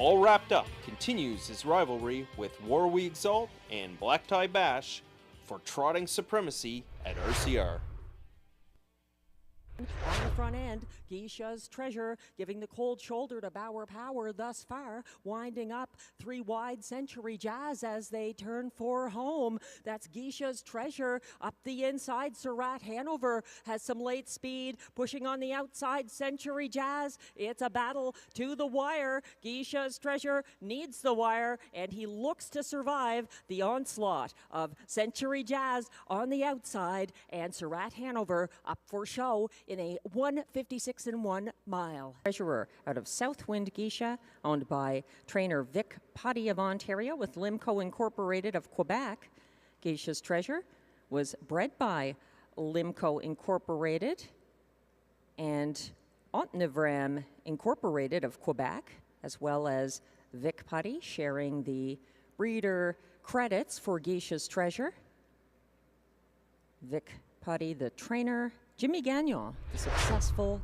All Wrapped Up continues his rivalry with War We Exalt and Black Tie Bash for trotting supremacy at RCR. On the front end, Geisha's Treasure giving the cold shoulder to Bauer Power thus far, winding up 3 wide Century Jazz as they turn for home. That's Geisha's Treasure up the inside. Surratt Hanover has some late speed, pushing on the outside. Century Jazz, it's a battle to the wire. Geisha's Treasure needs the wire, and he looks to survive the onslaught of Century Jazz on the outside, and Surratt Hanover up for show in a 1:56.1 mile. Treasurer out of Southwind Geisha, owned by trainer Vic Putty of Ontario with Limco Incorporated of Quebec. Geisha's Treasure was bred by Limco Incorporated and Ontnivram Incorporated of Quebec, as well as Vic Putty sharing the breeder credits for Geisha's Treasure. Vic Putty, the trainer. Jimmy Gagnon, the successful.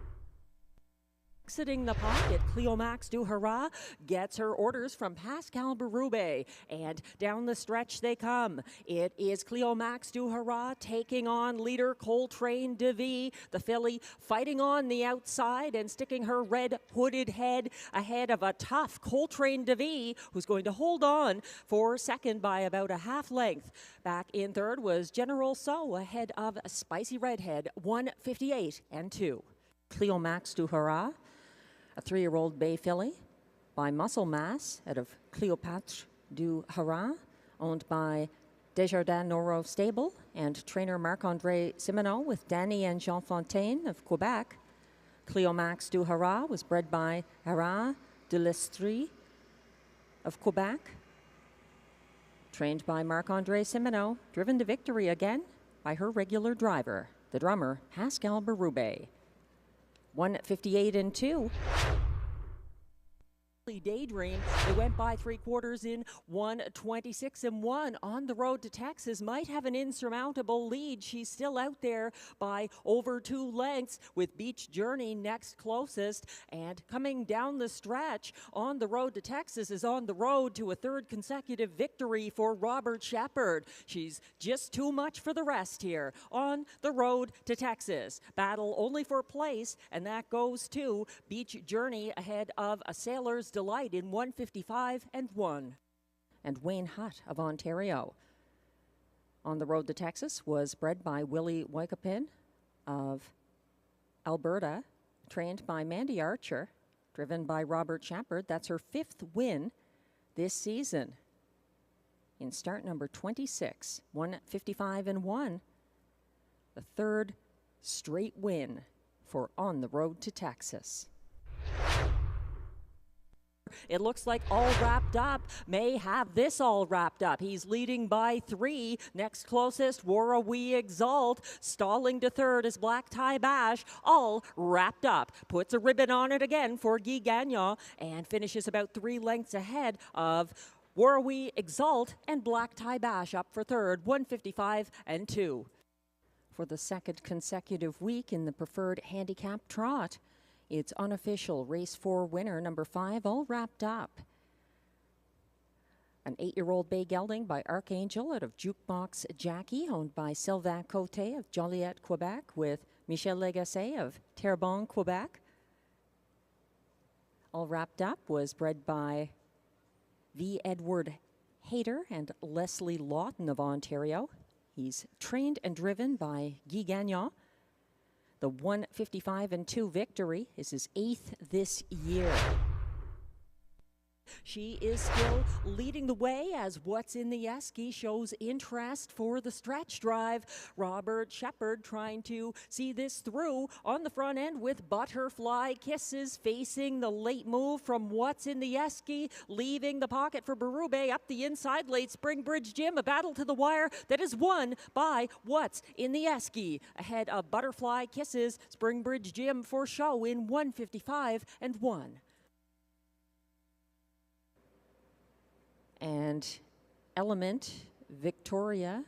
Exiting the pocket, Cleomax du Hurrah gets her orders from Pascal Berube, and down the stretch they come. It is Cleomax du Hurrah taking on leader Coltrane DeVee, the filly fighting on the outside and sticking her red hooded head ahead of a tough Coltrane DeVee, who's going to hold on for second by about a half length. Back in third was General So ahead of Spicy Redhead, 1:58.2. Cleomax du Hurrah, a 3-year-old bay filly by Muscle Mass out of Cleopatre du Hurrah, owned by Desjardins Noro Stable and trainer Marc-André Simoneau with Danny and Jean Fontaine of Quebec. Cleomax du Hurrah was bred by Hara de l'Estrie of Quebec, trained by Marc-André Simoneau, driven to victory again by her regular driver, the drummer Pascal Berube. 1:58.2. Daydream, they went by 3/4 in 1:26.1 on the road to Texas. Might have an insurmountable lead. She's still out there by over 2 lengths, with Beach Journey next closest. And coming down the stretch on the road to Texas is on the road to a 3rd consecutive victory for Robert Shepard. She's just too much for the rest here on the road to Texas. Battle only for place, and that goes to Beach Journey ahead of a Sailor's Delight in 1:55.1. And Wayne Hutt of Ontario on the road to Texas was bred by Willie Wycopin of Alberta, trained by Mandy Archer, driven by Robert Shepard. That's her 5th win this season in start number 26, 1:55.1. The 3rd straight win for On the Road to Texas. It looks like All Wrapped Up may have this all wrapped up. He's leading by 3. Next closest, War We Exalt. Stalling to 3rd is Black Tie Bash. All Wrapped Up. Puts a ribbon on it again for Guy Gagnon and finishes about 3 lengths ahead of War We Exalt and Black Tie Bash up for 3rd, 1:55.2. For the 2nd consecutive week in the preferred handicap trot, it's unofficial race 4 winner, number 5, All Wrapped Up. An 8-year-old bay gelding by Archangel out of Jukebox Jackie, owned by Sylvain Côté of Joliette, Quebec, with Michel Legasse of Terrebonne, Quebec. All Wrapped Up was bred by V. Edward Hayter and Leslie Lawton of Ontario. He's trained and driven by Guy Gagnon. The 1:55.2 victory is his 8th this year. She is still leading the way as What's in the Esky shows interest for the stretch drive. Robert Shepard trying to see this through on the front end with Butterfly Kisses facing the late move from What's in the Esky, leaving the pocket for Berube up the inside. Late Springbridge Jim, a battle to the wire that is won by What's in the Esky. Ahead of Butterfly Kisses, Springbridge Jim for show in 1:55.1. And Element Victoria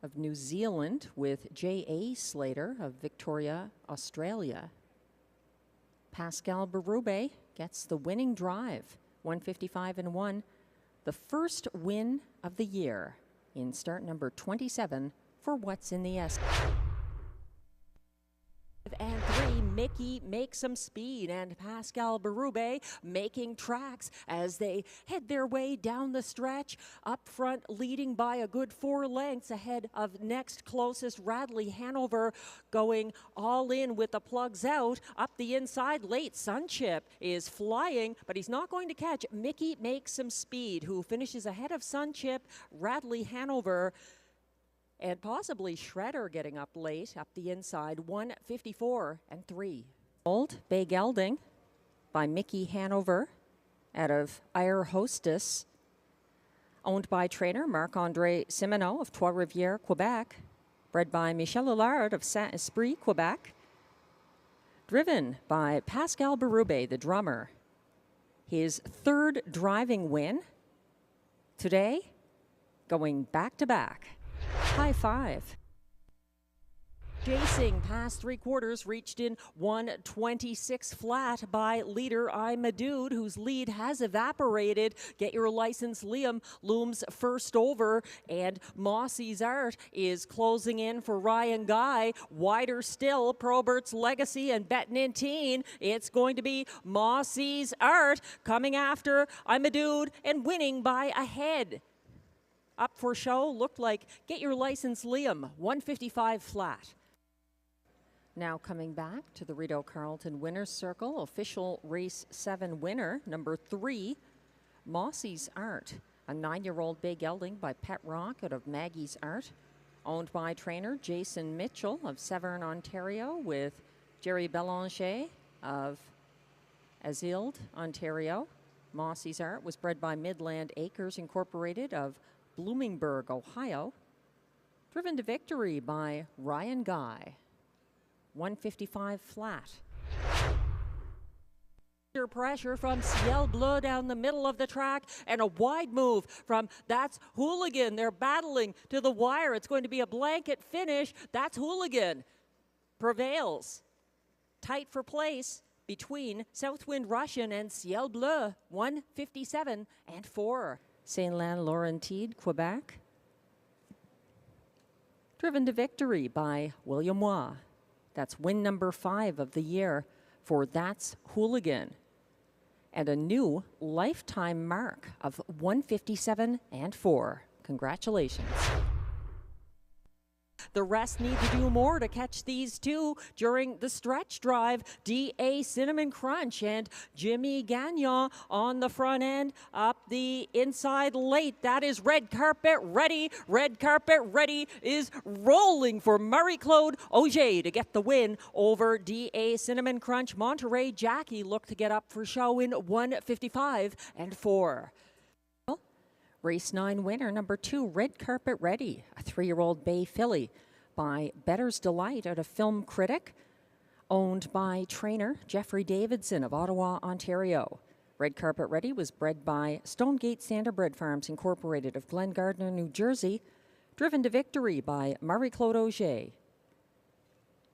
of New Zealand with J.A. Slater of Victoria, Australia. Pascal Berube gets the winning drive, 155-1, the first win of the year in start number 27 for What's in the S. And 3, Mickey makes some speed, and Pascal Berube making tracks as they head their way down the stretch. Up front, leading by a good 4 lengths ahead of next closest Radley Hanover, going all in with the plugs out. Up the inside, late Sunchip is flying, but he's not going to catch Mickey makes some speed, who finishes ahead of Sunchip, Radley Hanover, and possibly Shredder getting up late, up the inside, 154-3. Old Bay Gelding by Mickey Hanover out of Air Hostess, owned by trainer Marc-André Simoneau of Trois-Rivières, Quebec, bred by Michel Allard of Saint-Esprit, Quebec, driven by Pascal Berube, the drummer. His 3rd driving win today, going back-to-back. High five. Chasing past 3/4, reached in 126 flat by leader I'm a Dude, whose lead has evaporated. Get Your License Liam looms first over, and Mossy's Art is closing in for Ryan Guy. Wider still, Probert's Legacy and Betnintine. It's going to be Mossy's Art coming after I'm a Dude and winning by a head. Up for show, looked like Get Your License Liam, 155 flat. Now coming back to the Rideau Carleton Winners Circle, official race 7 winner, number 3, Mossy's Art, a 9-year-old bay gelding by Pet Rock out of Maggie's Art, owned by trainer Jason Mitchell of Severn, Ontario, with Jerry Belanger of Azilde, Ontario. Mossy's Art was bred by Midland Acres Incorporated of Bloomingburg, Ohio, driven to victory by Ryan Guy, 155 flat. Under pressure from Ciel Bleu down the middle of the track, and a wide move from That's Hooligan. They're battling to the wire. It's going to be a blanket finish. That's Hooligan prevails. Tight for place between Southwind Russian and Ciel Bleu, 157-4. Saint-Laurentide, Quebec, driven to victory by William Waugh. That's win number 5 of the year for That's Hooligan, and a new lifetime mark of 157-4. Congratulations. The rest need to do more to catch these two during the stretch drive. D.A. Cinnamon Crunch and Jimmy Gagnon on the front end. Up the inside late. That is Red Carpet Ready. Red Carpet Ready is rolling for Marie-Claude Auger to get the win over D.A. Cinnamon Crunch. Monterey Jackie looked to get up for show in 155-4. Race 9 winner, number 2, Red Carpet Ready, a 3-year-old bay filly by Better's Delight out of Film Critic, owned by trainer Jeffrey Davidson of Ottawa, Ontario. Red Carpet Ready was bred by Stonegate Standardbred Farms Incorporated of Glen Gardner, New Jersey, driven to victory by Marie-Claude Auger.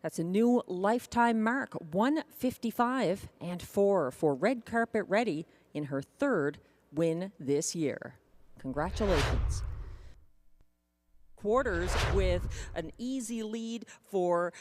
That's a new lifetime mark, 155-4 for Red Carpet Ready in her 3rd win this year. Congratulations. Quarters with an easy lead for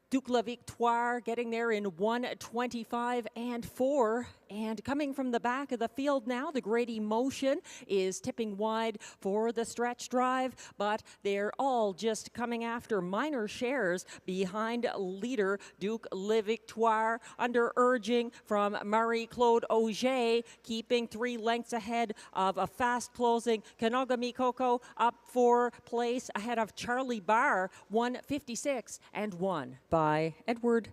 Duc La Victoire, getting there in 125-4. And coming from the back of the field now, the Great Emotion is tipping wide for the stretch drive, but they're all just coming after minor shares behind leader Duc La Victoire, under urging from Marie-Claude Auger, keeping 3 lengths ahead of a fast-closing Kanogami Coco, up for place ahead of Charlie Barr, 156-1. By Edward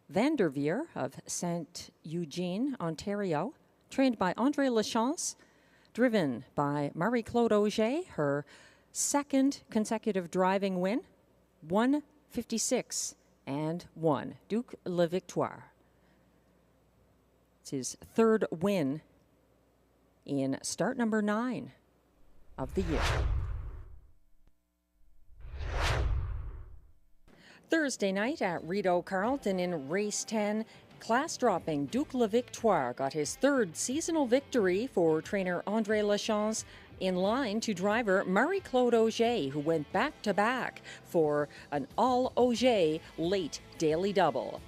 Vanderveer of Saint Eugene, Ontario, trained by Andre Lachance, driven by Marie-Claude Auger, her 2nd consecutive driving win, 156-1. Duc La Victoire. It's his 3rd win in start number 9 of the year. Thursday night at Rideau Carleton in race 10, Class-dropping Duc La Victoire got his third seasonal victory for trainer André Lachance, in line to driver Marie-Claude Auger, who went back-to-back for an all-Auger late daily double.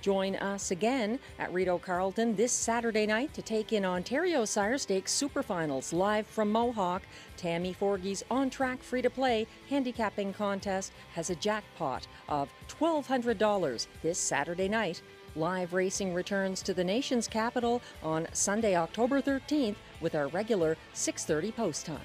Join us again at Rideau Carleton this Saturday night to take in Ontario Sire Stakes Superfinals live from Mohawk. Tammy Forgey's on-track free-to-play handicapping contest has a jackpot of $1,200 this Saturday night. Live racing returns to the nation's capital on Sunday, October 13th with our regular 6:30 post time.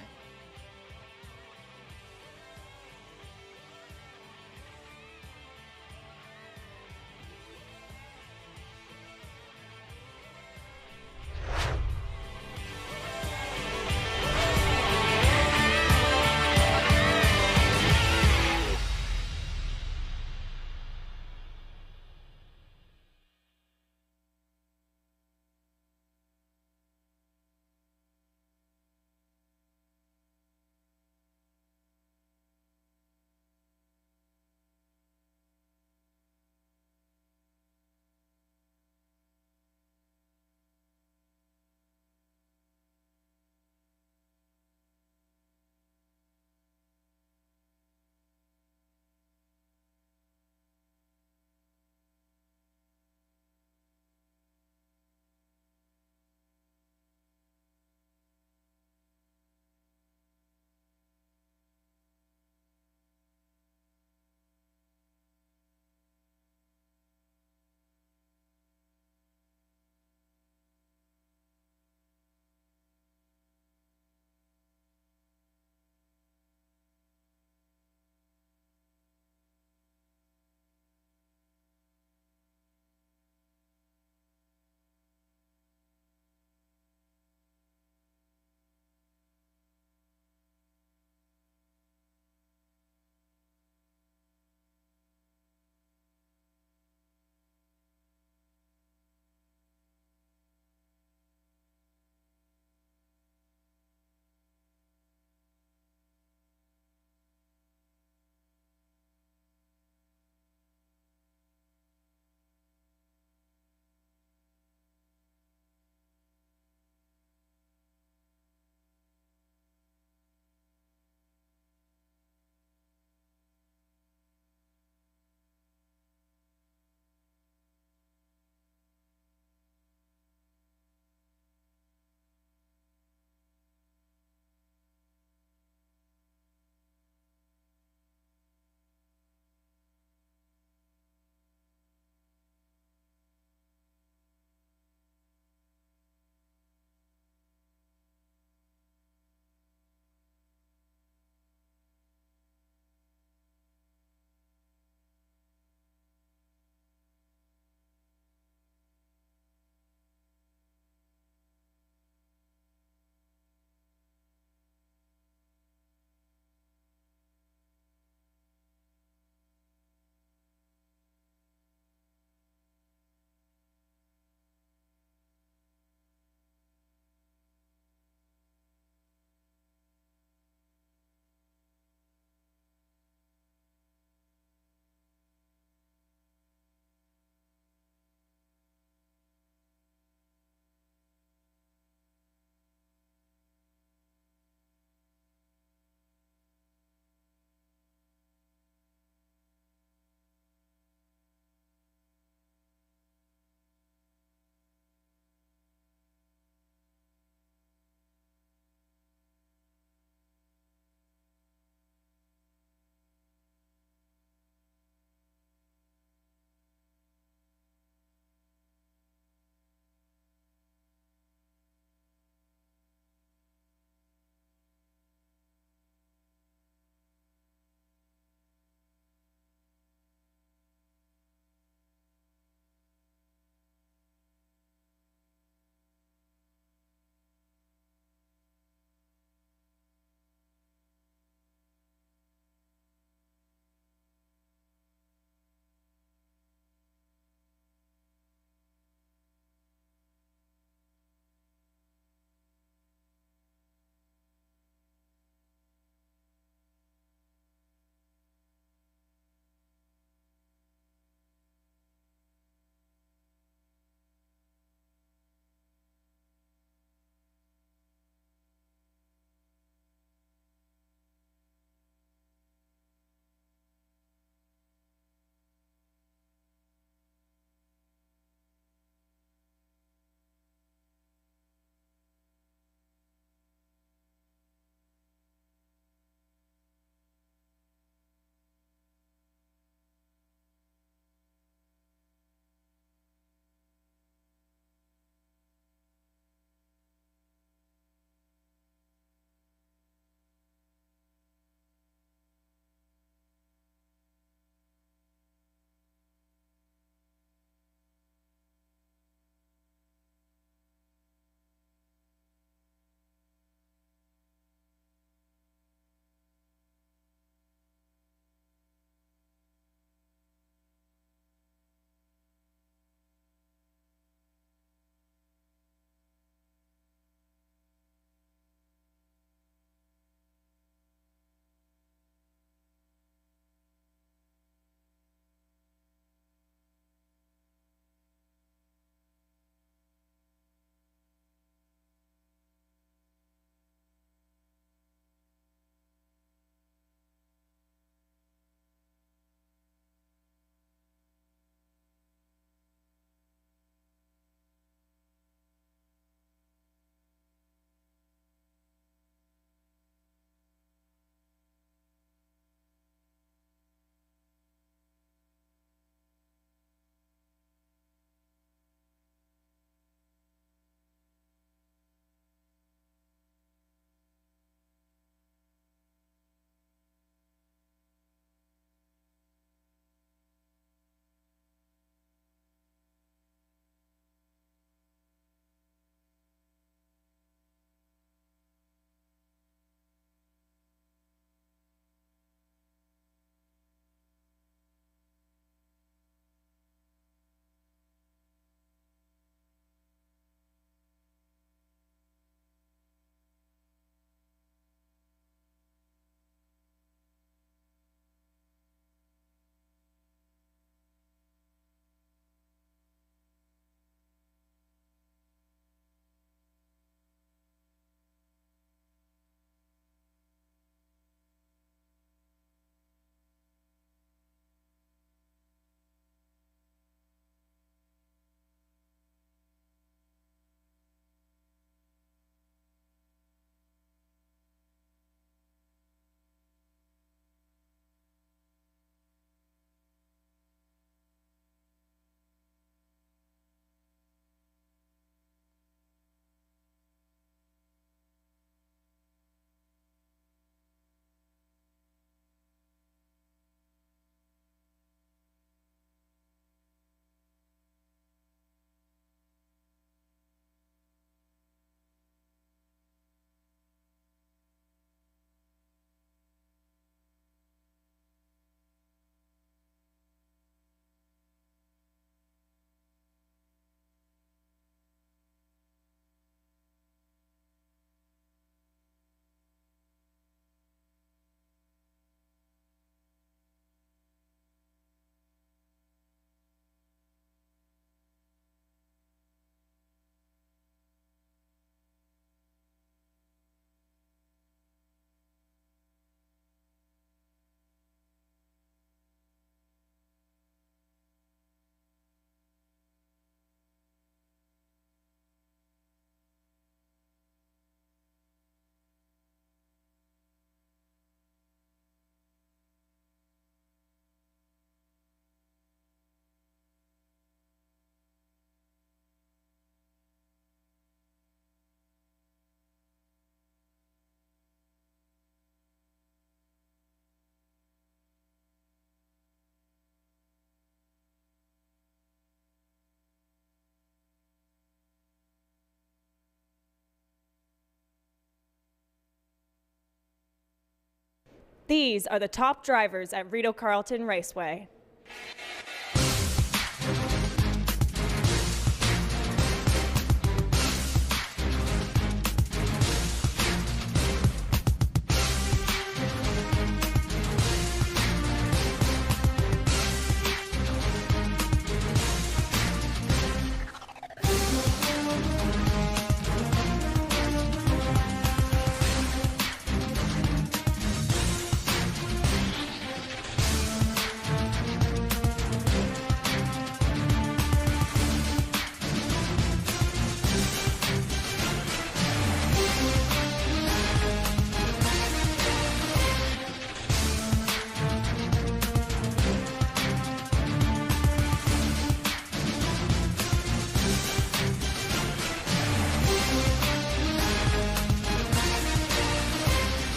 These are the top drivers at Rideau Carleton Raceway.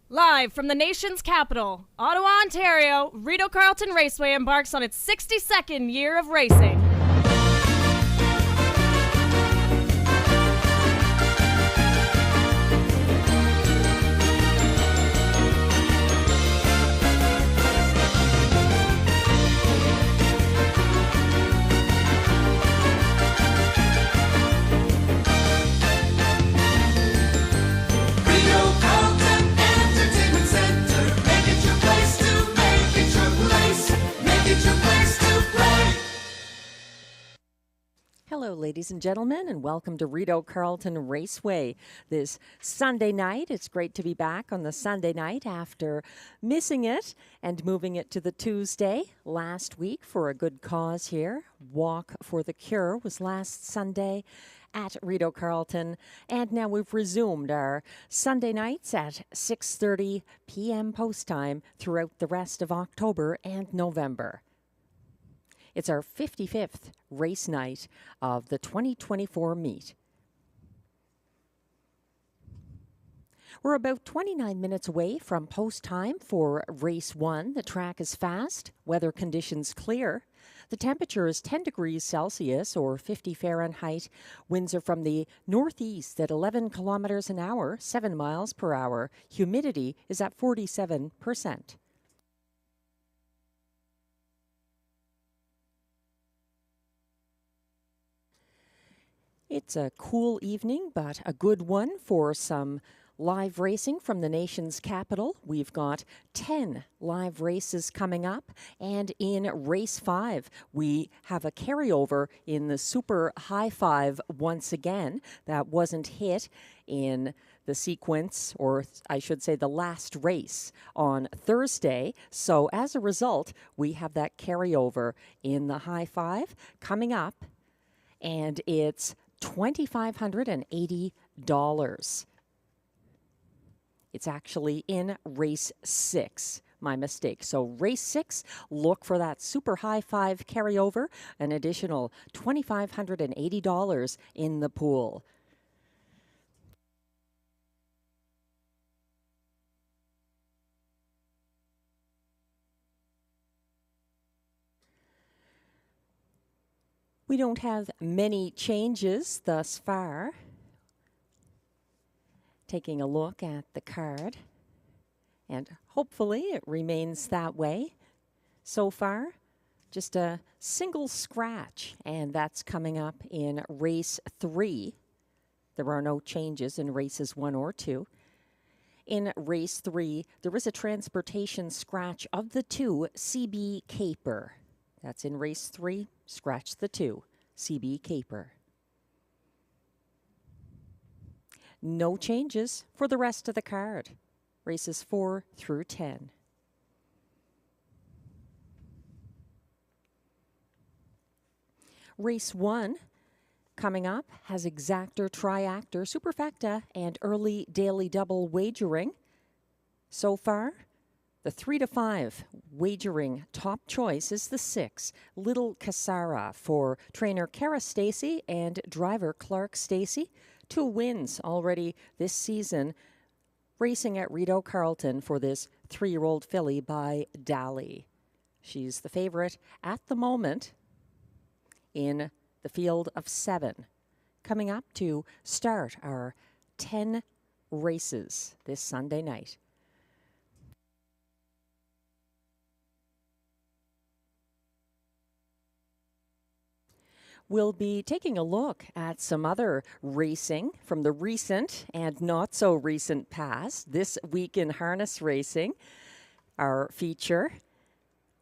Live from the nation's capital, Ottawa, Ontario, Rideau Carleton Raceway embarks on its 62nd year of racing. Hello, ladies and gentlemen, and welcome to Rideau Carleton Raceway this Sunday night. It's great to be back on the Sunday night after missing it and moving it to the Tuesday last week for a good cause here. Walk for the Cure was last Sunday at Rideau Carleton, and now we've resumed our Sunday nights at 6:30 p.m. post time throughout the rest of October and November. It's our 55th race night of the 2024 meet. We're about 29 minutes away from post time for race 1. The track is fast, weather conditions clear. The temperature is 10 degrees Celsius or 50 Fahrenheit. Winds are from the northeast at 11 kilometers an hour, 7 miles per hour. Humidity is at 47%. It's a cool evening, but a good one for some live racing from the nation's capital. We've got 10 live races coming up, and in race 5, we have a carryover in the Super High Five once again. That wasn't hit in the sequence, or I should say the last race on Thursday. So as a result, we have that carryover in the High Five coming up, and it's $2,580. It's actually in race 6. My mistake. So race 6, look for that Super High Five carryover, an additional $2,580 in the pool. We don't have many changes thus far. Taking a look at the card, and hopefully it remains that way. So far, just a single scratch, and that's coming up in race 3. There are no changes in races 1 or 2. In race 3, there is a transportation scratch of the 2, CB Caper. That's in race 3. Scratch the 2, CB Caper. No changes for the rest of the card. Races 4 through 10. Race 1 coming up has exactor, triactor, superfecta, and early daily double wagering. So far, the 3 to 5 wagering top choice is the 6, Little Casara, for trainer Kara Stacey and driver Clark Stacey. 2 wins already this season, racing at Rideau Carleton for this 3-year-old filly by Dally. She's the favorite at the moment in the field of 7. Coming up to start our 10 races this Sunday night. We'll be taking a look at some other racing from the recent and not so recent past. This week in harness racing, our feature,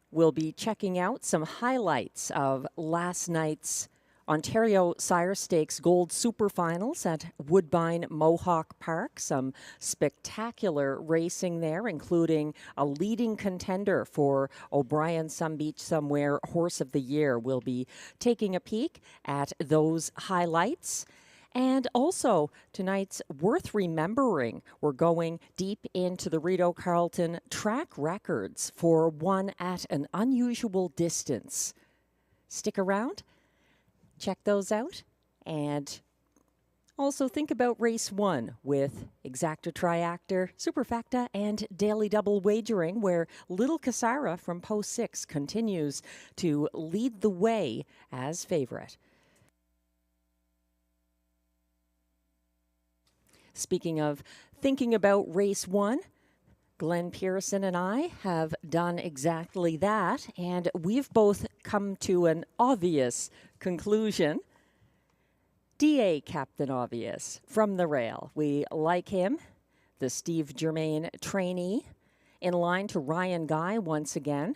we'll be checking out some highlights of last night's Ontario Sire Stakes Gold Super Finals at Woodbine Mohawk Park. Some spectacular racing there, including a leading contender for O'Brien Some Beach Somewhere Horse of the Year. We'll be taking a peek at those highlights. And also, tonight's Worth Remembering. We're going deep into the Rideau Carleton track records for one at an unusual distance. Stick around. Check those out, and Also, think about race 1 with Exacta Triactor, Superfecta, and Daily Double Wagering, where Little Casara from Post 6 continues to lead the way as favorite. Speaking of thinking about race 1, Glenn Pearson and I have done exactly that, and we've both come to an obvious conclusion. DA Captain Obvious from the rail. We like him, the Steve Germain trainee, in line to Ryan Guy once again,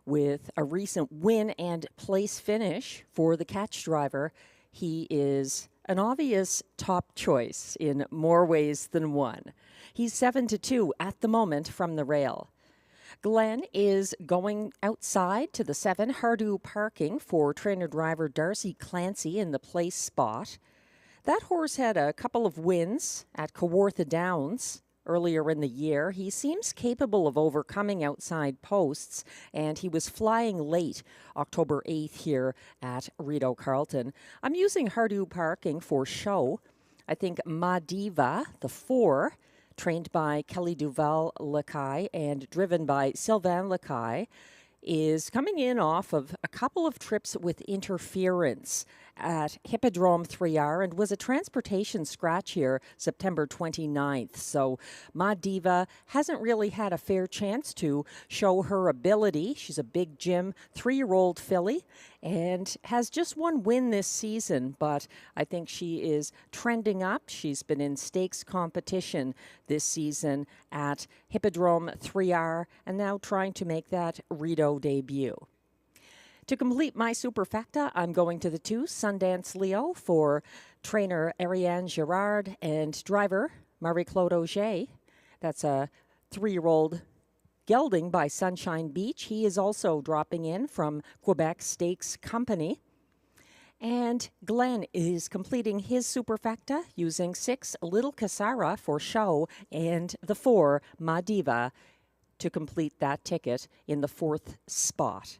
with a recent win and place finish for the catch driver. He is an obvious top choice in more ways than one. He's 7-2 at the moment from the rail. Glenn is going outside to the 7 Rideau parking for trainer-driver Darcy Clancy in the place spot. That horse had a couple of wins at Kawartha Downs earlier in the year. He seems capable of overcoming outside posts, and he was flying late October 8th here at Rideau Carleton. I'm using Rideau parking for show. I think Ma Diva, the 4, trained by Kelly Duval Lacaille and driven by Sylvain Lacaille, is coming in off of a couple of trips with interference at Hippodrome 3R and was a transportation scratch here September 29th. So Ma Diva hasn't really had a fair chance to show her ability. She's a big gym 3-year-old filly and has just one win this season, but I think she is trending up. She's been in stakes competition this season at Hippodrome 3R and now trying to make that Rideau debut. To complete my superfecta, I'm going to the 2 Sundance Leo for trainer Ariane Girard and driver Marie-Claude Auger. That's a 3-year-old gelding by Sunshine Beach. He is also dropping in from Quebec Stakes Company. And Glenn is completing his superfecta using 6 Little Casara for show and the 4 Ma Diva to complete that ticket in the 4th spot.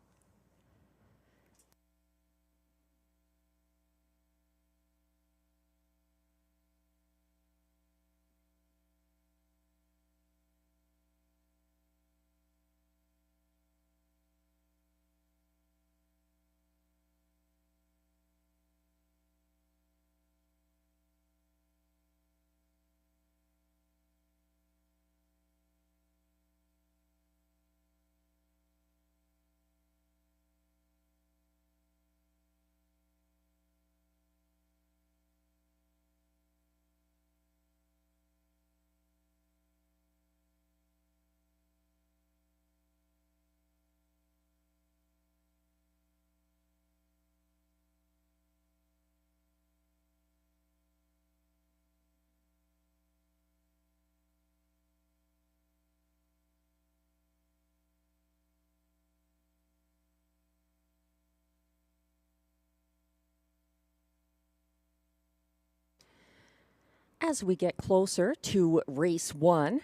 As we get closer to race 1,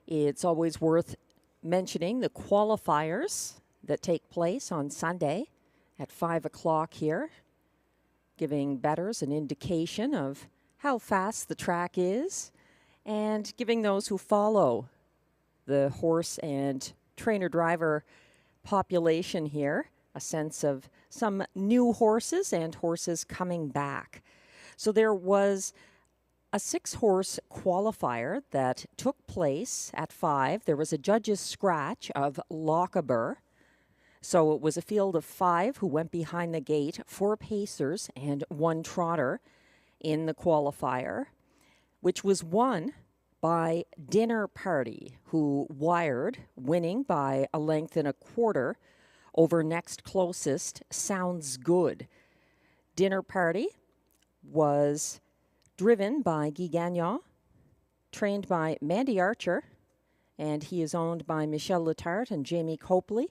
it's always worth mentioning the qualifiers that take place on Sunday at 5 o'clock here, giving bettors an indication of how fast the track is and giving those who follow the horse and trainer-driver population here a sense of some new horses and horses coming back. So there was a 6-horse qualifier that took place at 5. There was a judge's scratch of Lochaber. So it was a field of 5 who went behind the gate, 4 pacers and 1 trotter in the qualifier, which was won by Dinner Party, who wired, winning by a length and a quarter over next closest Sounds Good. Dinner Party was driven by Guy Gagnon, trained by Mandy Archer, and he is owned by Michel Letarte and Jamie Copley.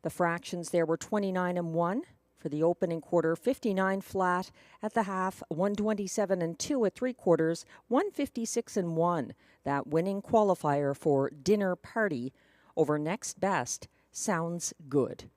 The fractions there were 29 and 1 for the opening quarter, 59 flat at the half, 127 and 2 at 3/4, 156 and 1. That winning qualifier for Dinner Party over next best Sounds Good.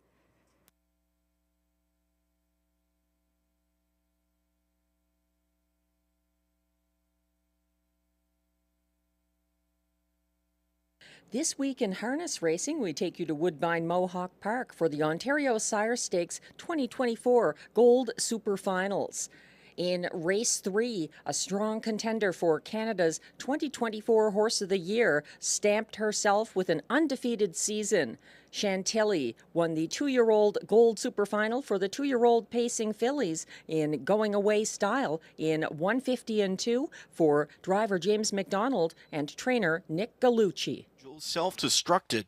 This week in harness racing, we take you to Woodbine Mohawk Park for the Ontario Sire Stakes 2024 Gold Super Finals. In Race 3, a strong contender for Canada's 2024 Horse of the Year stamped herself with an undefeated season. Chantilly won the 2-year-old Gold Super Final for the 2-year-old pacing fillies in going away style in 150 and 2 for driver James McDonald and trainer Nick Gallucci. Self-destructed.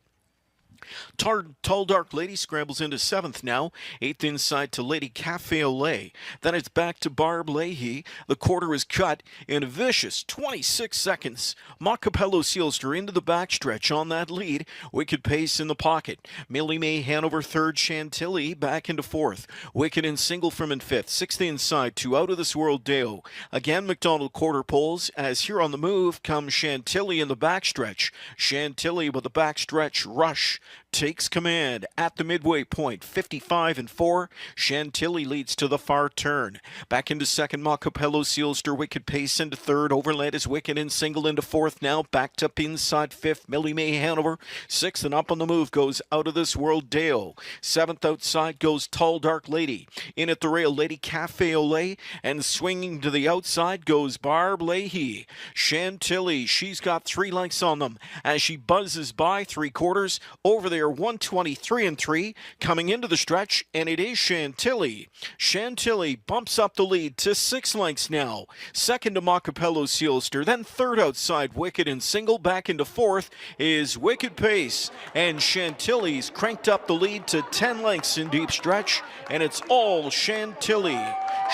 Tall Dark Lady scrambles into 7th now. 8th inside to Lady Cafe au Lait. Then it's back to Barb Leahy. The quarter is cut in a vicious 26 seconds. Montcapello Sealster into the backstretch on that lead. Wicked Pace in the pocket. Millie May Hanover 3rd. Chantilly back into 4th. Wicked and Single from in 5th. 6th inside to Out of This World Deo. Again McDonald quarter poles as here on the move comes Chantilly in the backstretch. Chantilly with the backstretch rush takes command at the midway point, 55 and 4. Chantilly leads to the far turn. Back into 2nd, Montcapello Sealster. Wicked Pace into 3rd. Overland is Wicked and Single into 4th now. Backed up inside 5th. Millie May Hanover. 6th and up on the move goes Out of This World Dale. 7th outside goes Tall Dark Lady. In at the rail, Lady Cafe au Lait. And swinging to the outside goes Barb Leahy. Chantilly, she's got 3 lengths on them as she buzzes by 3/4 over there. 123 and 3 coming into the stretch, and it is Chantilly. Chantilly bumps up the lead to 6 lengths now. 2nd to Montcapello Sealster, then 3rd outside Wicked and Single. Back into 4th is Wicked Pace, and Chantilly's cranked up the lead to 10 lengths in deep stretch, and it's all Chantilly.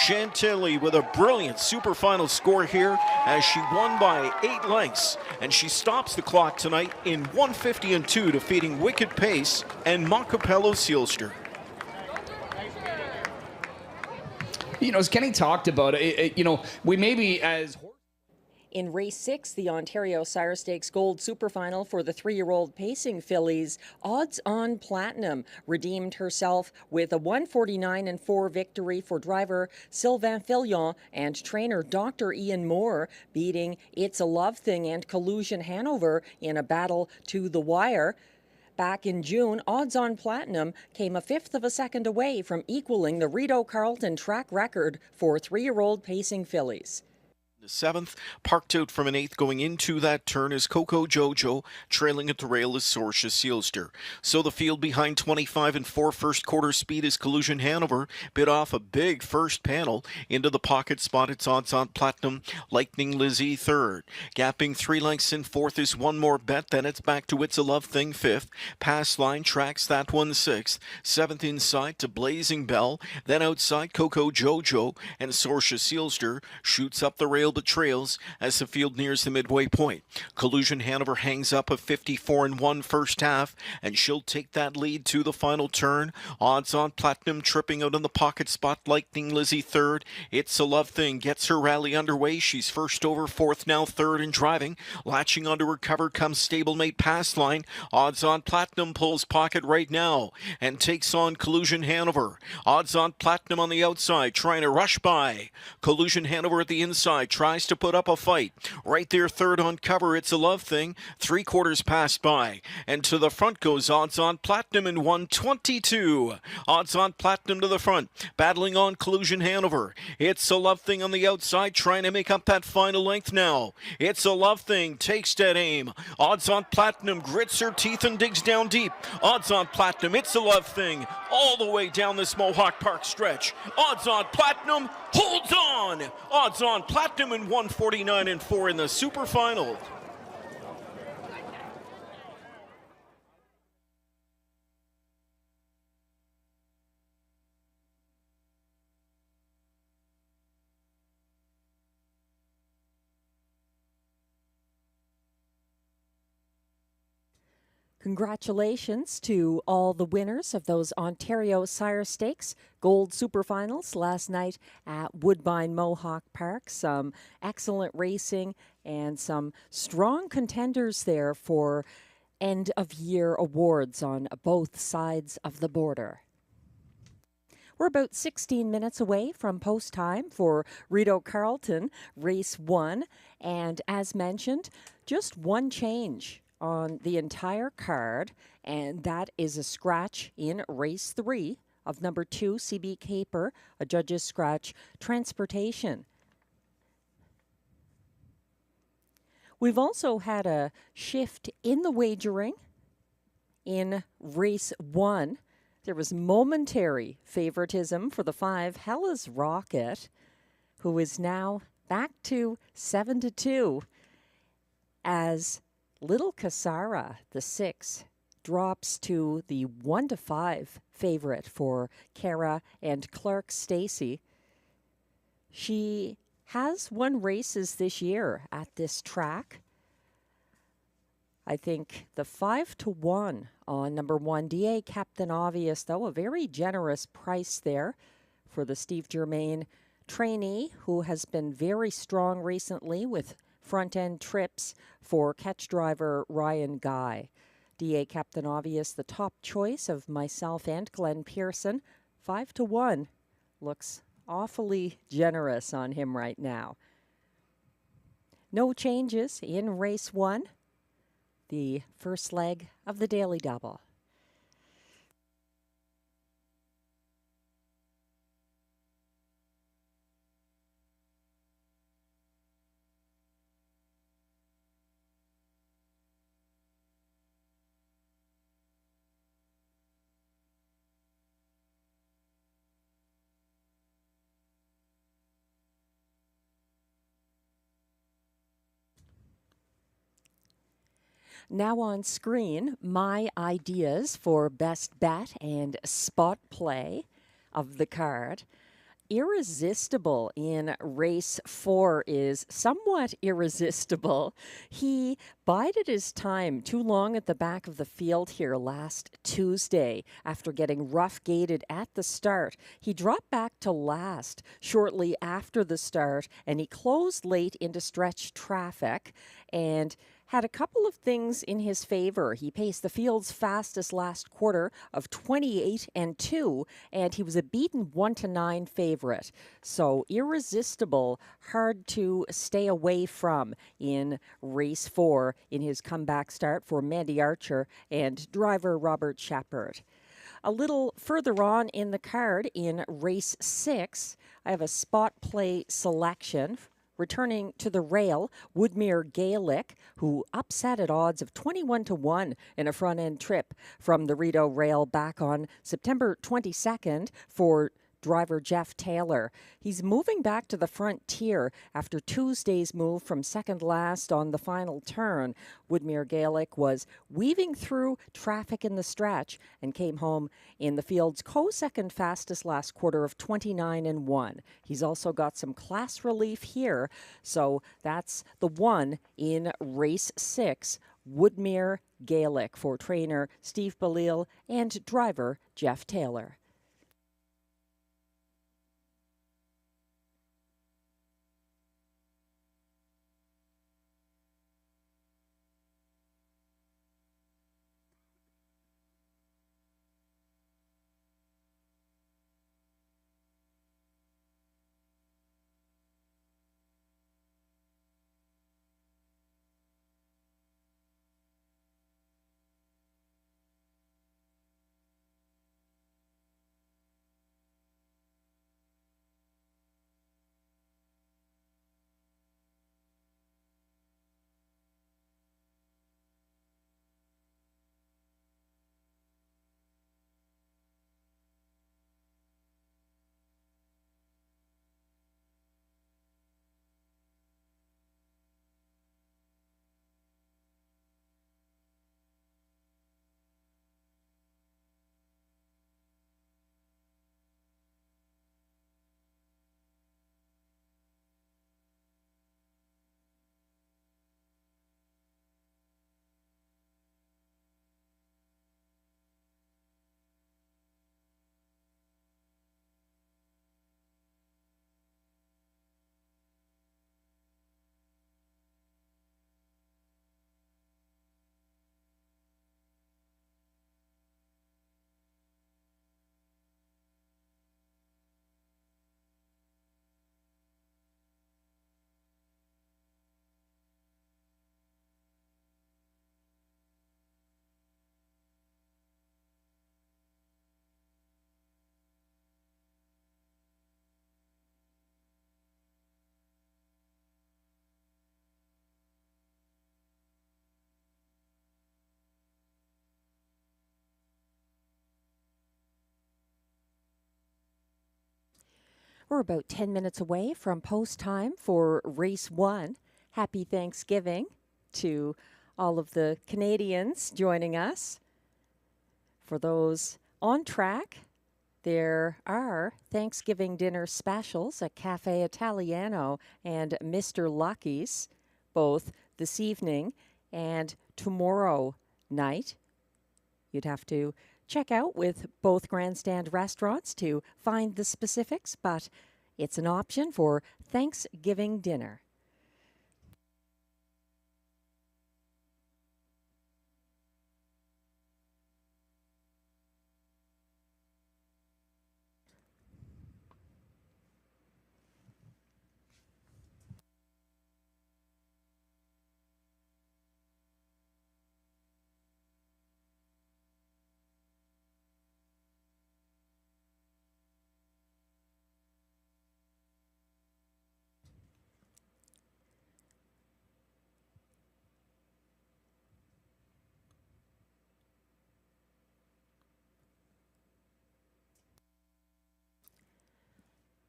Chantilly with a brilliant super final score here as she won by 8 lengths, and she stops the clock tonight in 150 and 2, defeating Wicked Pace and Montcapello Sealster. As Kenny talked about, we maybe as... In Race 6, the Ontario Sire Stakes Gold Super Final for the 3-year-old pacing fillies, Odds On Platinum redeemed herself with a 149 and 4 victory for driver Sylvain Fillon and trainer Dr. Ian Moore, beating It's a Love Thing and Collusion Hanover in a battle to the wire. Back in June, Odds On Platinum came a 1/5 of a second away from equaling the Rideau Carleton track record for 3-year-old pacing fillies. The 7th, parked out from an 8th going into that turn is Coco Jojo. Trailing at the rail is Sorcia Sealster. So the field behind 25 and 4 first quarter speed is Collusion Hanover. Bit off a big first panel. Into the pocket spot, it's Odds On Platinum. Lightning Lizzie 3rd. Gapping 3 lengths in 4th is One More Bet. Then it's back to It's a Love Thing 5th. Pass Line tracks that one 6th. 7th inside to Blazing Bell. Then outside Coco Jojo, and Sorcia Sealster shoots up the rail but trails as the field nears the midway point. Collusion Hanover hangs up a 54 and 1 first half, and she'll take that lead to the final turn. Odds On Platinum tripping out in the pocket spot. Lightning Lizzie 3rd. It's a Love Thing gets her rally underway. She's first over, 4th now, 3rd and driving. Latching onto her cover comes Stablemate Pass Line. Odds On Platinum pulls pocket right now and takes on Collusion Hanover. Odds On Platinum on the outside trying to rush by. Collusion Hanover at the inside tries to put up a fight. Right there, 3rd on cover, It's a Love Thing. 3/4 passed by. And to the front goes Odds On Platinum in 122. Odds On Platinum to the front. Battling on Collusion Hanover. It's a Love Thing on the outside trying to make up that final length now. It's a Love Thing takes dead aim. Odds On Platinum grits her teeth and digs down deep. Odds On Platinum, It's a Love Thing all the way down this Mohawk Park stretch. Odds On Platinum holds on. Odds On Platinum in 149 and 4 in the super final. Congratulations to all the winners of those Ontario Sire Stakes Gold Super Finals last night at Woodbine Mohawk Park. Some excellent racing and some strong contenders there for end-of-year awards on both sides of the border. We're about 16 minutes away from post time for Rideau Carleton Race 1. And as mentioned, just one change on the entire card, and that is a scratch in race 3 of number 2, CB Caper, a judge's scratch, Transportation. We've also had a shift in the wagering in race 1. There was momentary favoritism for the 5, Hella's Rocket, who is now back to 7-2 as Little Casara, the 6, drops to the 1-5 favorite for Kara and Clark Stacy. She has won races this year at this track. I think the 5-1 on number 1, DA Captain Obvious, though, a very generous price there for the Steve Germain trainee, who has been very strong recently with front-end trips for catch driver Ryan Guy. DA Captain Obvious, the top choice of myself and Glenn Pearson. 5-1 looks awfully generous on him right now. No changes in race 1, the first leg of the Daily Double. Now on screen, my ideas for best bet and spot play of the card. Irresistible in race 4 is somewhat irresistible. He bided his time too long at the back of the field here last Tuesday after getting rough gated at the start. He dropped back to last shortly after the start, and he closed late into stretch traffic and had a couple of things in his favor. He paced the field's fastest last quarter of 28-2, and he was a beaten 1-9 favorite. So irresistible, hard to stay away from in race 4 in his comeback start for Mandy Archer and driver Robert Shepard. A little further on in the card in race 6, I have a spot play selection. Returning to the rail, Woodmere Gaelic, who upset at odds of 21-1 in a front-end trip from the Rideau rail back on September 22nd for driver Jeff Taylor. He's moving back to the frontier after Tuesday's move from second last on the final turn. Woodmere Gaelic was weaving through traffic in the stretch and came home in the field's co-second fastest last quarter of 29-1. He's also got some class relief here, so that's the one in race 6. Woodmere Gaelic for trainer Steve Ballil and driver Jeff Taylor. We're about 10 minutes away from post time for race 1. Happy Thanksgiving to all of the Canadians joining us. For those on track, there are Thanksgiving dinner specials at Cafe Italiano and Mr. Lucky's, both this evening and tomorrow night. You'd have to check out with both grandstand restaurants to find the specifics, but it's an option for Thanksgiving dinner.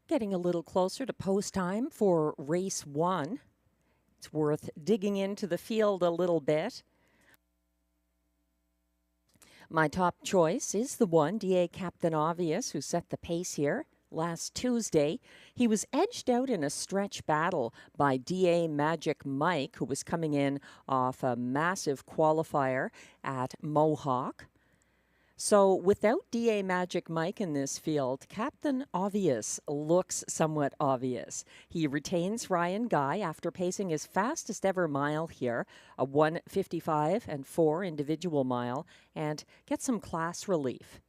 Getting a little closer to post time for race 1. It's worth digging into the field a little bit. My top choice is the one, DA Captain Obvious, who set the pace here last Tuesday. He was edged out in a stretch battle by DA Magic Mike, who was coming in off a massive qualifier at Mohawk. So without DA Magic Mike in this field, Captain Obvious looks somewhat obvious. He retains Ryan Guy after pacing his fastest ever mile here, a 1:55.4 individual mile, and gets some class relief.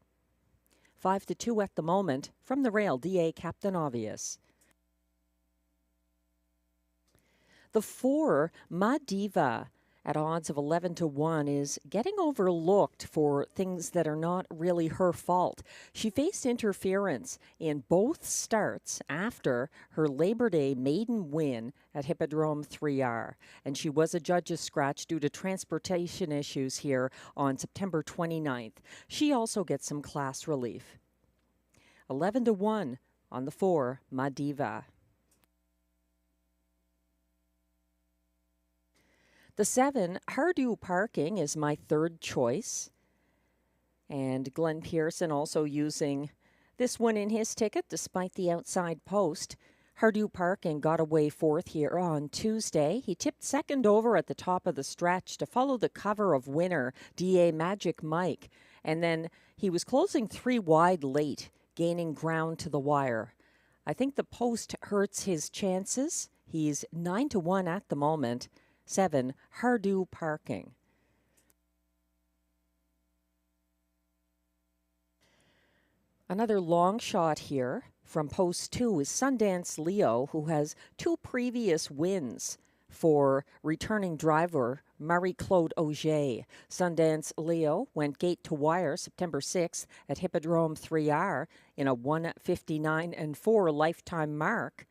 5-2 at the moment from the rail, DA Captain Obvious. The 4, Ma Diva, at odds of 11-1, is getting overlooked for things that are not really her fault. She faced interference in both starts after her Labor Day maiden win at Hippodrome 3R, and she was a judge's scratch due to transportation issues here on September 29th. She also gets some class relief. 11-1 on the 4, Ma Diva. The 7, Rideau Parking, is my third choice. And Glenn Pearson also using this one in his ticket despite the outside post. Rideau Parking got away fourth here on Tuesday. He tipped second over at the top of the stretch to follow the cover of winner DA Magic Mike. And then he was closing 3 wide late, gaining ground to the wire. I think the post hurts his chances. He's 9-1 at the moment. 7, Rideau Parking. Another long shot here from post 2 is Sundance Leo, who has 2 previous wins for returning driver Marie-Claude Auger. Sundance Leo went gate to wire September 6th at Hippodrome 3R in a 1:59.4 lifetime mark,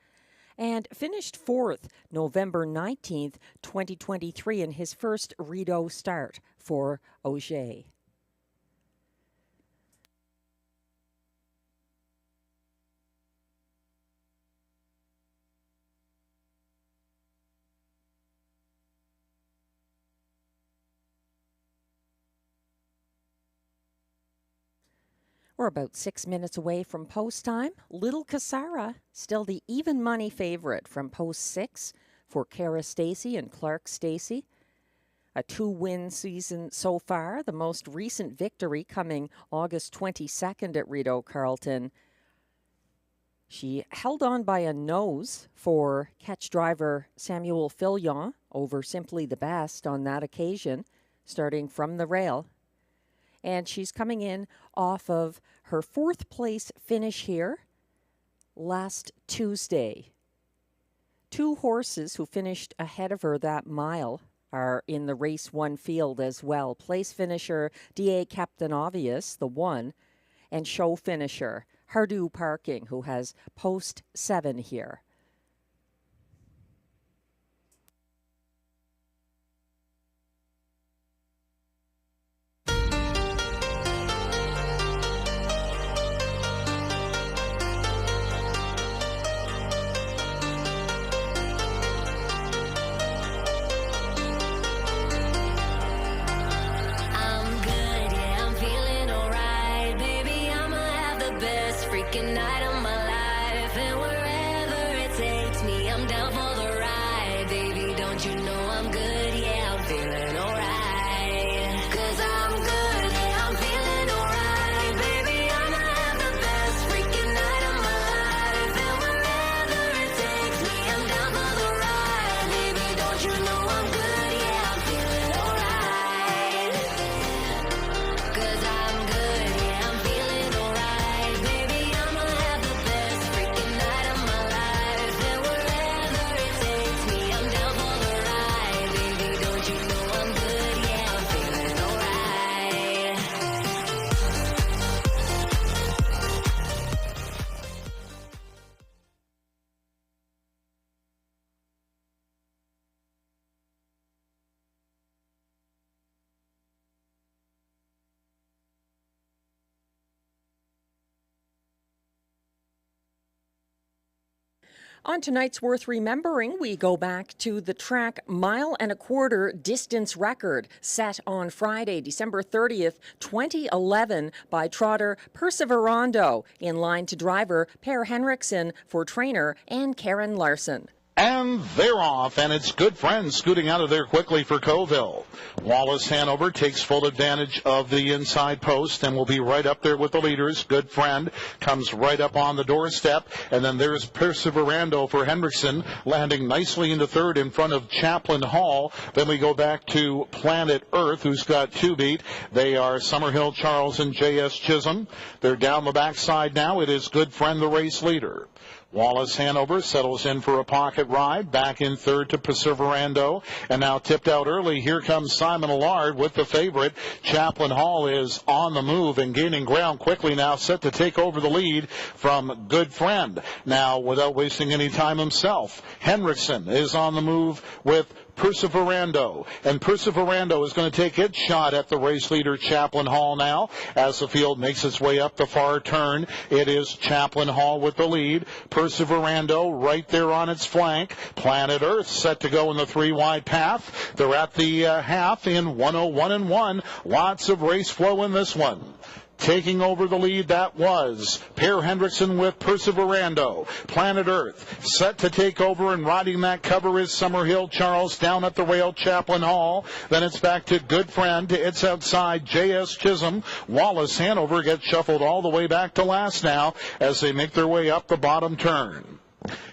and finished 4th November 19th, 2023 in his first Rideau start for Auger. We're about 6 minutes away from post time. Little Cassara, still the even money favorite from post 6 for Cara Stacey and Clark Stacey. A 2-win season so far, the most recent victory coming August 22nd at Rideau Carleton. She held on by a nose for catch driver Samuel Fillon over Simply the Best on that occasion, starting from the rail. And she's coming in off of her 4th place finish here last Tuesday. 2 horses who finished ahead of her that mile are in the race 1 field as well. Place finisher DA Captain Obvious, the 1, and show finisher Rideau Parking, who has post 7 here. freaking night of my life. And wherever it takes me, I'm down for the ride. Baby, don't you know I'm good? Yeah, I'm feeling alright. 'Cause I'm good, yeah, I'm feeling alright. Baby, I'ma have the best freaking night of my life. And wherever it takes me, I'm down for the ride. Baby, don't you know I'm good? Yeah, I'm feeling alright. 'Cause I'm good, yeah, I'm feeling alright. Baby, I'ma have the best freaking night of my life. And wherever it takes me, I'm down for the ride. Baby, don't you know I'm good? Yeah, I'm feeling alright. On tonight's Worth Remembering, we go back to the track mile and a quarter distance record set on Friday, December 30th, 2011 by trotter Perseverando, in line to driver Per Henriksen for trainer and Karen Larson. And they're off, and it's Good Friends scooting out of there quickly for Coville. Wallace Hanover takes full advantage of the inside post and will be right up there with the leaders. Good Friend comes right up on the doorstep, and then there's Perseverando for Hendrickson, landing nicely into third in front of Chaplain Hall. Then we go back to Planet Earth, who's got two beat. They are Summerhill Charles and J.S. Chisholm. They're down the backside now. It is Good Friend, the race leader. Wallace Hanover settles in for a pocket ride, back in third to Perseverando, and now tipped out early. Here comes Simon Allard with the favorite. Chaplain Hall is on the move and gaining ground quickly now, set to take over the lead from Good Friend. Now, without wasting any time himself, Henriksen is on the move with Perseverando, and Perseverando is going to take its shot at the race leader Chaplain Hall now as the field makes its way up the far turn. It is Chaplain Hall with the lead. Perseverando right there on its flank. Planet Earth set to go in the three-wide path. They're at the half in 101-1. Lots of race flow in this one. Taking over the lead, that was Per Hendrickson with Perseverando. Planet Earth set to take over, and riding that cover is Summerhill Charles down at the rail, Chaplain Hall. Then it's back to Good Friend. It's outside J.S. Chisholm. Wallace Hanover gets shuffled all the way back to last now as they make their way up the bottom turn.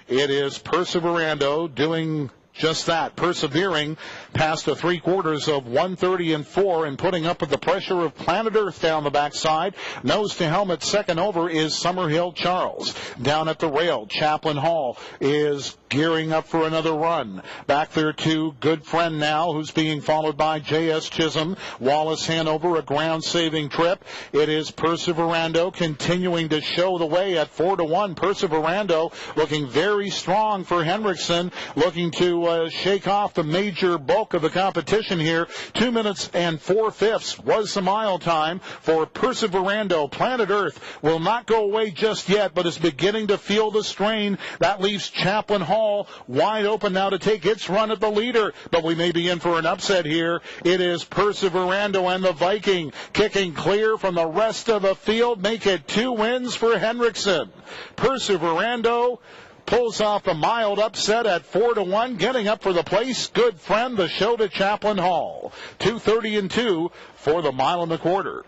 It is Perseverando doing just that, persevering past the three-quarters of 1:30-4 and putting up with the pressure of Planet Earth down the backside. Nose to helmet second over is Summerhill Charles. Down at the rail, Chaplain Hall is gearing up for another run. Back there to Good Friend now, who's being followed by J.S. Chisholm. Wallace Hanover, a ground-saving trip. It is Perseverando continuing to show the way at 4-1. Perseverando looking very strong for Henriksen, looking to shake off the major bulk of the competition here. 2 minutes and 4/5 was the mile time for Perseverando. Planet Earth will not go away just yet, but is beginning to feel the strain. That leaves Chaplain Hall wide open now to take its run at the leader, but we may be in for an upset here. It is Perseverando and the Viking kicking clear from the rest of the field. Make it 2 wins for Henriksen. Perseverando pulls off a mild upset at 4-1, getting up for the place. Good Friend, the show to Chaplain Hall. 2:30-2 for the mile and a quarter.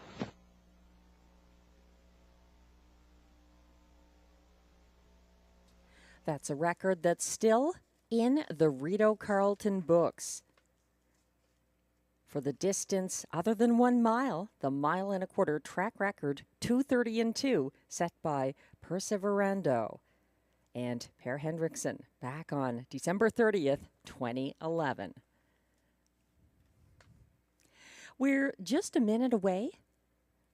That's a record that's still in the Rideau Carleton books. For the distance other than 1 mile, the mile and a quarter track record, 2:30-2, set by Perseverando and Per Hendrickson back on December 30th, 2011. We're just a minute away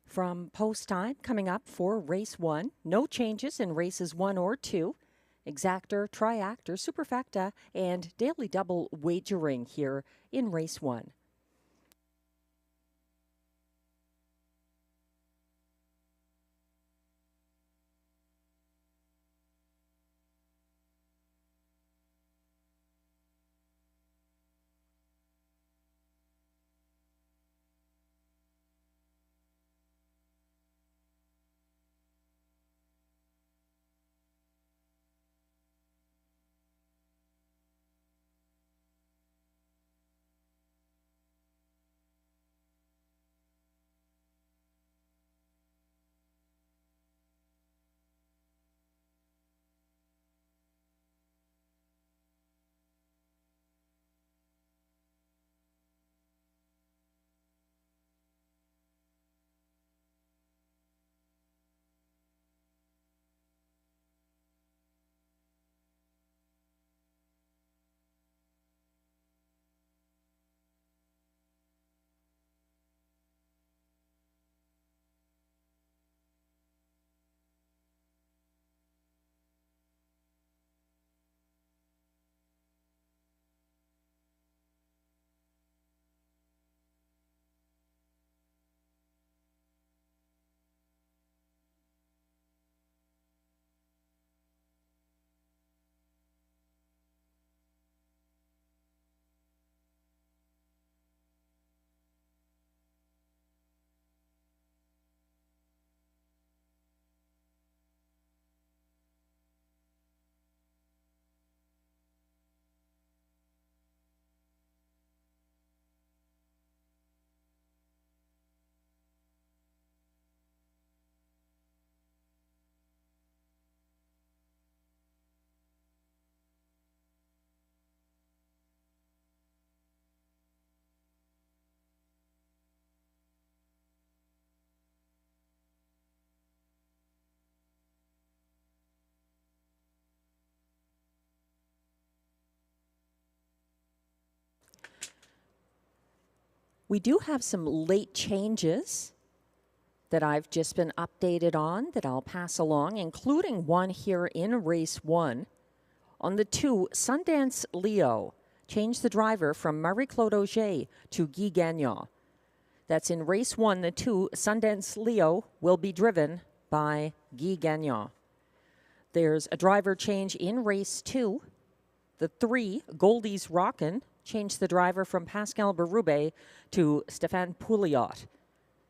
from post time coming up for race 1. No changes in races 1 or 2. Exactor, Triactor, Superfecta, and Daily Double wagering here in race 1. We do have some late changes that I've just been updated on that I'll pass along, including one here in race 1. On the 2, Sundance Leo changed the driver from Marie-Claude Auger to Guy Gagnon. That's in race 1. The 2, Sundance Leo, will be driven by Guy Gagnon. There's a driver change in race 2. The 3, Goldie's Rockin', changed the driver from Pascal Berube to Stéphane Pouliot.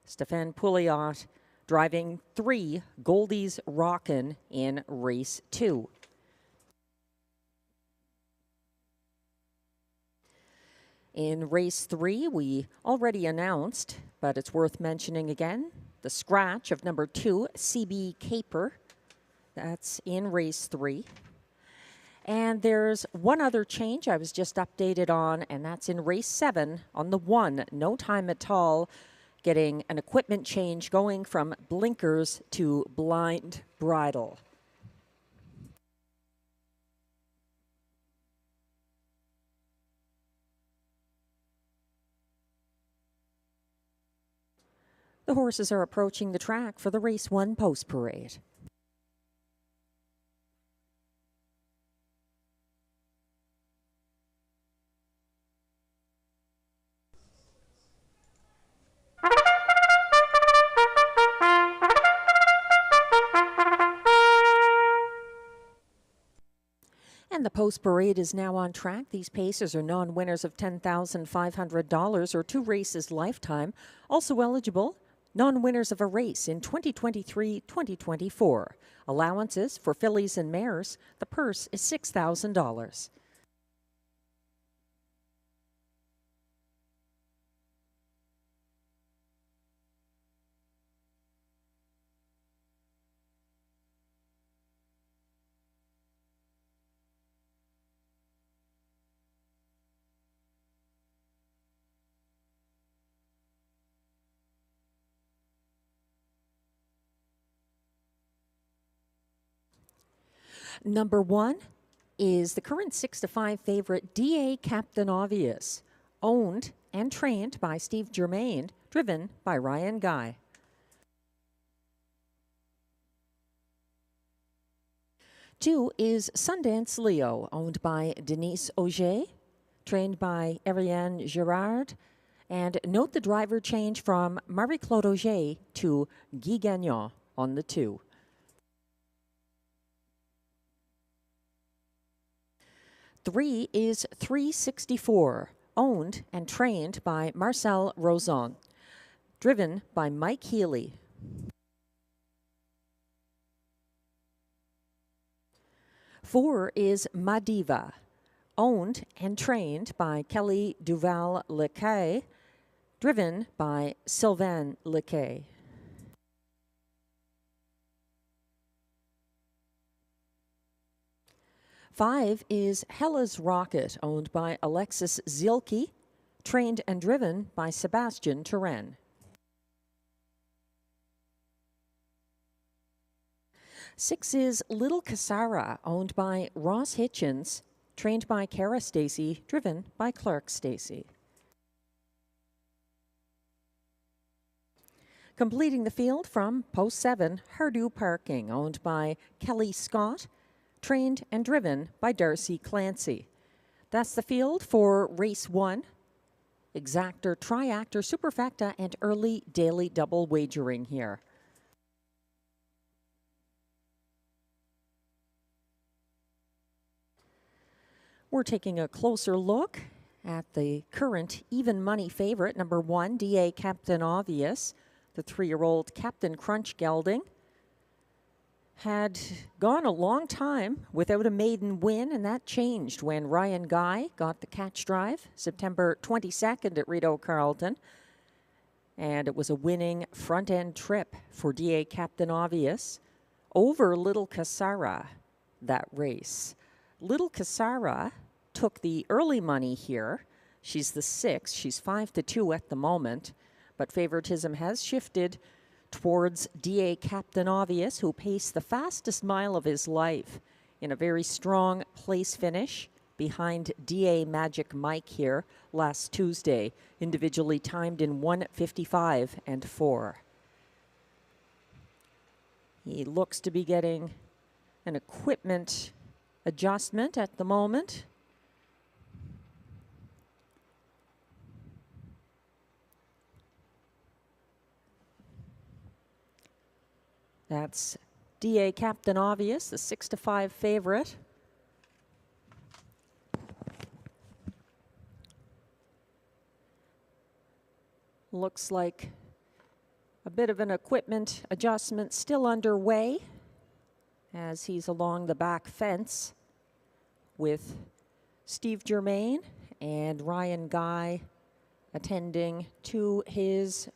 Stéphane Pouliot driving 3, Goldie's Rockin' in race 2. In race 3, we already announced, but it's worth mentioning again, the scratch of number 2, CB Caper. That's in race 3. And there's one other change I was just updated on, and that's in race 7 on the 1, No Time at All, getting an equipment change going from blinkers to blind bridle. The horses are approaching the track for the race 1 post parade. And the post parade is now on track. These pacers are non-winners of $10,500 or 2 races lifetime. Also eligible, non-winners of a race in 2023-2024. Allowances for fillies and mares. The purse is $6,000. Number 1 is the current 6-5 favorite, DA Captain Obvious, owned and trained by Steve Germain, driven by Ryan Guy. Two is Sundance Leo, owned by Denise Auger, trained by Ariane Girard. And note the driver change from Marie-Claude Auger to Guy Gagnon on the 2. Three is 364, owned and trained by Marcel Rozon, driven by Mike Healy. 4 is Madiva, owned and trained by Kelly Duval-Lequet, driven by Sylvain Lequet. 5 is Hella's Rocket, owned by Alexis Zielke, trained and driven by Sebastian Turenne. 6 is Little Cassara, owned by Ross Hitchens, trained by Kara Stacey, driven by Clark Stacey. Completing the field from post 7, Rideau Parking, owned by Kelly Scott, trained and driven by Darcy Clancy. That's the field for race 1. Exactor, Triactor, Superfecta, and early daily double wagering here. We're taking a closer look at the current even money favorite, number 1, DA Captain Obvious, the 3-year-old Captain Crunch gelding. Had gone a long time without a maiden win, and that changed when Ryan Guy got the catch drive September 22nd at Rideau Carleton. And it was a winning front-end trip for DA Captain Obvious over Little Cassara that race. Little Cassara took the early money here. She's the 6. She's 5-2 at the moment, but favoritism has shifted towards DA Captain Obvious, who paced the fastest mile of his life in a very strong place finish behind DA Magic Mike here last Tuesday, individually timed in 1:55 and 4. He looks to be getting an equipment adjustment at the moment. That's DA Captain Obvious, the 6-5 favorite. Looks like a bit of an equipment adjustment still underway as he's along the back fence with Steve Germain and Ryan Guy attending to his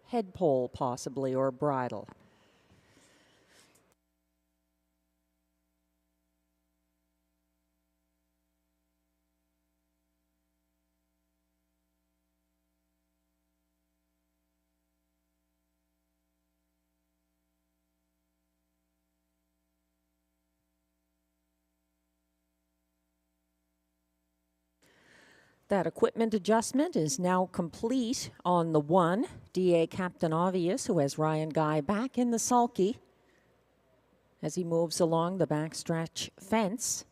head pole possibly, or bridle. That equipment adjustment is now complete on the 1, DA Captain Obvious, who has Ryan Guy back in the sulky as he moves along the backstretch fence.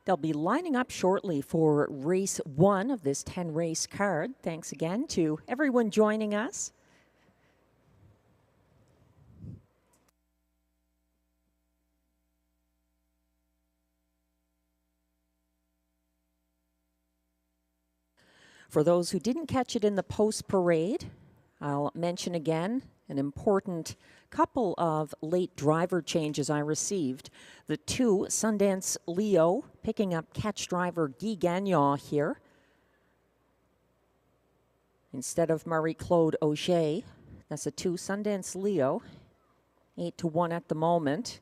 They'll be lining up shortly for race 1 of this 10-race card. Thanks again to everyone joining us. For those who didn't catch it in the post-parade, I'll mention again an important couple of late driver changes I received. The 2, Sundance Leo, picking up catch driver Guy Gagnon here, instead of Marie-Claude Auger. That's a 2, Sundance Leo, 8-1 at the moment,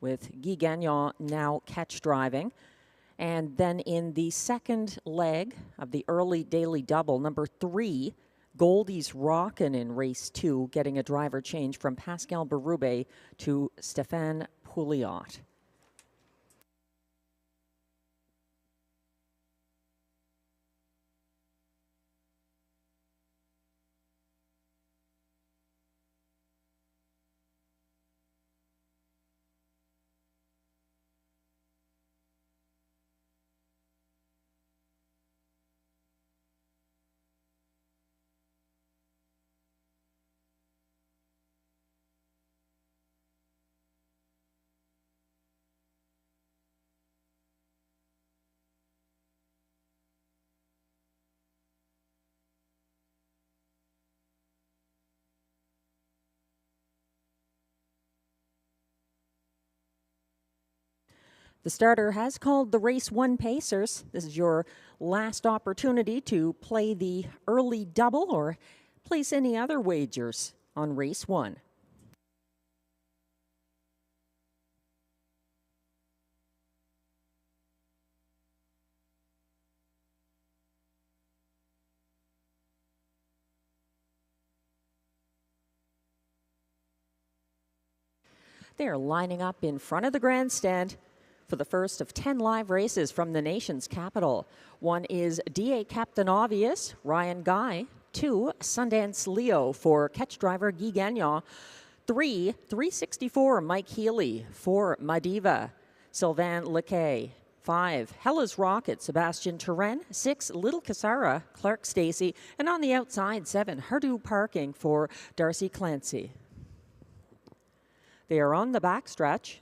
with Guy Gagnon now catch driving. And then in the second leg of the early daily double, number 3, Goldie's Rockin' in race 2, getting a driver change from Pascal Berube to Stéphane Pouliot. The starter has called the race 1 Pacers. This is your last opportunity to play the early double or place any other wagers on race 1. They are lining up in front of the grandstand for the first of 10 live races from the nation's capital. 1 is DA Captain Obvious, Ryan Guy. 2, Sundance Leo for catch driver Guy Gagnon. 3, 364, Mike Healy. 4, Madiva, Sylvain Lequet. 5, Hella's Rocket, Sebastian Turenne. 6, Little Cassara, Clark Stacey. And on the outside, 7, Rideau Parking for Darcy Clancy. They are on the backstretch.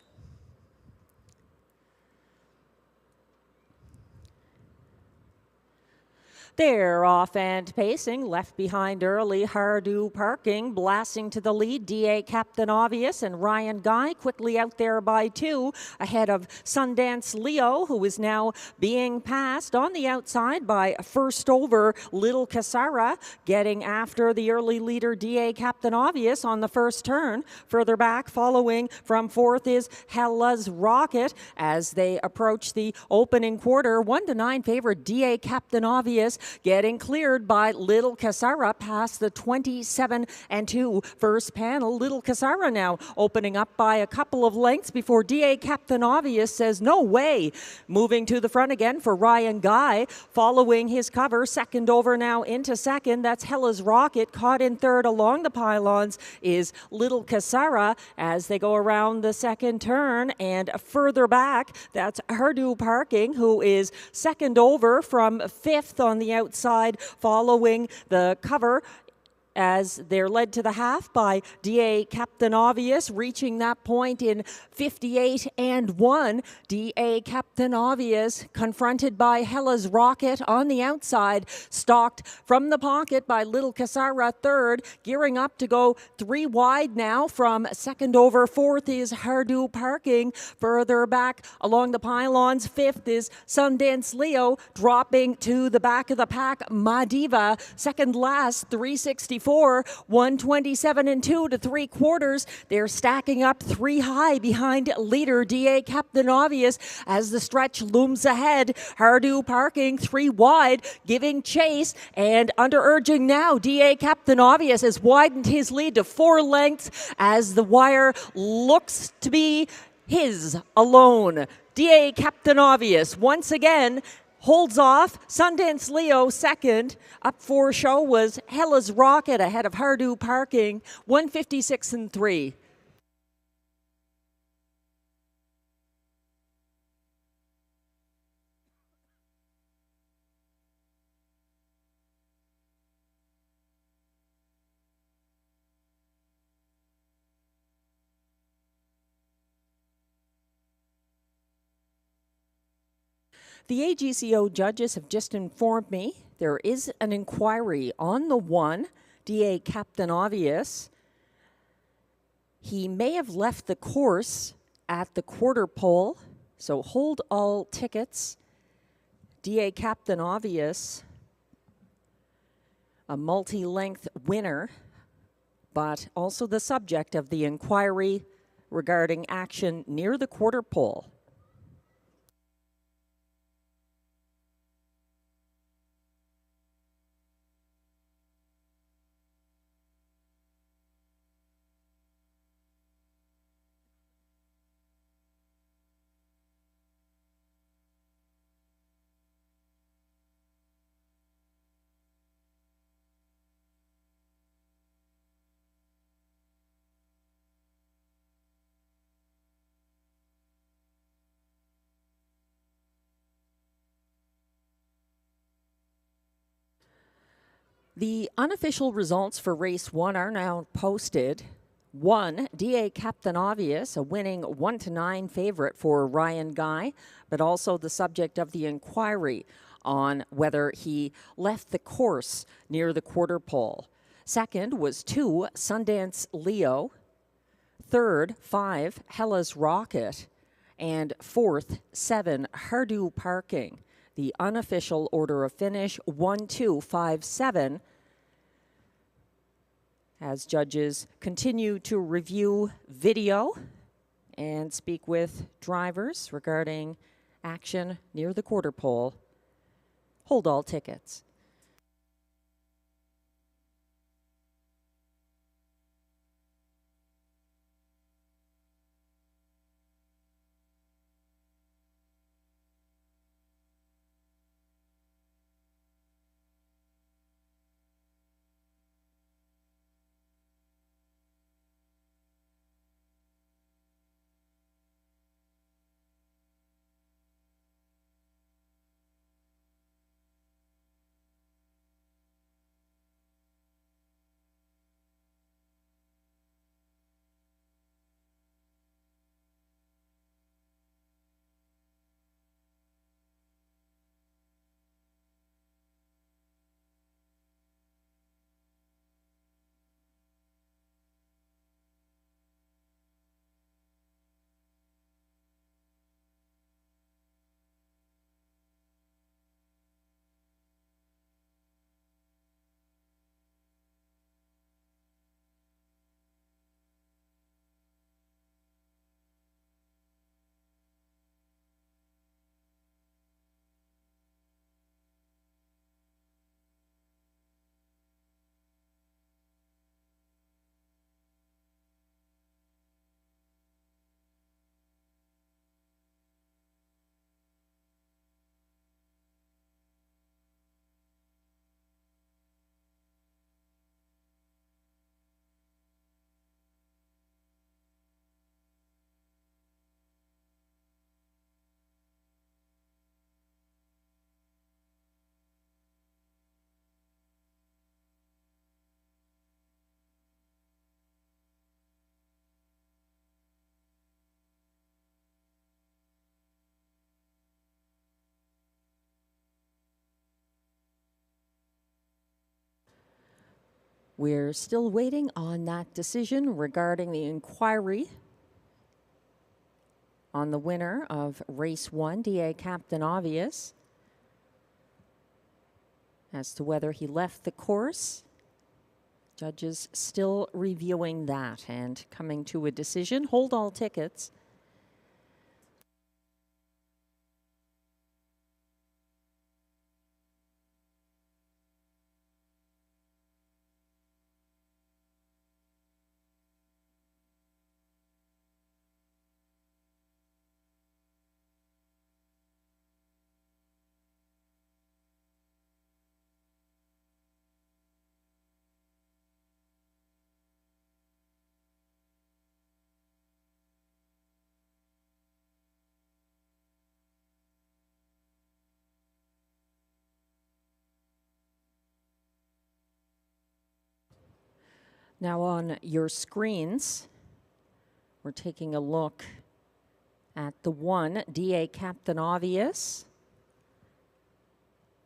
They're off and pacing, left behind early, Rideau Parking, blasting to the lead, DA Captain Obvious and Ryan Guy quickly out there by 2, ahead of Sundance Leo, who is now being passed on the outside by first over Little Cassara, getting after the early leader, DA Captain Obvious, on the first turn. Further back, following from 4th is Hella's Rocket as they approach the opening quarter. 1-9 favorite, DA Captain Obvious, getting cleared by Little Casara past the 27-2 first panel. Little Casara now opening up by a couple of lengths before D.A. Captain Obvious says no way. Moving to the front again for Ryan Guy, following his cover, second over now into second. That's Hella's Rocket. Caught in third along the pylons is Little Casara as they go around the second turn, and further back, that's Rideau Parking, who is second over from fifth on the outside, following the cover as they're led to the half by D.A. Captain Obvious, reaching that point in 58-1. D.A. Captain Obvious confronted by Hella's Rocket on the outside, stalked from the pocket by Little Casara third, gearing up to go three wide now from second over. Fourth is Rideau Parking. Further back along the pylons, fifth is Sundance Leo, dropping to the back of the pack, Madiva. Second last, 364. 127 2 to 3/4. They're stacking up three high behind leader D.A. Captain Obvious as the stretch looms ahead. Rideau Parking three wide, giving chase, and underurging now. D.A. Captain Obvious has widened his lead to 4 lengths as the wire looks to be his alone. D.A. Captain Obvious once again holds off. Sundance Leo second. Up for show was Hella's Rocket ahead of Rideau Parking, 156-3. The AGCO judges have just informed me there is an inquiry on the one, D.A. Captain Obvious. He may have left the course at the quarter pole, so hold all tickets. D.A. Captain Obvious, a multi-length winner, but also the subject of the inquiry regarding action near the quarter pole. The unofficial results for race 1 are now posted. 1, D.A. Captain Obvious, a winning 1-9 favorite for Ryan Guy, but also the subject of the inquiry on whether he left the course near the quarter pole. Second was 2, Sundance Leo. Third, 5, Hella's Rocket. And fourth, 7, Rideau Parking. The unofficial order of finish, 1, 2, 5, 7. As judges continue to review video and speak with drivers regarding action near the quarter pole, hold all tickets. We're still waiting on that decision regarding the inquiry on the winner of race 1, DA Captain Obvious, as to whether he left the course. Judges still reviewing that and coming to a decision. Hold all tickets. Now on your screens, we're taking a look at the 1, DA Captain Obvious,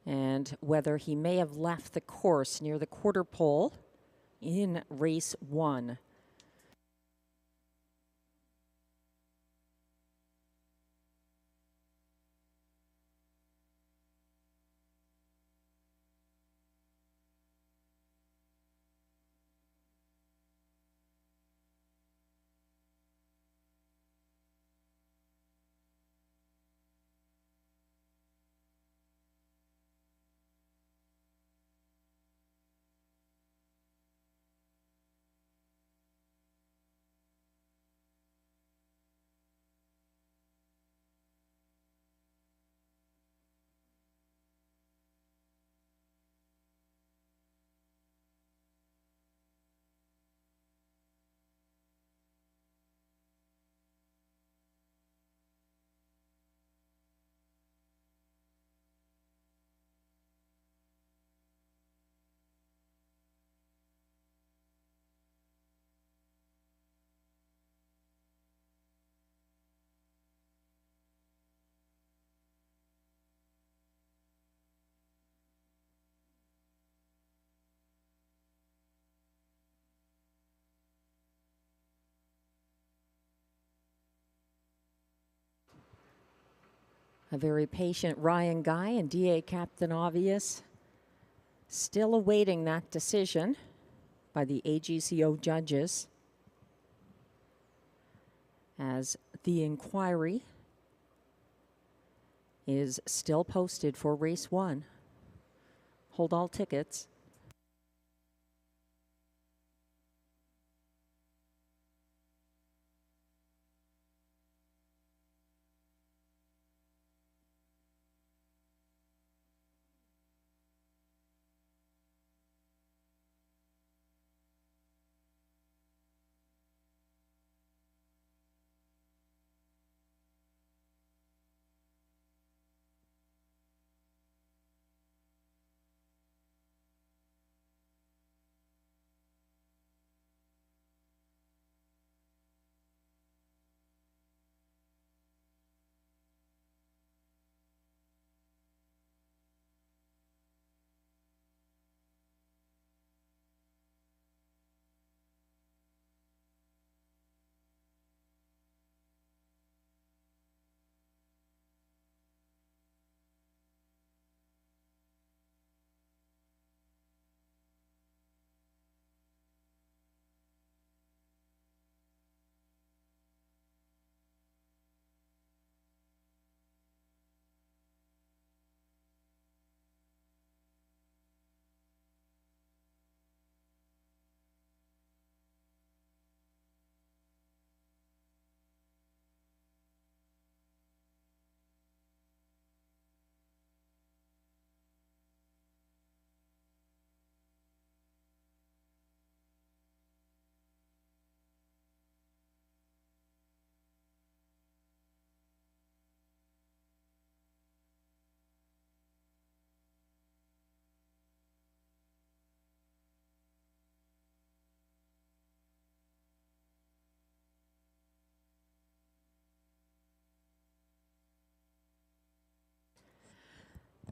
and whether he may have left the course near the quarter pole in race 1. A very patient Ryan Guy and DA Captain Obvious still awaiting that decision by the AGCO judges, as the inquiry is still posted for race 1. Hold all tickets.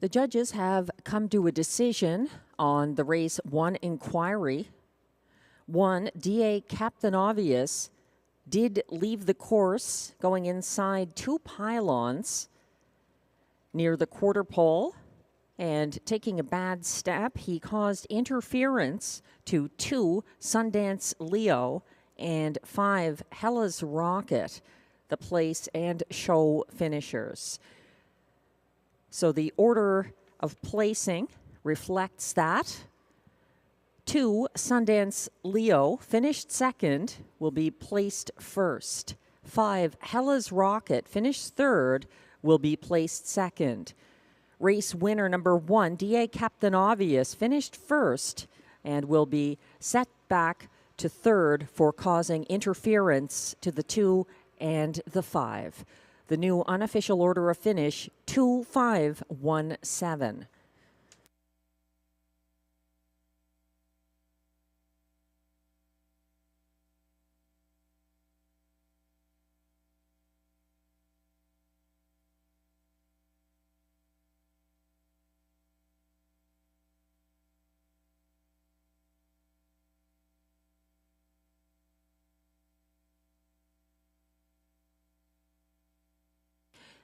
The judges have come to a decision on the race 1 inquiry 1, DA Captain Obvious did leave the course going inside 2 pylons near the quarter pole, and taking a bad step, he caused interference to 2 Sundance Leo and 5 Hella's Rocket, the place and show finishers. So the order of placing reflects that. 2 Sundance Leo finished second, will be placed first. 5 Hella's Rocket finished third, will be placed second. Race winner number 1, DA Captain Obvious, finished first and will be set back to third for causing interference to the 2 and the 5. The new unofficial order of finish, 2-5-1-7.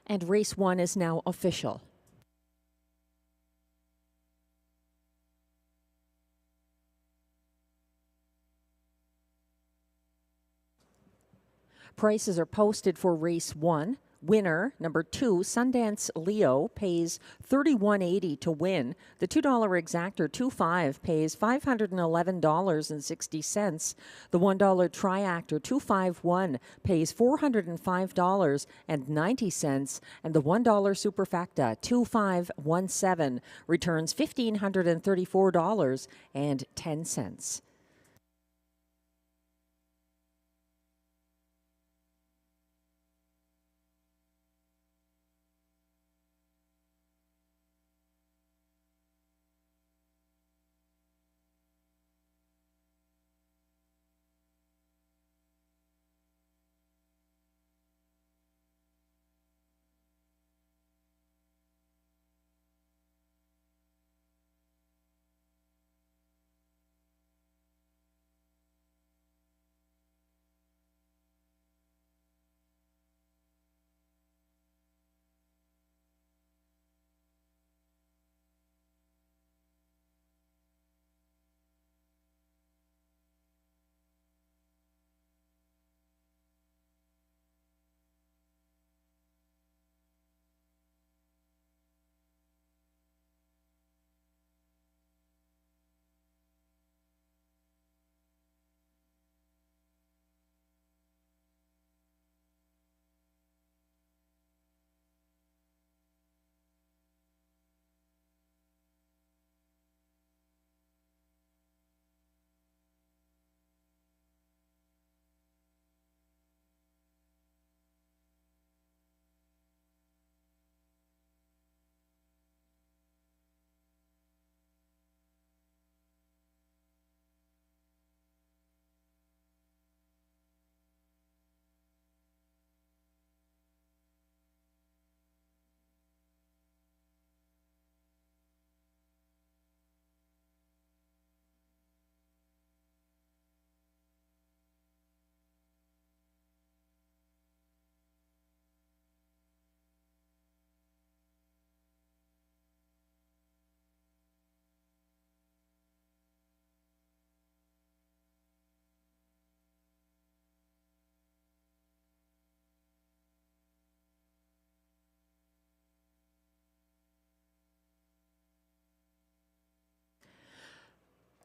And race 1 is now official. Prices are posted for race 1. Winner, number 2, Sundance Leo, pays $31.80 to win. The $2 exactor, 2.5, pays $511.60. The $1 triactor, 251, pays $405.90. And the $1 superfecta, 2517, returns $1,534.10.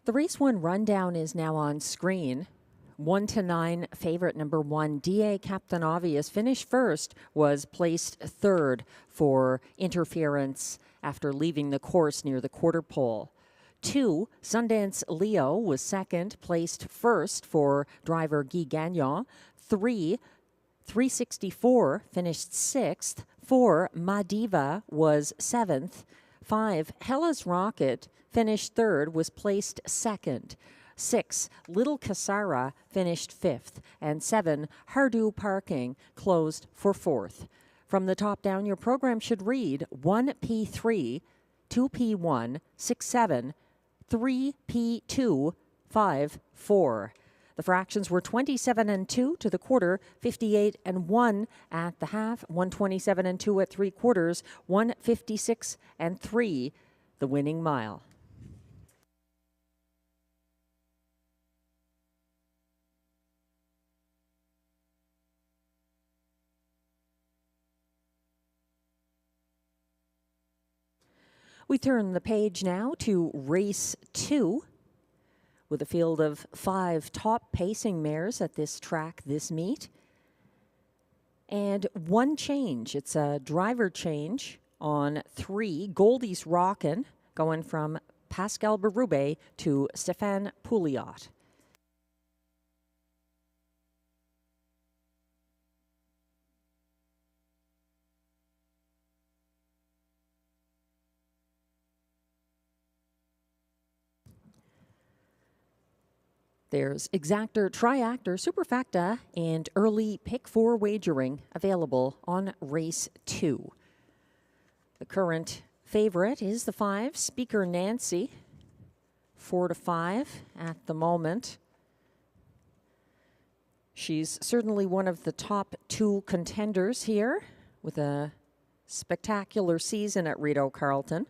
The race 1 rundown is now on screen. 1-9 favorite number 1, DA Captain Obvious, finished first, was placed third for interference after leaving the course near the quarter pole. 2, Sundance Leo was second, placed first for driver Guy Gagnon. 3, 364 finished sixth. 4, Madiva was seventh. 5, Hella's Rocket finished third, was placed second. 6, Little Kasara finished fifth. And 7, Rideau Parking closed for fourth. From the top down, your program should read 1P3, 2P1, 6-7, 3P2, 4. The fractions were 27-2 to the quarter, 58-1 at the half, 127-2 at 3/4, 156-3 the winning mile. We turn the page now to race 2 with a field of 5 top pacing mares at this track, this meet. And one change, it's a driver change on 3, Goldie's Rockin', going from Pascal Berube to Stéphane Pouliot. There's Exactor, Triactor, Superfecta, and early Pick 4 wagering available on race 2. The current favorite is the 5, Speaker Nancy, 4-5 at the moment. She's certainly one of the top 2 contenders here with a spectacular season at Rideau Carleton.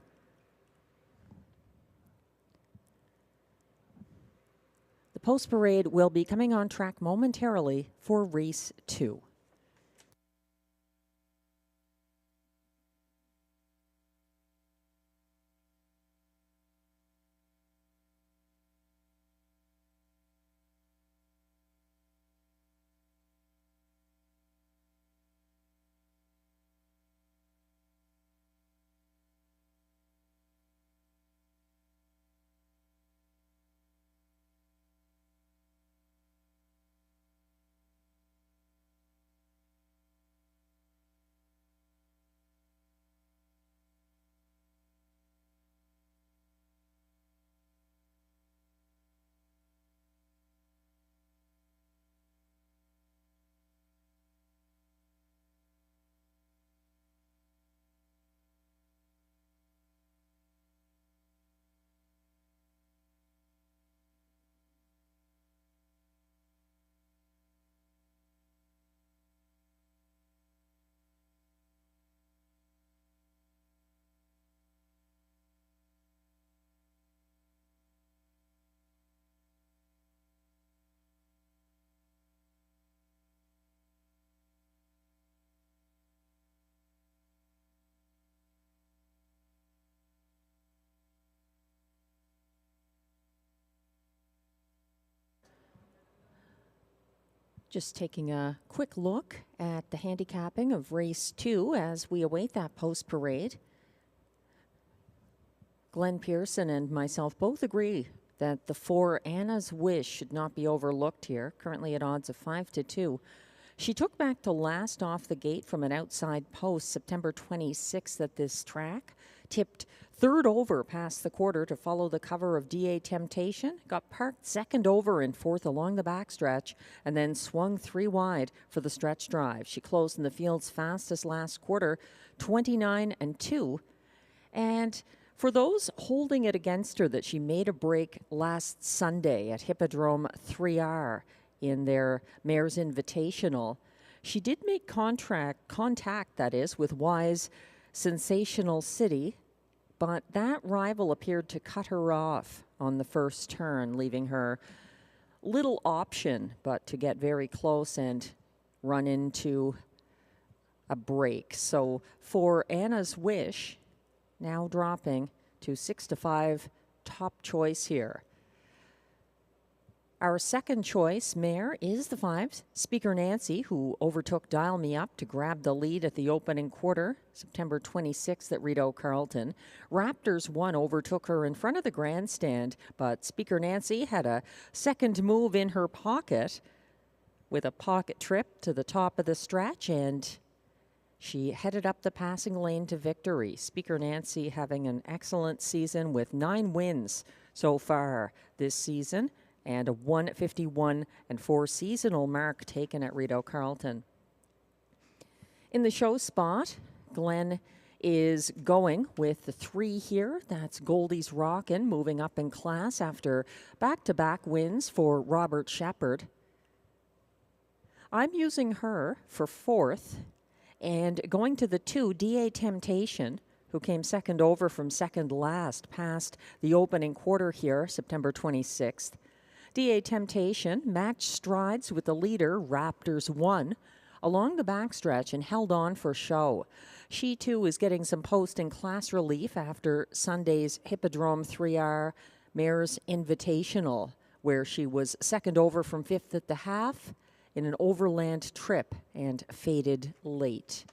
The post parade will be coming on track momentarily for race 2. Just taking a quick look at the handicapping of race 2 as we await that post parade. Glenn Pearson and myself both agree that the 4 Anna's Wish should not be overlooked here, currently at odds of 5-2. She took back to last off the gate from an outside post September 26th at this track, tipped third over past the quarter to follow the cover of DA Temptation, got parked second over and fourth along the backstretch, and then swung 3 wide for the stretch drive. She closed in the field's fastest last quarter, 29-2. And for those holding it against her that she made a break last Sunday at Hippodrome 3R in their Mayor's Invitational, she did make contact, that is, with Wise Sensational City, but that rival appeared to cut her off on the first turn, leaving her little option but to get very close and run into a break. So for Anna's Wish, now dropping to 6-5 top choice here. Our second choice mare is the 5, Speaker Nancy, who overtook Dial Me Up to grab the lead at the opening quarter, September 26th at Rideau Carleton. Raptors 1 overtook her in front of the grandstand, but Speaker Nancy had a second move in her pocket with a pocket trip to the top of the stretch, and she headed up the passing lane to victory. Speaker Nancy having an excellent season with 9 wins so far this season, and a 151-4 seasonal mark taken at Rideau Carleton. In the show spot, Glenn is going with the 3 here. That's Goldie's Rockin', moving up in class after back-to-back wins for Robert Shepard. I'm using her for 4th, and going to the 2, DA Temptation, who came second over from second last past the opening quarter here, September 26th. DA Temptation matched strides with the leader, Raptors 1, along the backstretch and held on for show. She, too, is getting some post and class relief after Sunday's Hippodrome 3R Mares Invitational, where she was second over from 5th at the half in an overland trip and faded late.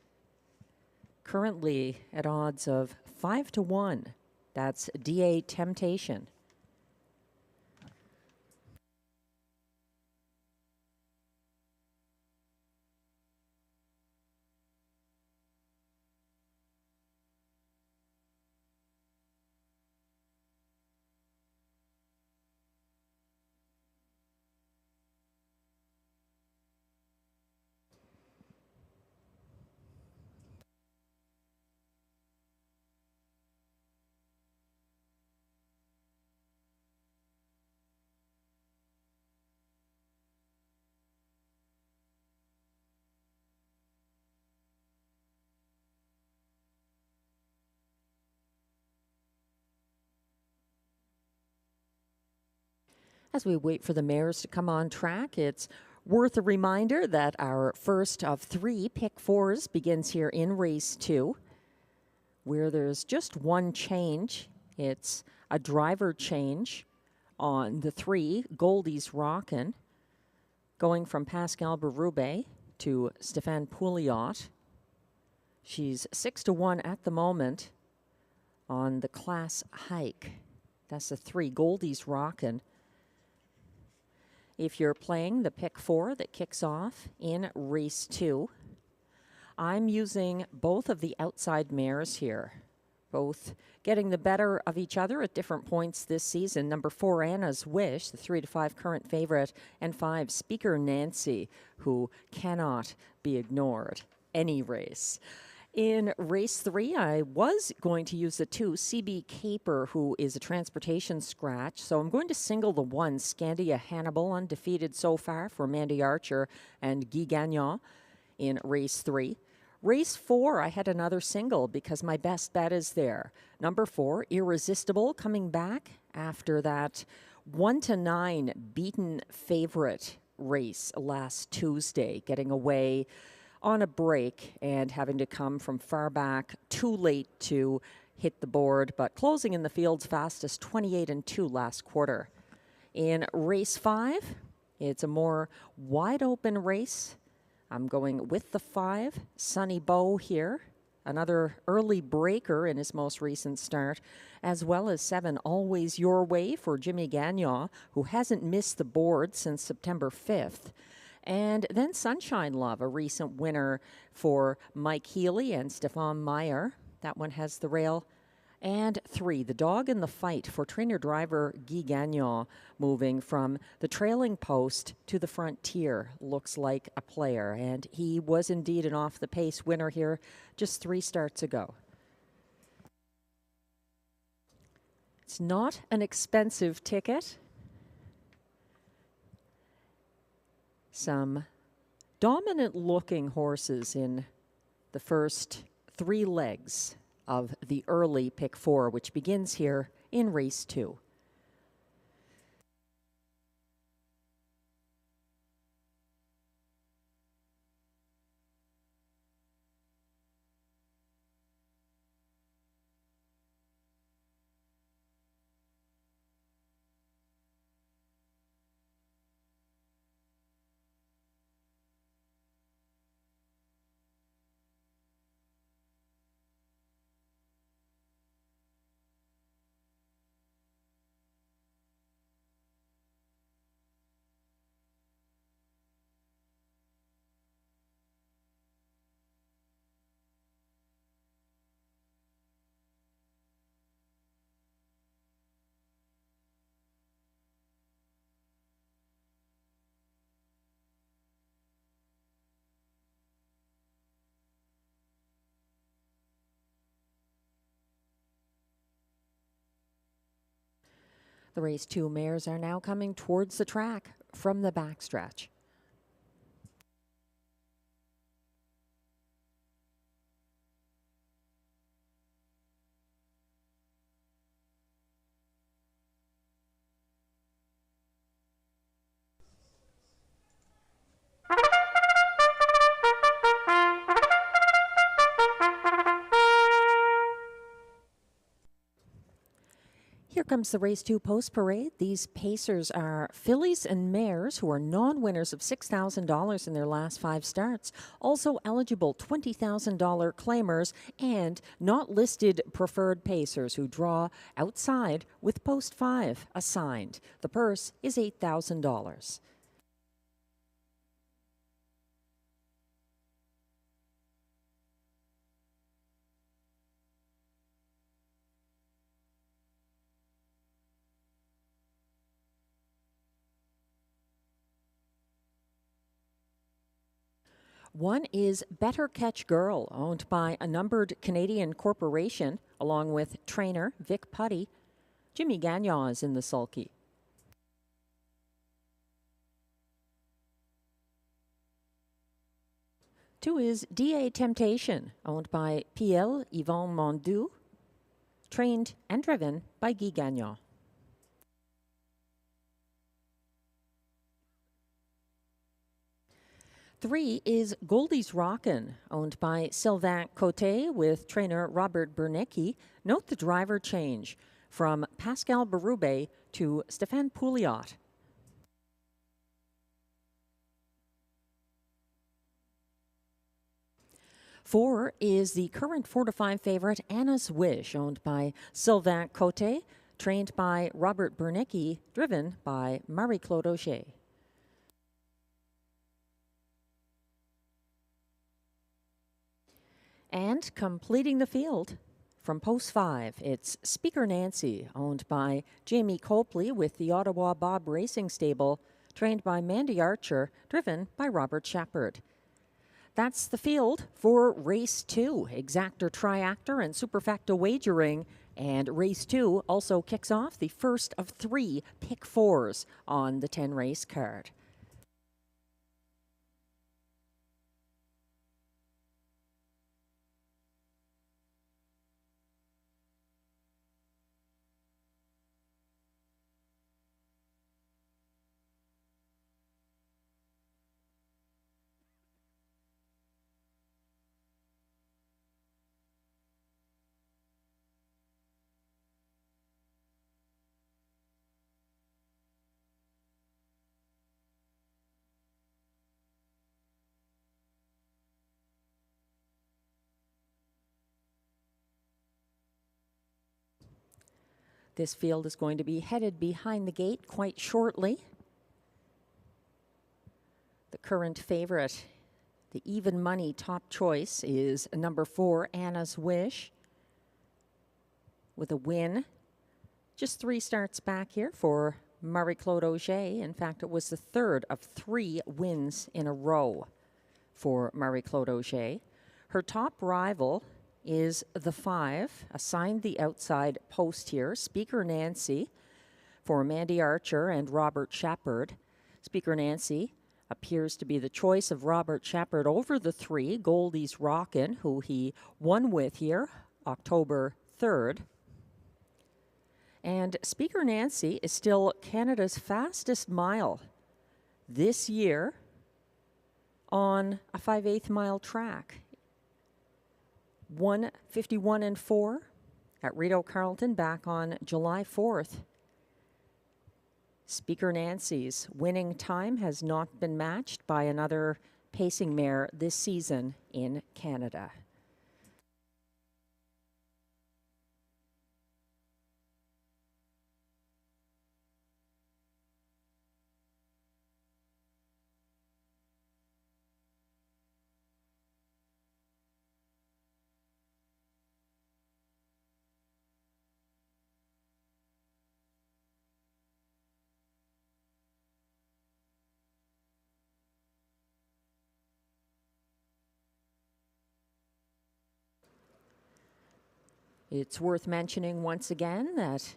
Currently at odds of 5-1. That's DA Temptation. As we wait for the mares to come on track, it's worth a reminder that our first of 3 pick 4s begins here in race 2, where there's just one change. It's a driver change on the 3, Goldie's Rockin', going from Pascal Berube to Stéphane Pouliot. She's 6-1 at the moment on the class hike. That's the 3, Goldie's Rockin'. If you're playing the pick 4 that kicks off in race 2, I'm using both of the outside mares here, both getting the better of each other at different points this season. Number 4, Anna's Wish, the 3-5 current favorite, and 5, Speaker Nancy, who cannot be ignored any race. In race 3, I was going to use the 2, CB Caper, who is a transportation scratch. So I'm going to single the 1, Scandia Hannibal, undefeated so far for Mandy Archer and Guy Gagnon in race 3. Race 4, I had another single because my best bet is there. Number 4, Irresistible, coming back after that 1-9 beaten favorite race last Tuesday, getting away on a break and having to come from far back, too late to hit the board, but closing in the field's fastest, 28-2 last quarter. In race 5, it's a more wide open race. I'm going with the 5, Sunny Bow here, another early breaker in his most recent start, as well as 7, Always Your Way for Jimmy Gagnon, who hasn't missed the board since September 5th. And then Sunshine Love, a recent winner for Mike Healy and Stefan Meyer. That one has the rail. And 3, The Dog in the Fight for trainer-driver Guy Gagnon, moving from the trailing post to the frontier. Looks like a player. And he was indeed an off-the-pace winner here just 3 starts ago. It's not an expensive ticket. Some dominant-looking horses in the first 3 legs of the early pick 4, which begins here in race 2. The race 2 mares are now coming towards the track from the backstretch. Here comes the race 2 post parade. These pacers are fillies and mares who are non-winners of $6,000 in their last 5 starts. Also eligible $20,000 claimers and not listed preferred pacers who draw outside with post 5 assigned. The purse is $8,000. One is Better Catch Girl, owned by a numbered Canadian corporation, along with trainer Vic Putty. Jimmy Gagnon is in the sulky. Two is D.A. Temptation, owned by Pierre Yvon Mondu, trained and driven by Guy Gagnon. Three is Goldie's Rockin', owned by Sylvain Cote with trainer Robert Bernicki. Note the driver change from Pascal Berube to Stéphane Pouliot. Four is the current 4-5 favorite Anna's Wish, owned by Sylvain Cote, trained by Robert Bernicki, driven by Marie-Claude Auger. And completing the field from post 5, it's Speaker Nancy, owned by Jamie Copley with the Ottawa Bob Racing Stable, trained by Mandy Archer, driven by Robert Shepard. That's the field for race 2, exactor, triactor, and superfecta wagering. And race 2 also kicks off the first of 3 pick 4s on the 10 race card. This field is going to be headed behind the gate quite shortly. The current favorite, the even money top choice, is number 4, Anna's Wish, with a win. Just 3 starts back here for Marie-Claude Auger. In fact, it was the third of 3 wins in a row for Marie-Claude Auger. Her top rival is the 5, assigned the outside post here, Speaker Nancy, for Mandy Archer and Robert Shepard. Speaker Nancy appears to be the choice of Robert Shepard over the 3, Goldie's Rockin', who he won with here October 3rd. And Speaker Nancy is still Canada's fastest mile this year on a 5/8 mile track. 1:51.4 at Rideau Carleton back on July 4th. Speaker Nancy's winning time has not been matched by another pacing mare this season in Canada. It's worth mentioning once again that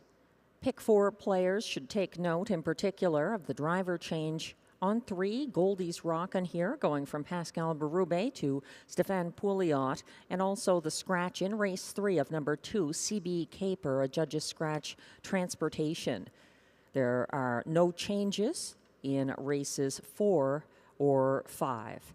Pick 4 players should take note in particular of the driver change on 3. Goldie's Rockin' here, going from Pascal Berube to Stéphane Pouliot, and also the scratch in race 3 of number 2, CB Caper, a judge's scratch transportation. There are no changes in races 4 or 5.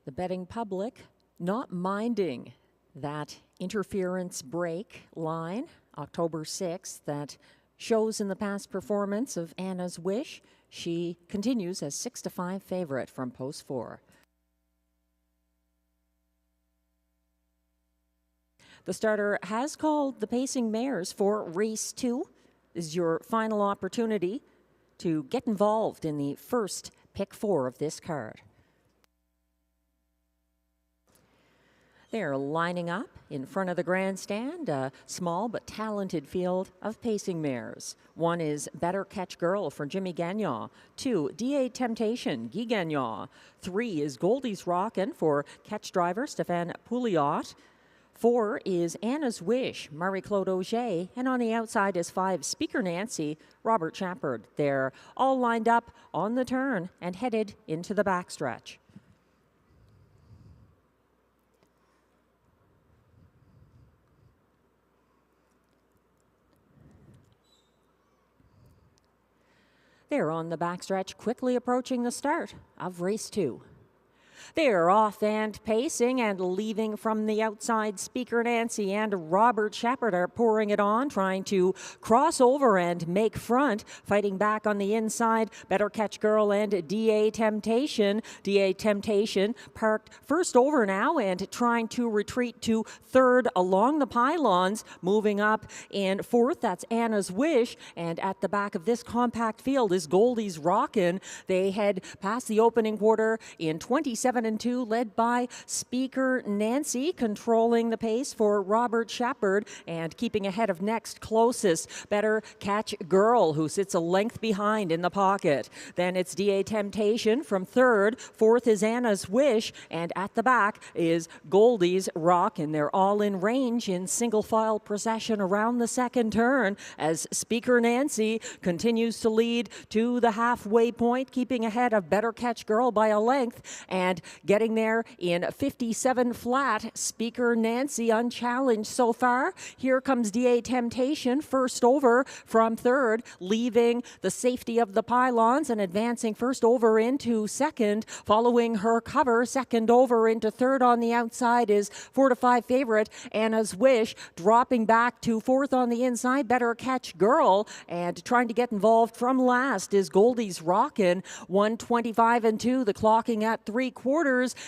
The betting public not minding that interference break line, October 6th, that shows in the past performance of Anna's Wish. She continues as 6-5 favorite from post 4. The starter has called the pacing mares for race 2. This is your final opportunity to get involved in the first pick 4 of this card. They're lining up in front of the grandstand, a small but talented field of pacing mares. 1 is Better Catch Girl for Jimmy Gagnon. 2, DA Temptation, Guy Gagnon. 3 is Goldie's Rockin' for catch driver Stéphane Pouliot. 4 is Anna's Wish, Marie-Claude Auger. And on the outside is 5, Speaker Nancy, Robert Shepard. They're all lined up on the turn and headed into the backstretch. They're on the backstretch, quickly approaching the start of race 2. They're off and pacing and leaving from the outside. Speaker Nancy and Robert Shepard are pouring it on, trying to cross over and make front. Fighting back on the inside, Better Catch Girl and DA Temptation. DA Temptation parked first over now and trying to retreat to third along the pylons. Moving up in fourth, that's Anna's Wish. And at the back of this compact field is Goldie's Rockin'. They head past the opening quarter in 27 and 2, led by Speaker Nancy, controlling the pace for Robert Shepard and keeping ahead of next closest Better Catch Girl, who sits a length behind in the pocket. Then it's DA Temptation from third. Fourth is Anna's Wish, and at the back is Goldie's Rock, and they're all in range in single file procession around the second turn as Speaker Nancy continues to lead to the halfway point, keeping ahead of Better Catch Girl by a length, and getting there in 57 flat. Speaker Nancy unchallenged so far. Here comes DA Temptation first over from third, leaving the safety of the pylons and advancing first over into second. Following her cover, second over into third on the outside is 4-5 favorite Anna's Wish. Dropping back to fourth on the inside, Better Catch Girl, and trying to get involved from last is Goldie's Rockin'. 125 and 2, the clocking at 3/4,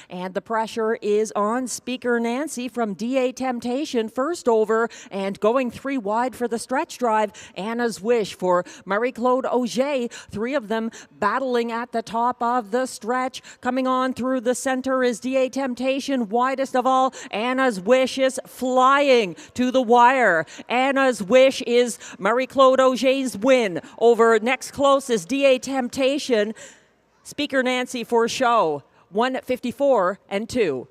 and the pressure is on Speaker Nancy from DA Temptation first over, and going 3 wide for the stretch drive, Anna's Wish for Marie-Claude Auger. 3 of them battling at the top of the stretch. Coming on through the center is DA Temptation, widest of all. Anna's Wish is flying to the wire. Anna's Wish is Marie-Claude Auger's win over next closest DA Temptation. Speaker Nancy for show. 154 and 2.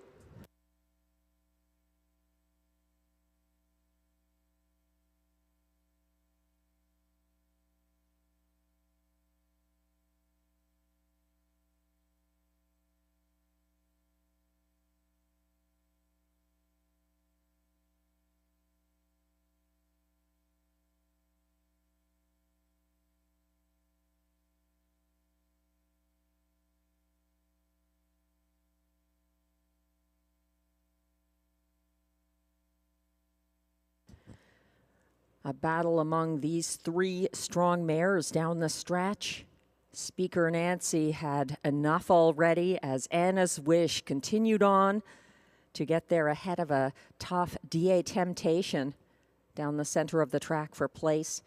A battle among these three strong mares down the stretch. Speaker Nancy had enough already as Anna's Wish continued on to get there ahead of a tough DA Temptation down the center of the track for place.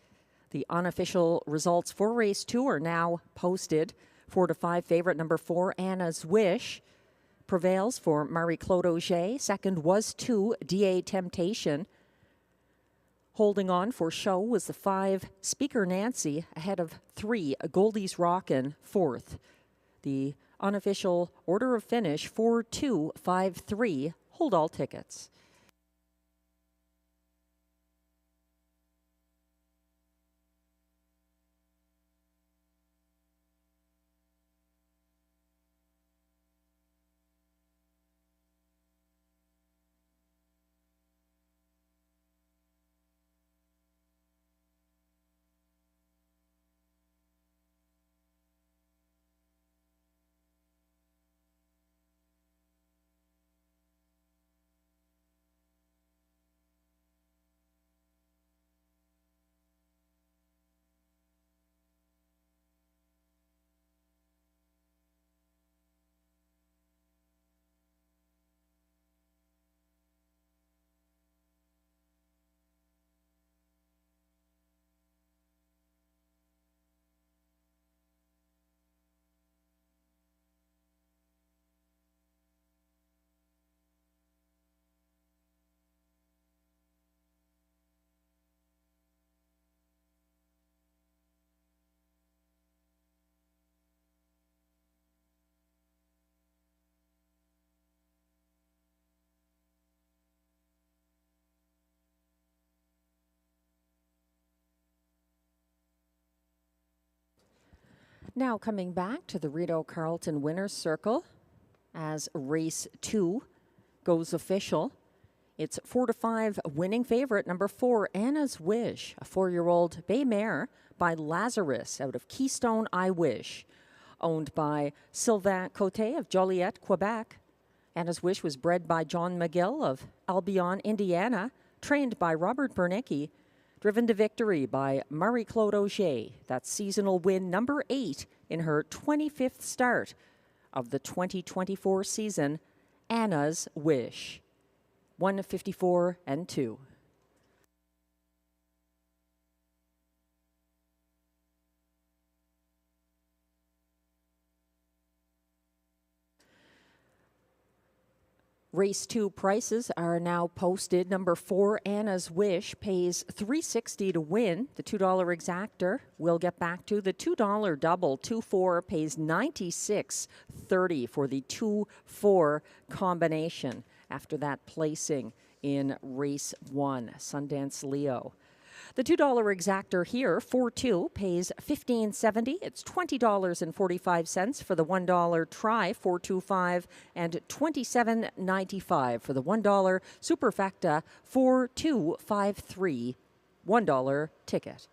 The unofficial results for race 2 are now posted. 4-5 favorite number 4, Anna's Wish, prevails for Marie-Claude Auger. Second was 2, DA Temptation. Holding on for show was the 5, Speaker Nancy, ahead of 3, Goldie's Rockin', fourth. The unofficial order of finish, 4-2-5-3. Hold all tickets. Now coming back to the Rideau Carleton Winners Circle as race 2 goes official. It's 4-5 winning favorite number 4, Anna's Wish, a 4-year-old bay mare by Lazarus out of Keystone I Wish, owned by Sylvain Cote of Joliet, Quebec. Anna's Wish was bred by John McGill of Albion, Indiana, trained by Robert Bernicki, driven to victory by Marie-Claude Auger. That's seasonal win number 8 in her 25th start of the 2024 season. Anna's Wish. 154-2. Race 2 prices are now posted. Number 4, Anna's Wish, pays $3.60 to win. The $2 exactor we'll get back to. The $2 double, 2-4, pays $96.30 for the 2-4 combination. After that placing in race 1, Sundance Leo. The $2 exactor here, 4-2, pays $15.70. It's $20.45 for the $1 try, 4-2-5, and $27.95 for the $1 superfecta, 4-2-5-3, $1 ticket.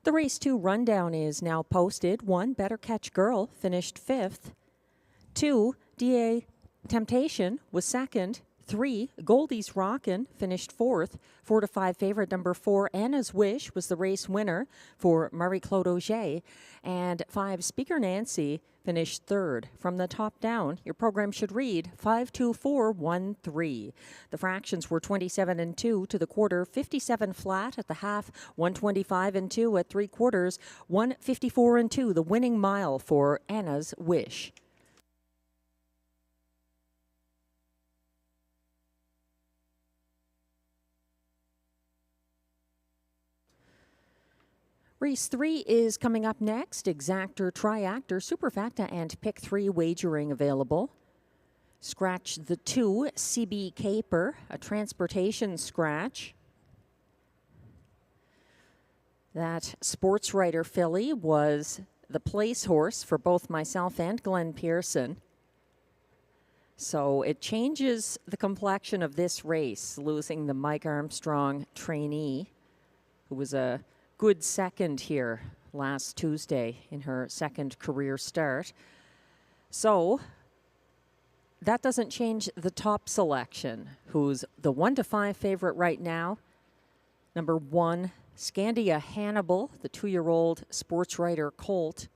The race 2 rundown is now posted. 1, Better Catch Girl, finished 5th. 2, DA Temptation was 2nd. 3, Goldie's Rockin' finished 4th. 4 to 5 favorite number 4, Anna's Wish, was the race winner for Marie-Claude Auger. And 5, Speaker Nancy finished 3rd. From the top down, your program should read 52413. The fractions were 27 and 2 to the quarter, 57 flat at the half, 125 and 2 at 3/4, 154 and 2, the winning mile for Anna's Wish. Race 3 is coming up next. Exactor, Triactor, Superfacta, and Pick 3 wagering available. Scratch the 2, CB Caper, a transportation scratch. That Sports Writer filly was the place horse for both myself and Glenn Pearson. So it changes the complexion of this race, losing the Mike Armstrong trainee, who was a good second here last Tuesday in her second career start. So that doesn't change the top selection, who's the 1 to 5 favorite right now. Number 1, Scandia Hannibal, the 2-year-old sports writer colt.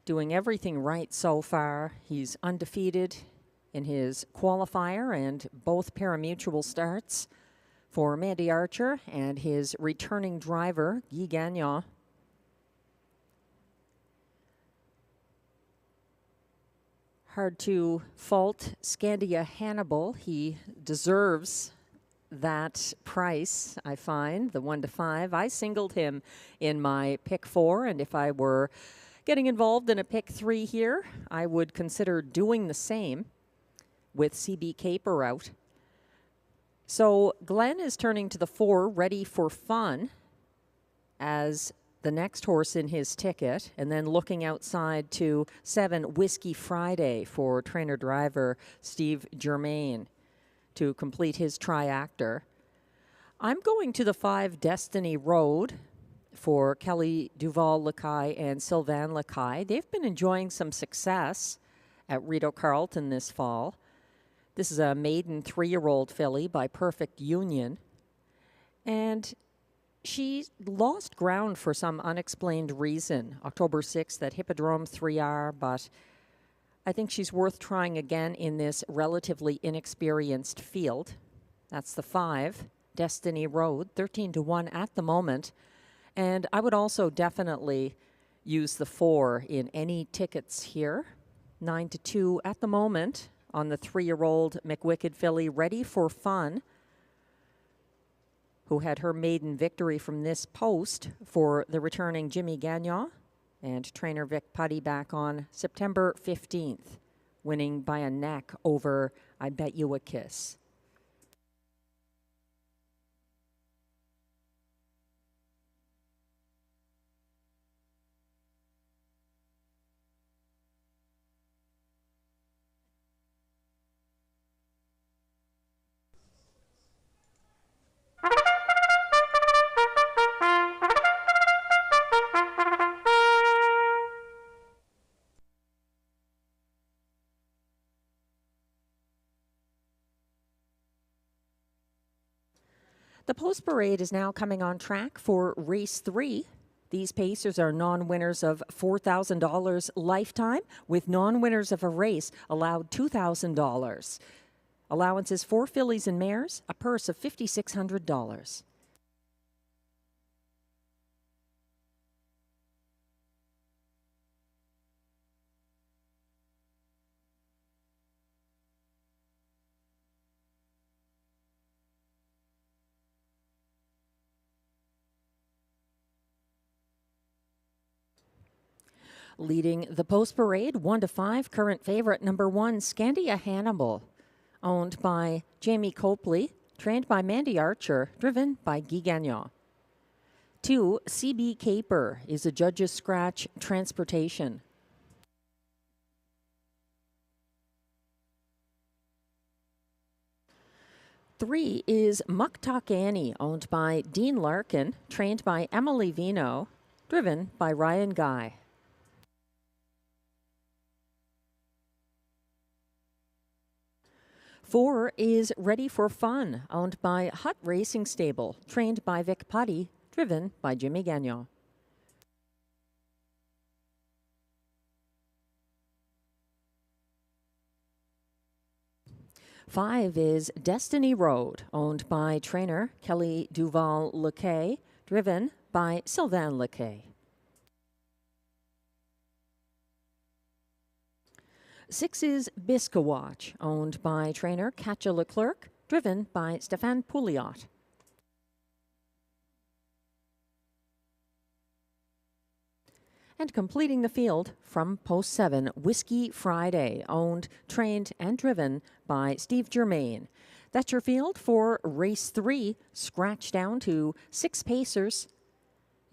Doing everything right so far. He's undefeated in his qualifier and both parimutuel starts for Mandy Archer and his returning driver, Guy Gagnon. Hard to fault Scandia Hannibal. He deserves that price, I find, the 1 to 5. I singled him in my pick 4, and if I were getting involved in a pick 3 here, I would consider doing the same with CB Caper out. So Glenn is turning to the 4, Ready for Fun, as the next horse in his ticket, and then looking outside to 7, Whiskey Friday for trainer-driver Steve Germain to complete his triactor. I'm going to the 5, Destiny Road for Kelly Duval-Lacaille and Sylvain Lacaille. They've been enjoying some success at Rideau Carleton this fall. This is a maiden 3-year-old filly by Perfect Union. And she lost ground for some unexplained reason October 6th at Hippodrome 3R, but I think she's worth trying again in this relatively inexperienced field. That's the 5, Destiny Road, 13 to 1 at the moment. And I would also definitely use the 4 in any tickets here. 9 to 2 at the moment on the 3-year-old McWicked filly, Ready for Fun, who had her maiden victory from this post for the returning Jimmy Gagnon, and trainer Vic Putty back on September 15th, winning by a neck over I Bet You a Kiss. The post parade is now coming on track for race 3. These pacers are non-winners of $4,000 lifetime, with non-winners of a race allowed $2,000. Allowance is 4 fillies and mares, a purse of $5,600. Leading the post parade, 1 to 5, current favorite number 1, Scandia Hannibal, owned by Jamie Copley, trained by Mandy Archer, driven by Guy Gagnon. 2, CB Caper is a judge's scratch transportation. 3 is Muck Talk Annie, owned by Dean Larkin, trained by Emily Vino, driven by Ryan Guy. Four is Ready for Fun, owned by Hut Racing Stable, trained by Vic Putty, driven by Jimmy Gagnon. Five is Destiny Road, owned by trainer Kelly Duval-Lequet, driven by Sylvain Lequet. 6 is Biscawatch, owned by trainer Katja Leclerc, driven by Stéphane Pouliot. And completing the field from post 7, Whiskey Friday, owned, trained, and driven by Steve Germain. That's your field for race 3, scratched down to 6 pacers,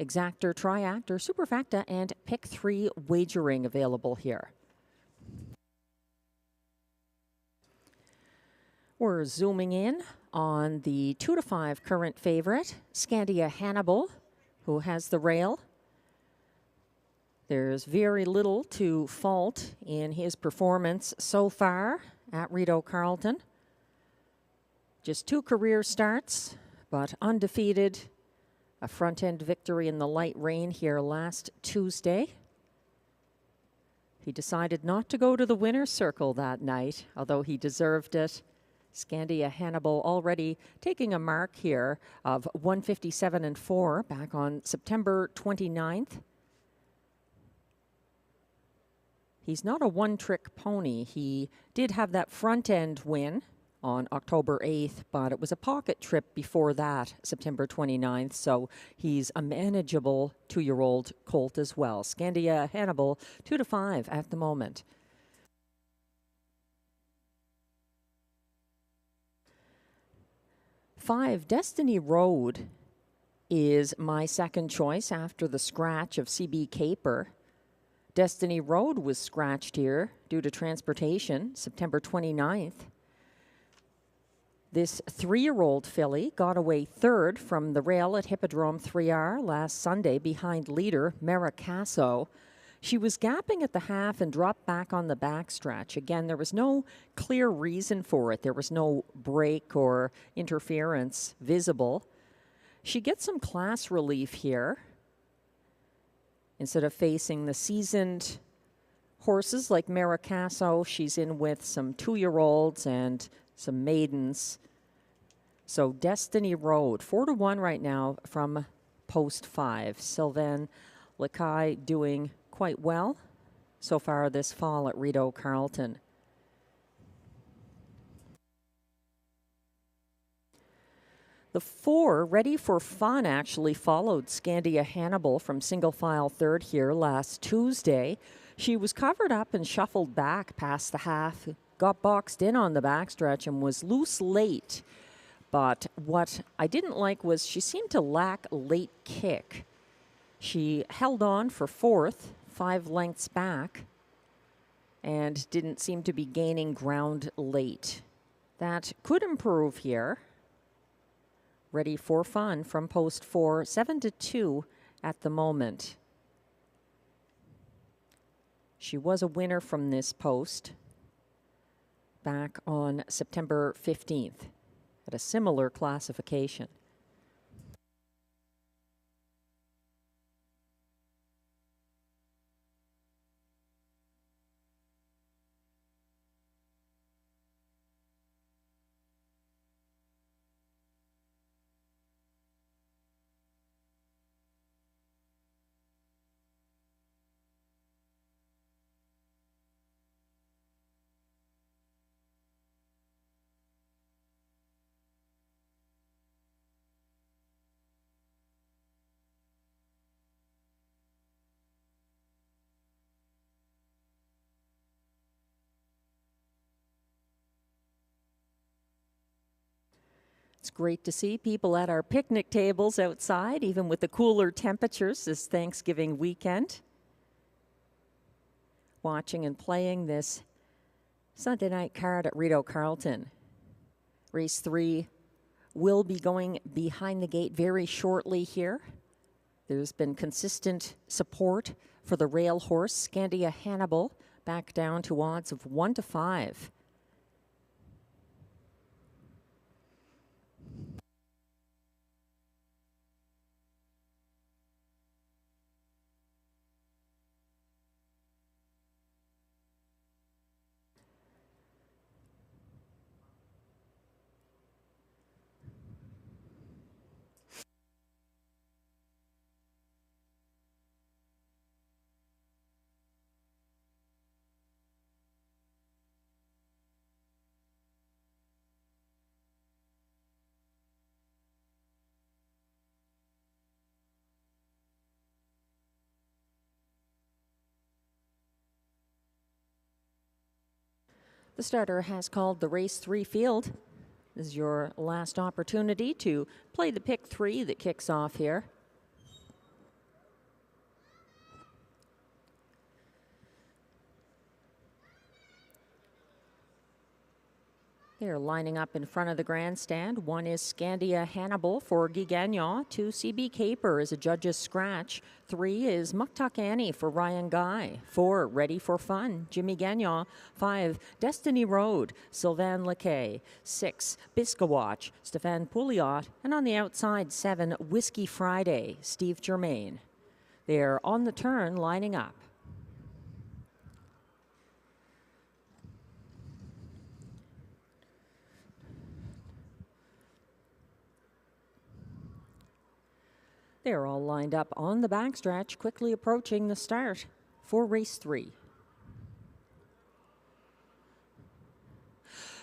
exactor, triactor, superfecta, and pick 3 wagering available here. We're zooming in on the 2 to 5 current favorite, Scandia Hannibal, who has the rail. There's very little to fault in his performance so far at Rideau Carleton. Just 2 career starts, but undefeated. A front-end victory in the light rain here last Tuesday. He decided not to go to the winner's circle that night, although he deserved it. Scandia Hannibal already taking a mark here of 157.4 back on September 29th. He's not a one-trick pony. He did have that front-end win on October 8th, but it was a pocket trip before that, September 29th, so he's a manageable 2-year-old colt as well. Scandia Hannibal, 2 to 5 at the moment. Five, Destiny Road is my second choice after the scratch of CB Caper. Destiny Road was scratched here due to transportation, September 29th. This 3-year-old filly got away 3rd from the rail at Hippodrome 3R last Sunday behind leader Maricasso. She was gapping at the half and dropped back on the backstretch. Again, there was no clear reason for it. There was no break or interference visible. She gets some class relief here. Instead of facing the seasoned horses like Maricasso, she's in with some 2-year-olds and some maidens. So Destiny Road, 4 to 1 right now from post 5. Sylvain Lequet doing quite well so far this fall at Rideau Carleton. The 4, Ready for Fun, actually followed Scandia Hannibal from single file 3rd here last Tuesday. She was covered up and shuffled back past the half, got boxed in on the backstretch and was loose late. But what I didn't like was she seemed to lack late kick. She held on for 4th, 5 lengths back, and didn't seem to be gaining ground late. That could improve here. Ready for Fun from post 4, 7 to 2 at the moment. She was a winner from this post back on September 15th at a similar classification. It's great to see people at our picnic tables outside, even with the cooler temperatures this Thanksgiving weekend. Watching and playing this Sunday night card at Rideau Carleton. Race 3 will be going behind the gate very shortly here. There's been consistent support for the rail horse, Scandia Hannibal, back down to odds of 1-5. The starter has called the race 3 field. This is your last opportunity to play the pick 3 that kicks off here. They're lining up in front of the grandstand. 1 is Scandia Hannibal for Guy Gagnon. 2, CB Caper is a judge's scratch. 3 is Muktuk Annie for Ryan Guy. 4, Ready for Fun, Jimmy Gagnon. 5, Destiny Road, Sylvain Lequet. 6, Biscawatch, Stéphane Pouliot. And on the outside, 7, Whiskey Friday, Steve Germain. They're on the turn, lining up. They're all lined up on the backstretch, quickly approaching the start for race 3.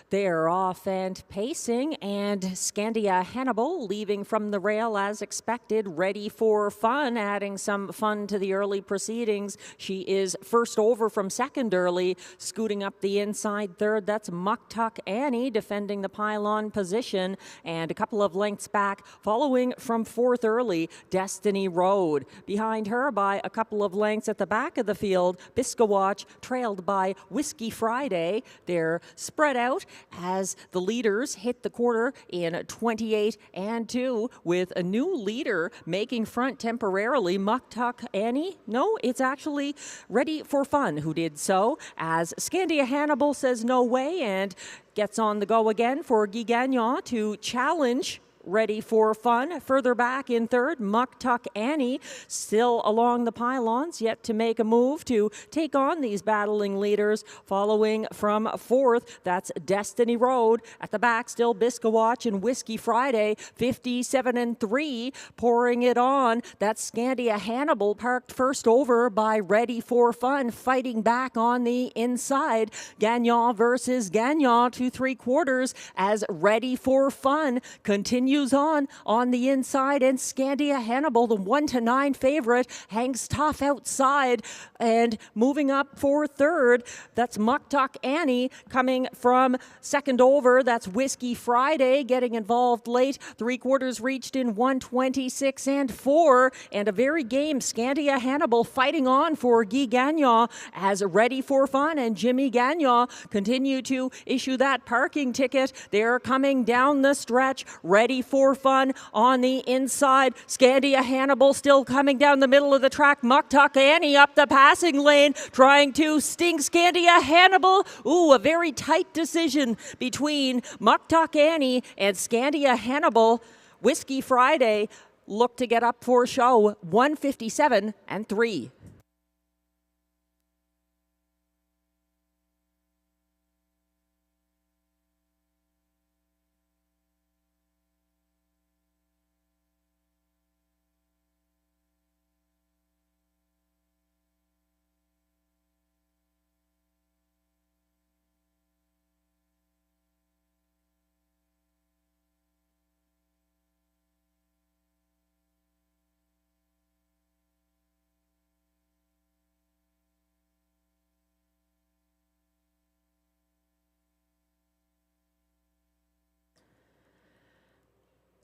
They're off and pacing, and Scandia Hannibal leaving from the rail as expected, Ready for Fun, adding some fun to the early proceedings. She is first over from second early, scooting up the inside third. That's Muktuk Annie defending the pylon position, and a couple of lengths back, following from fourth early, Destiny Road. Behind her by a couple of lengths at the back of the field, Biscawatch trailed by Whiskey Friday. They're spread out as the leaders hit the quarter in 28 and 2 with a new leader making front temporarily. Muktuk Annie? No, it's actually Ready for Fun who did so, as Scandia Hannibal says no way and gets on the go again for Guy Gagnon to challenge Ready for Fun. Further back in third, Muktuk Annie still along the pylons, yet to make a move to take on these battling leaders. Following from fourth, that's Destiny Road. At the back, still Biscawatch and Whiskey Friday, 57 and 3, pouring it on. That's Scandia Hannibal parked first over by Ready for Fun, fighting back on the inside. Gagnon versus Gagnon, 2 3/4 as Ready for Fun continues on the inside, and Scandia Hannibal, the 1-9 favorite, hangs tough outside. And moving up for third, that's Muktuk Annie coming from second over. That's Whiskey Friday getting involved late. 3/4 reached in 1:26 and 4, and a very game Scandia Hannibal fighting on for Guy Gagnon as Ready for Fun and Jimmy Gagnon continue to issue that parking ticket. They're coming down the stretch. Ready for Fun on the inside. Scandia Hannibal still coming down the middle of the track. Muktuk Annie up the passing lane, trying to sting Scandia Hannibal. Ooh, a very tight decision between Muktuk Annie and Scandia Hannibal. Whiskey Friday look to get up for show, 157 and 3.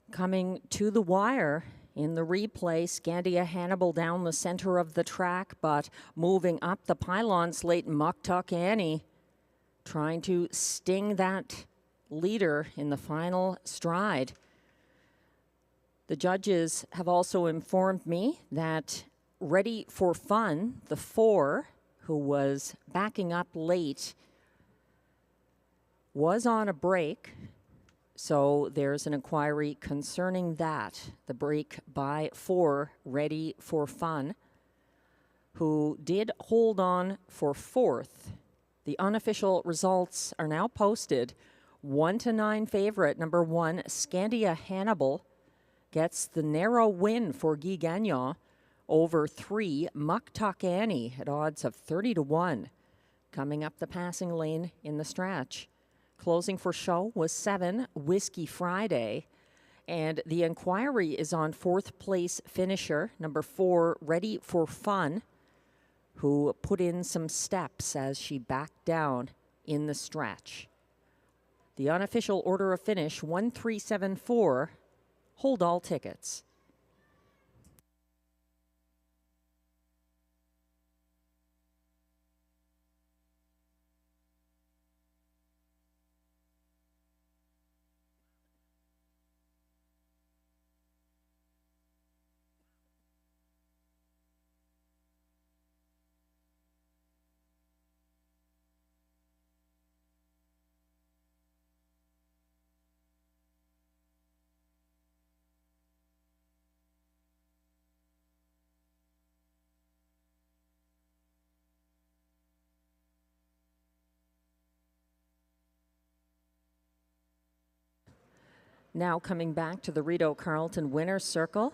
Coming to the wire in the replay, Scandia Hannibal down the center of the track, but moving up the pylons late, Muktuk Annie trying to sting that leader in the final stride. The judges have also informed me that Ready for Fun, the 4, who was backing up late, was on a break. So there's an inquiry concerning that. The break by 4, Ready for Fun, who did hold on for 4th. The unofficial results are now posted. 1-9 favorite, number 1, Scandia Hannibal, gets the narrow win for Guy Gagnon over 3, Muck Tuck Annie at odds of 30-1. Coming up the passing lane in the stretch. Closing for show was 7, Whiskey Friday. And the inquiry is on 4th place finisher, number 4, Ready for Fun, who put in some steps as she backed down in the stretch. The unofficial order of finish, 1374. Hold all tickets. Now coming back to the Rideau Carleton winner's circle.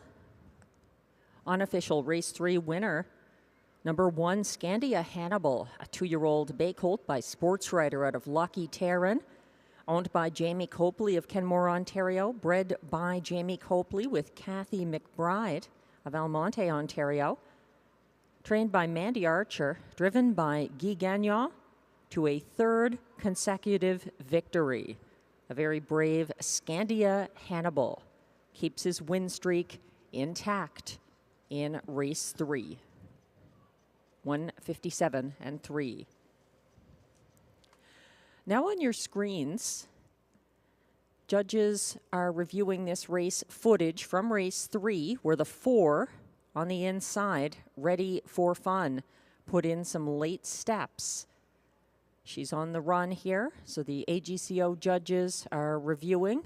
Unofficial race 3 winner, number 1, Scandia Hannibal, a 2-year-old bay colt by Sports Writer out of Lucky Terran, owned by Jamie Copley of Kenmore, Ontario, bred by Jamie Copley with Kathy McBride of Almonte, Ontario, trained by Mandy Archer, driven by Guy Gagnon to a 3rd consecutive victory. A very brave Scandia Hannibal keeps his win streak intact in race 3. 157-3. Now on your screens, judges are reviewing this race footage from race 3, where the 4 on the inside, Ready for Fun, put in some late steps. She's on the run here, so the AGCO judges are reviewing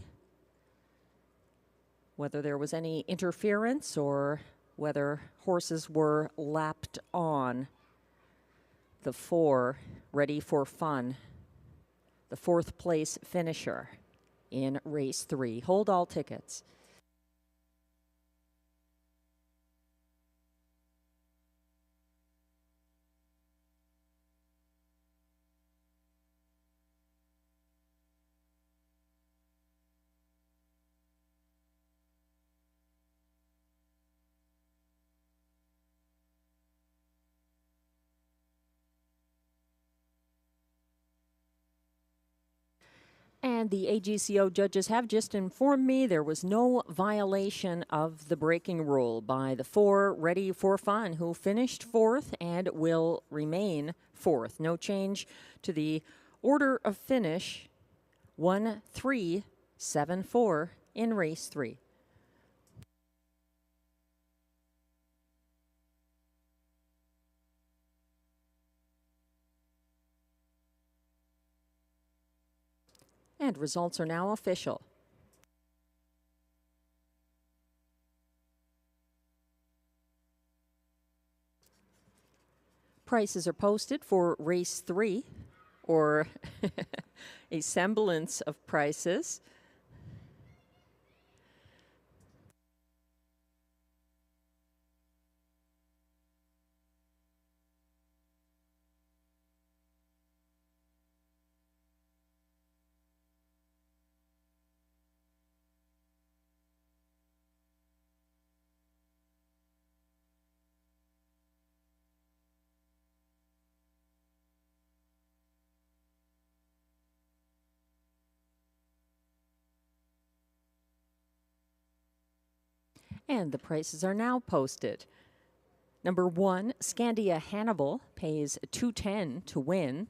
whether there was any interference or whether horses were lapped on. The 4, Ready for Fun, the 4th place finisher in race 3. Hold all tickets. And the AGCO judges have just informed me there was no violation of the braking rule by the 4, Ready for Fun, who finished 4th and will remain 4th. No change to the order of finish, 1-3-7-4 in race 3. And results are now official. Prices are posted for race 3, or a semblance of prices. And the prices are now posted. Number 1, Scandia Hannibal, pays $210 to win.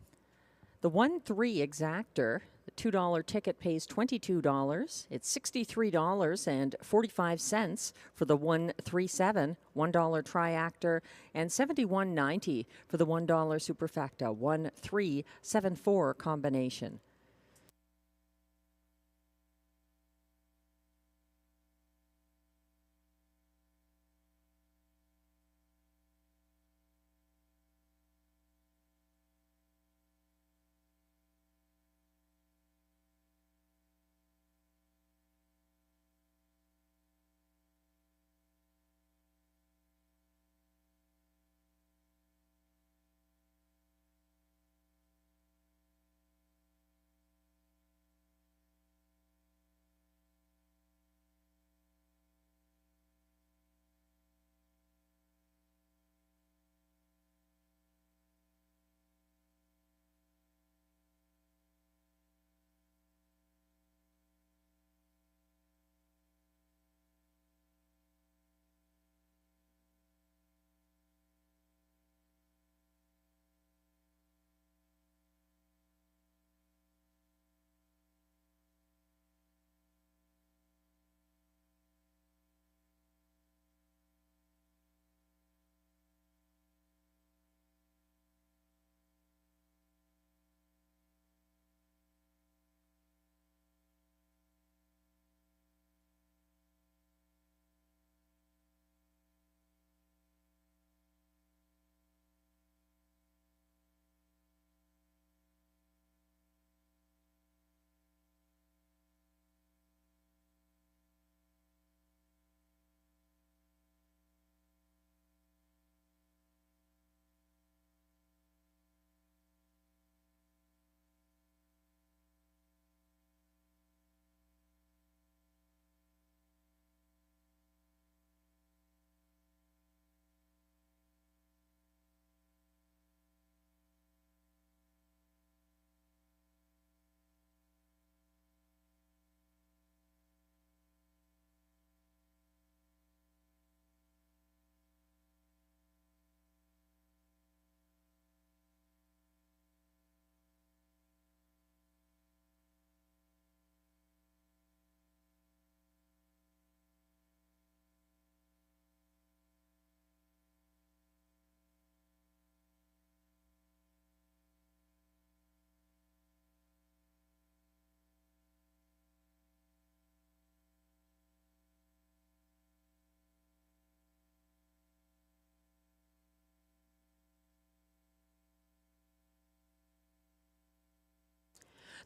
The 1-3 exactor, $2 ticket pays $22. It's $63.45 for the 137, $1 triactor, and $71.90 for the $1 superfecta 1374 combination.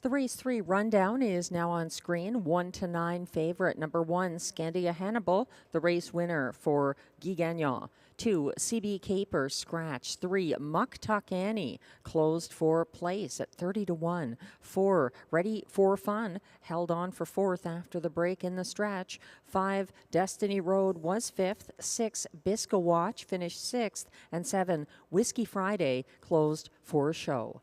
The race 3 rundown is now on screen. 1-9 favorite. Number 1, Scandia Hannibal, the race winner for Guy Gagnon. 2, CB Caper Scratch. 3, Muck Tuck Annie, closed for place at 30-1. 4, Ready for Fun, held on for 4th after the break in the stretch. 5, Destiny Road was 5th. 6, Bisco Watch finished 6th. And 7, Whiskey Friday, closed for a show.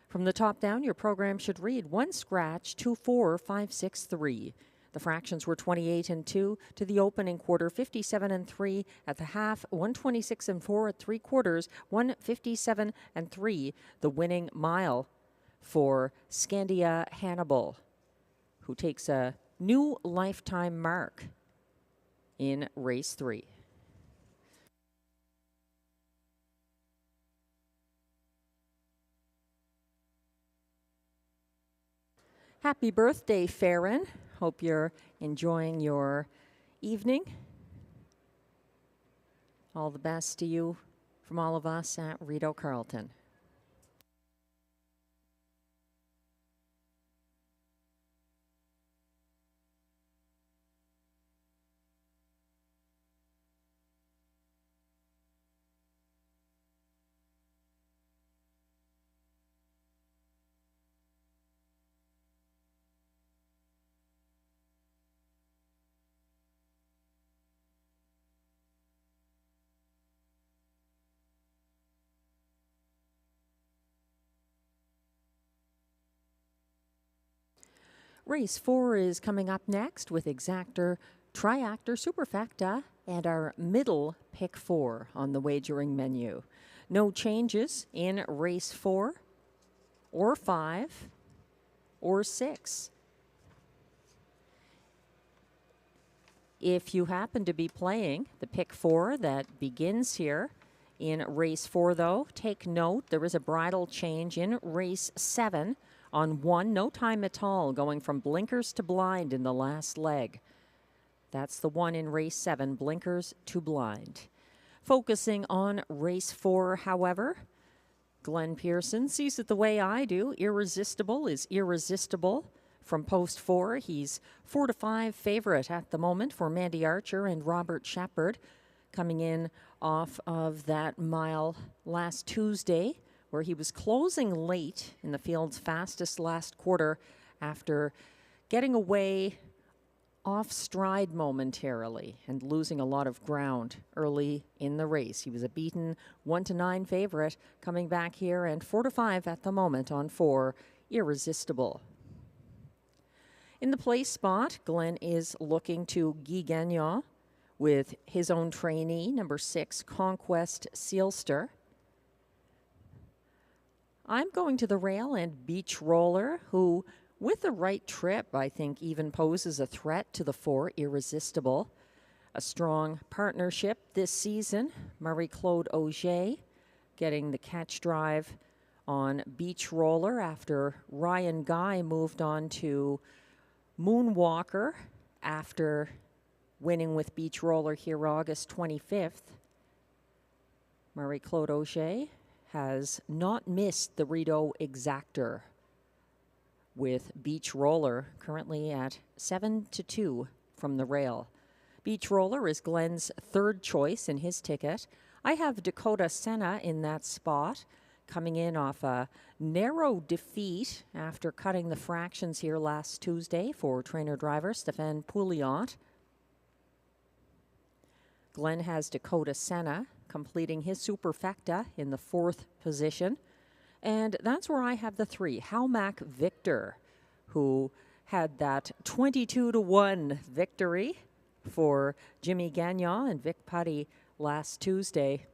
From the top down, your program should read 1 scratch, 2, 4, 5, 6, 3. The fractions were 28 and 2 to the opening quarter, 57 and 3 at the half, 126 and 4 at 3/4, 157 and 3. The winning mile for Scandia Hannibal, who takes a new lifetime mark in race 3. Happy birthday, Farron. Hope you're enjoying your evening. All the best to you from all of us at Rideau Carleton. Race 4 is coming up next with Exactor, Triactor, Superfecta, and our middle pick 4 on the wagering menu. No changes in race 4 or 5 or 6. If you happen to be playing the pick 4 that begins here in race 4, though, take note there is a bridle change in race 7 on 1. No time at all, going from blinkers to blind in the last leg. That's the one in race 7, blinkers to blind. Focusing on race 4, however, Glenn Pearson sees it the way I do. Irresistible is irresistible. From post 4, he's 4-5 favorite at the moment for Mandy Archer and Robert Shepard, coming in off of that mile last Tuesday, where he was closing late in the field's fastest last quarter after getting away off stride momentarily and losing a lot of ground early in the race. He was a beaten 1-9 favorite, coming back here, and 4-5 at the moment on 4, Irresistible. In the place spot, Glenn is looking to Guy Gagnon with his own trainee, number 6, Conquest Sealster. I'm going to the rail and Beach Roller, who, with the right trip, I think even poses a threat to the 4, Irresistible. A strong partnership this season. Marie-Claude Auger getting the catch drive on Beach Roller after Ryan Guy moved on to Moonwalker after winning with Beach Roller here August 25th. Marie-Claude Auger has not missed the Rideau Exactor, with Beach Roller currently at 7-2 from the rail. Beach Roller is Glenn's third choice in his ticket. I have Dakota Senna in that spot, coming in off a narrow defeat after cutting the fractions here last Tuesday for trainer-driver Stéphane Pouliot. Glenn has Dakota Senna completing his superfecta in the 4th position. And that's where I have the 3, Howmac Victor, who had that 22-1 victory for Jimmy Gagnon and Vic Putty last Tuesday,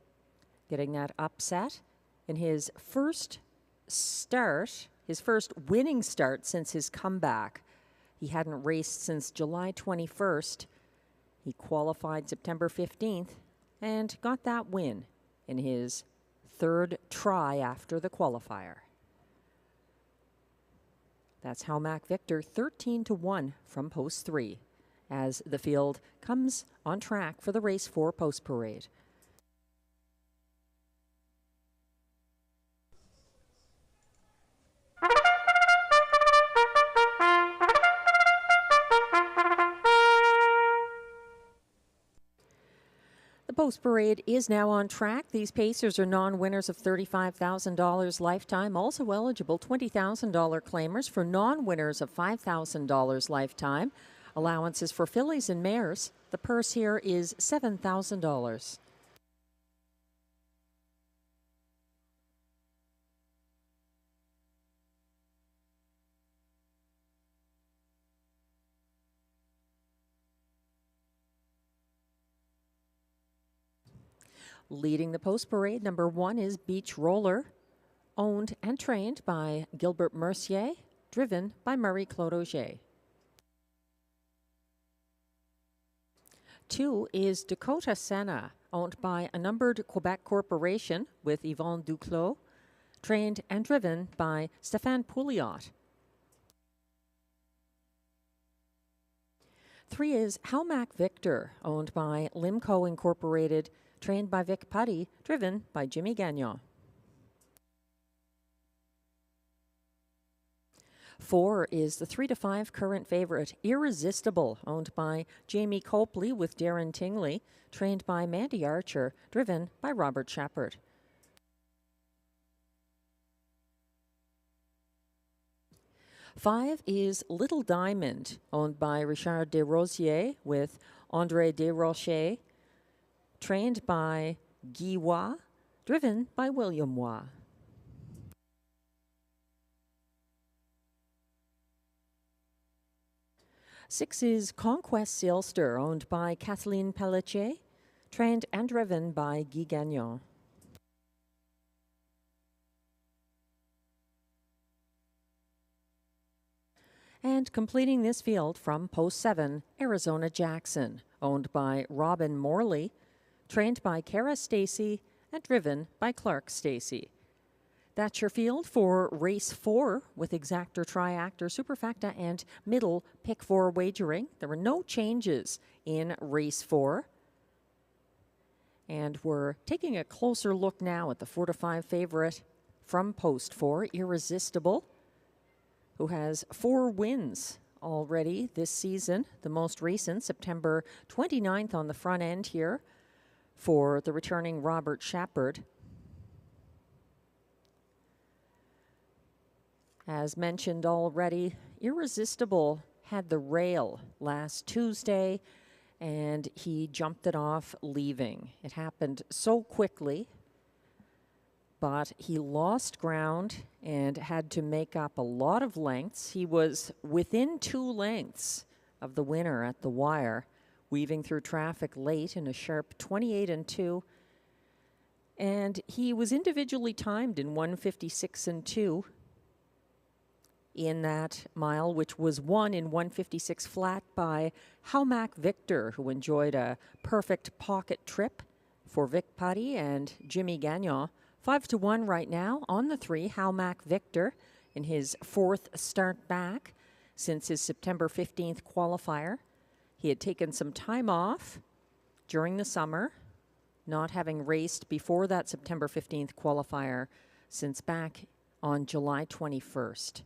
getting that upset in his first start, his first winning start since his comeback. He hadn't raced since July 21st. He qualified September 15th and got that win in his 3rd try after the qualifier. That's Howmac Victor, 13-1 from post 3, as the field comes on track for the race 4 post parade. The post parade is now on track. These pacers are non-winners of $35,000 lifetime, also eligible $20,000 claimers for non-winners of $5,000 lifetime. Allowances for fillies and mares. The purse here is $7,000. Leading the post parade, number 1 is Beach Roller, owned and trained by Gilbert Mercier, driven by Marie-Claude Auger. 2 is Dakota Senna, owned by a numbered Quebec corporation with Yvonne Duclos, trained and driven by Stéphane Pouliot. 3 is Howmac Victor, owned by Limco Incorporated, trained by Vic Putty, driven by Jimmy Gagnon. 4 is the 3-5 current favorite, Irresistible, owned by Jamie Copley with Darren Tingley, trained by Mandy Archer, driven by Robert Shepard. 5 is Little Diamond, owned by Richard Desrosiers with André Desrochers, trained by Guy Waugh, driven by William Waugh. 6 is Conquest Sealster, owned by Kathleen Pelletier, trained and driven by Guy Gagnon. And completing this field from post 7, Arizona Jackson, owned by Robin Morley, trained by Kara Stacy, and driven by Clark Stacy. That's your field for race 4 with exactor, triactor, superfecta, and middle pick 4 wagering. There were no changes in race 4. And we're taking a closer look now at the 4 to 5 favorite from post 4, Irresistible, who has 4 wins already this season. The most recent, September 29th on the front end here for the returning Robert Shepard. As mentioned already, Irresistible had the rail last Tuesday, and he jumped it off leaving. It happened so quickly, but he lost ground and had to make up a lot of lengths. He was within 2 lengths of the winner at the wire, weaving through traffic late in a sharp 28-2. And he was individually timed in 1:56.2 in that mile, which was won in 1:56 flat by Haumac Victor, who enjoyed a perfect pocket trip for Vic Putty and Jimmy Gagnon. 5-1 right now on the 3, Haumac Victor in his 4th start back since his September 15th qualifier. He had taken some time off during the summer, not having raced before that September 15th qualifier since back on July 21st.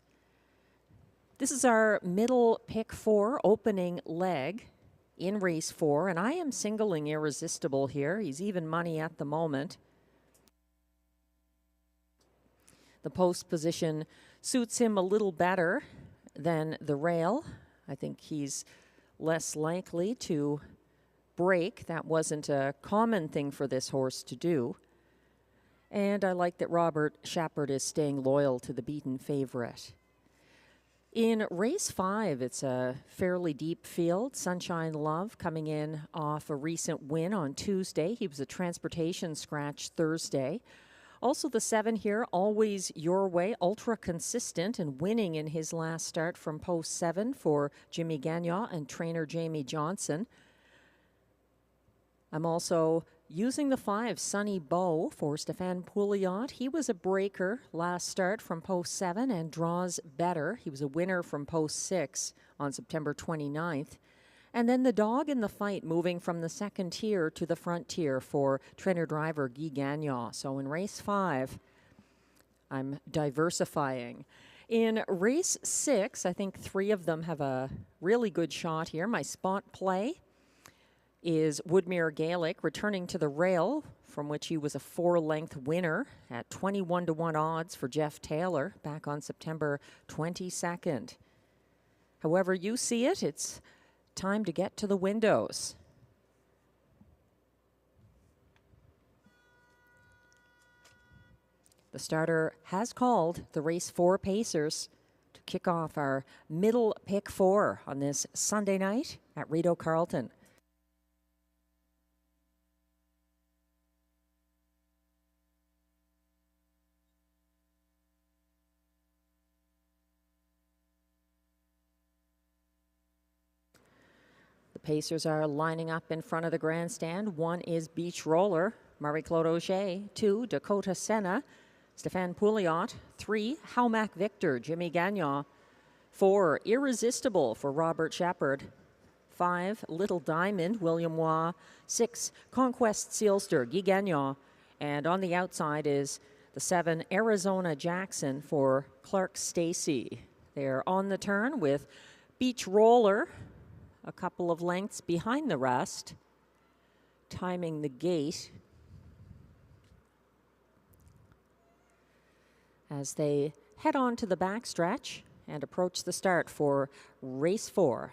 This is our middle pick 4 opening leg in race 4, and I am singling Irresistible here. He's even money at the moment. The post position suits him a little better than the rail. I think he's less likely to break. That wasn't a common thing for this horse to do. And I like that Robert Shepard is staying loyal to the beaten favorite. In race 5, it's a fairly deep field. Sunshine Love coming in off a recent win on Tuesday. He was a transportation scratch Thursday. Also the 7 here, Always Your Way, ultra consistent and winning in his last start from post 7 for Jimmy Gagnon and trainer Jamie Johnson. I'm also using the 5, Sunny Bow, for Stefan Pouliot. He was a breaker last start from post 7 and draws better. He was a winner from post 6 on September 29th. And then the dog in the fight moving from the second tier to the front tier for trainer-driver Guy Gagnon. So in race 5, I'm diversifying. In race 6, I think 3 of them have a really good shot here. My spot play is Woodmere Gaelic, returning to the rail, from which he was a 4-length winner at 21-1 odds for Jeff Taylor back on September 22nd. However you see it, it's time to get to the windows. The starter has called the race 4 pacers to kick off our middle pick 4 on this Sunday night at Rideau Carleton. Pacers are lining up in front of the grandstand. 1 is Beach Roller, Marie-Claude Auger. 2, Dakota Senna, Stefan Pouliot. 3, Haumac Victor, Jimmy Gagnon. 4, Irresistible for Robert Shepard. 5, Little Diamond, William Waugh. 6, Conquest Sealster, Guy Gagnon. And on the outside is the 7, Arizona Jackson for Clark Stacy. They're on the turn with Beach Roller a couple of lengths behind the rest, timing the gate as they head on to the backstretch and approach the start for race 4.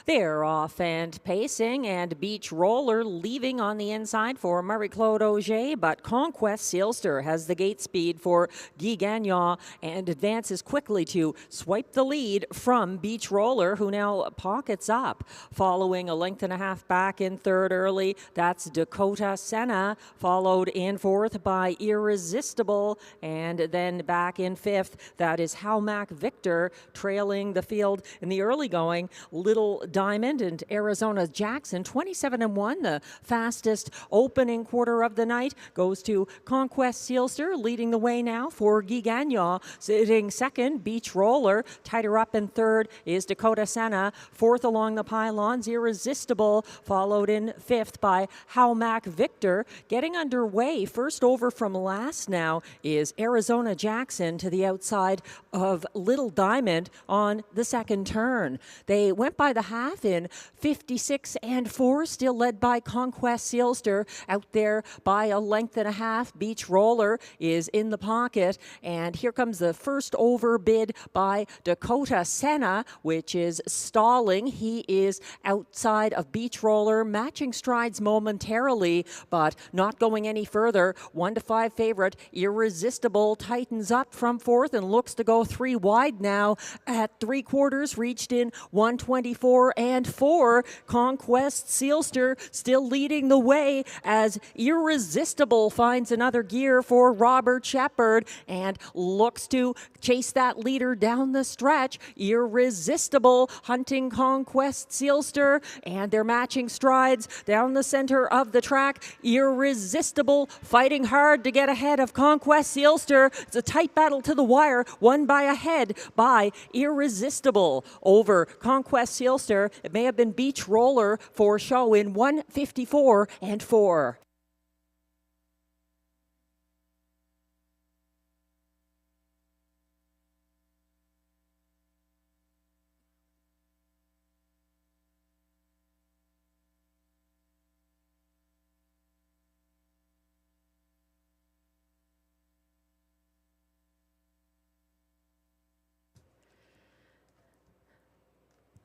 They're off and pacing, and Beach Roller leaving on the inside for Marie-Claude Auger, but Conquest Sealster has the gate speed for Guy Gagnon and advances quickly to swipe the lead from Beach Roller, who now pockets up. Following a length and a half back in third early, that's Dakota Senna, followed in fourth by Irresistible, and then back in fifth, that is Howmac Victor, trailing the field in the early going. Little Diamond and Arizona Jackson, 27-1, the fastest opening quarter of the night, goes to Conquest Sealster, leading the way now for Guy Gagnon. Sitting second, Beach Roller. Tighter up in third is Dakota Senna. Fourth along the pylons, Irresistible, followed in fifth by Howmac Victor. Getting underway, first over from last now is Arizona Jackson to the outside of Little Diamond on the second turn. They went by the half in 56-4, still led by Conquest Sealster. Out there by a length and a half, Beach Roller is in the pocket, and here comes the first overbid by Dakota Senna, which is stalling. He is outside of Beach Roller, matching strides momentarily, but not going any further. 1-5 favorite Irresistible tightens up from fourth and looks to go three wide now at three quarters, reached in 1:24.4. Conquest Sealster still leading the way as Irresistible finds another gear for Robert Shepard and looks to chase that leader down the stretch. Irresistible hunting Conquest Sealster, and they're matching strides down the center of the track. Irresistible fighting hard to get ahead of Conquest Sealster. It's a tight battle to the wire, won by a head by Irresistible over Conquest Sealster. It may have been Beach Roller for show in 1:54.4.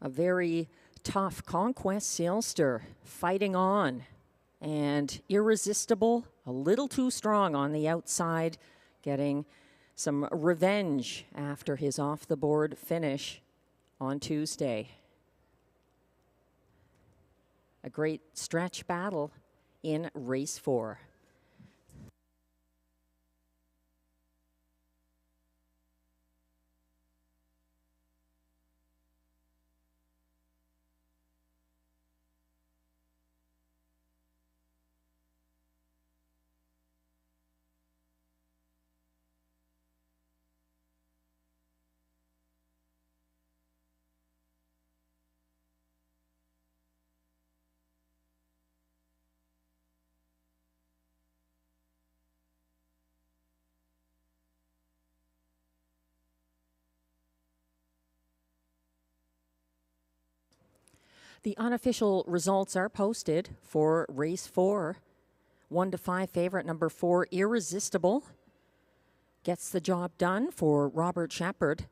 A very tough Conquest Sealster fighting on, and Irresistible a little too strong on the outside, getting some revenge after his off the board finish on Tuesday. A great stretch battle in race 4. The unofficial results are posted for race 4. 1-5 favorite number 4, Irresistible, gets the job done for Robert Shepard.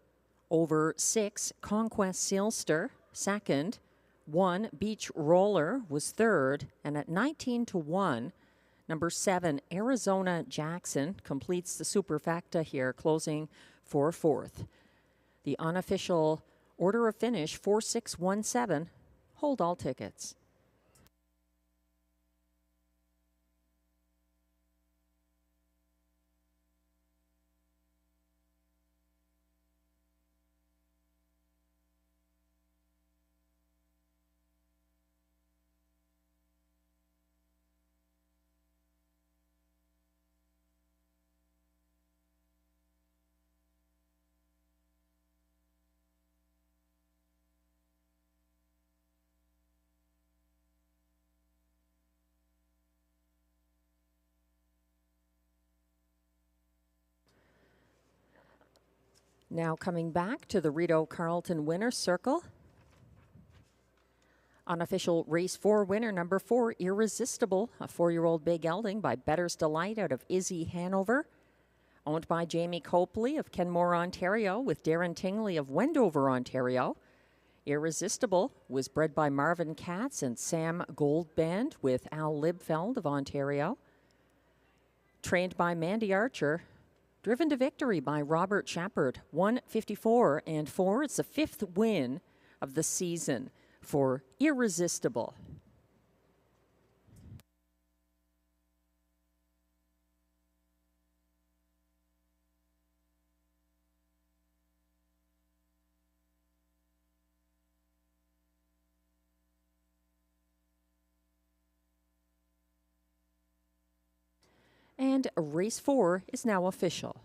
Over 6, Conquest Sealster, second. 1, Beach Roller was third. And at 19-1, number 7, Arizona Jackson completes the superfecta here, closing for fourth. The unofficial order of finish, 4-6-1-7. Hold all tickets. Now coming back to the Rideau Carleton winner's circle. Unofficial race 4 winner, number 4, Irresistible, a 4-year-old big gelding by Better's Delight out of Izzy, Hanover. Owned by Jamie Copley of Kenmore, Ontario, with Darren Tingley of Wendover, Ontario. Irresistible was bred by Marvin Katz and Sam Goldband with Al Libfeld of Ontario. Trained by Mandy Archer. Driven to victory by Robert Shepard. 154 and 4. It's the 5th win of the season for Irresistible. And race 4 is now official.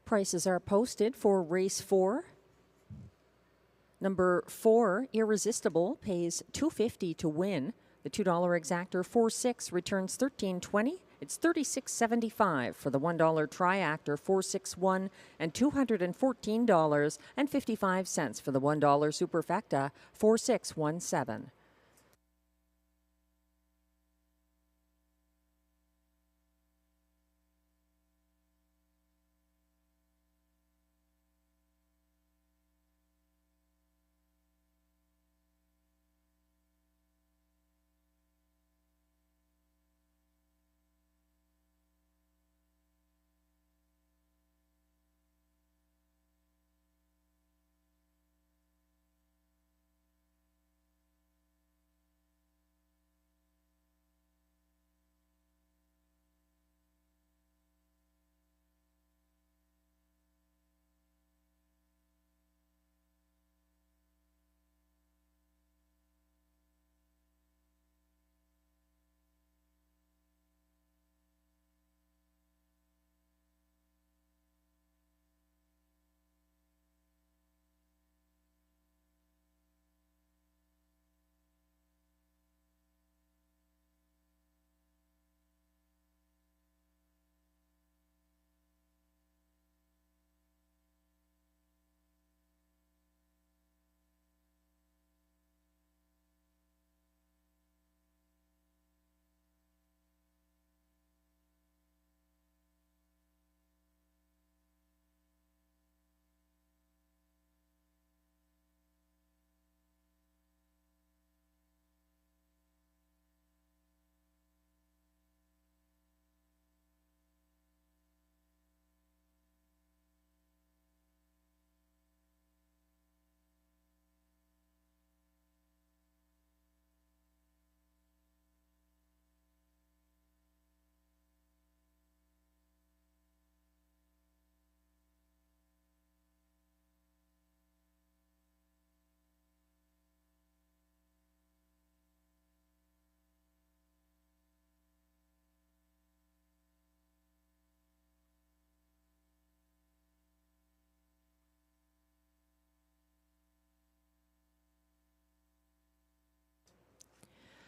Prices are posted for race 4. Number 4, Irresistible, pays $2.50 to win. The $2 exactor 4-6 returns $13.20. It's $36.75 for the $1 triactor 461 and $214.55 for the $1 superfecta 4617.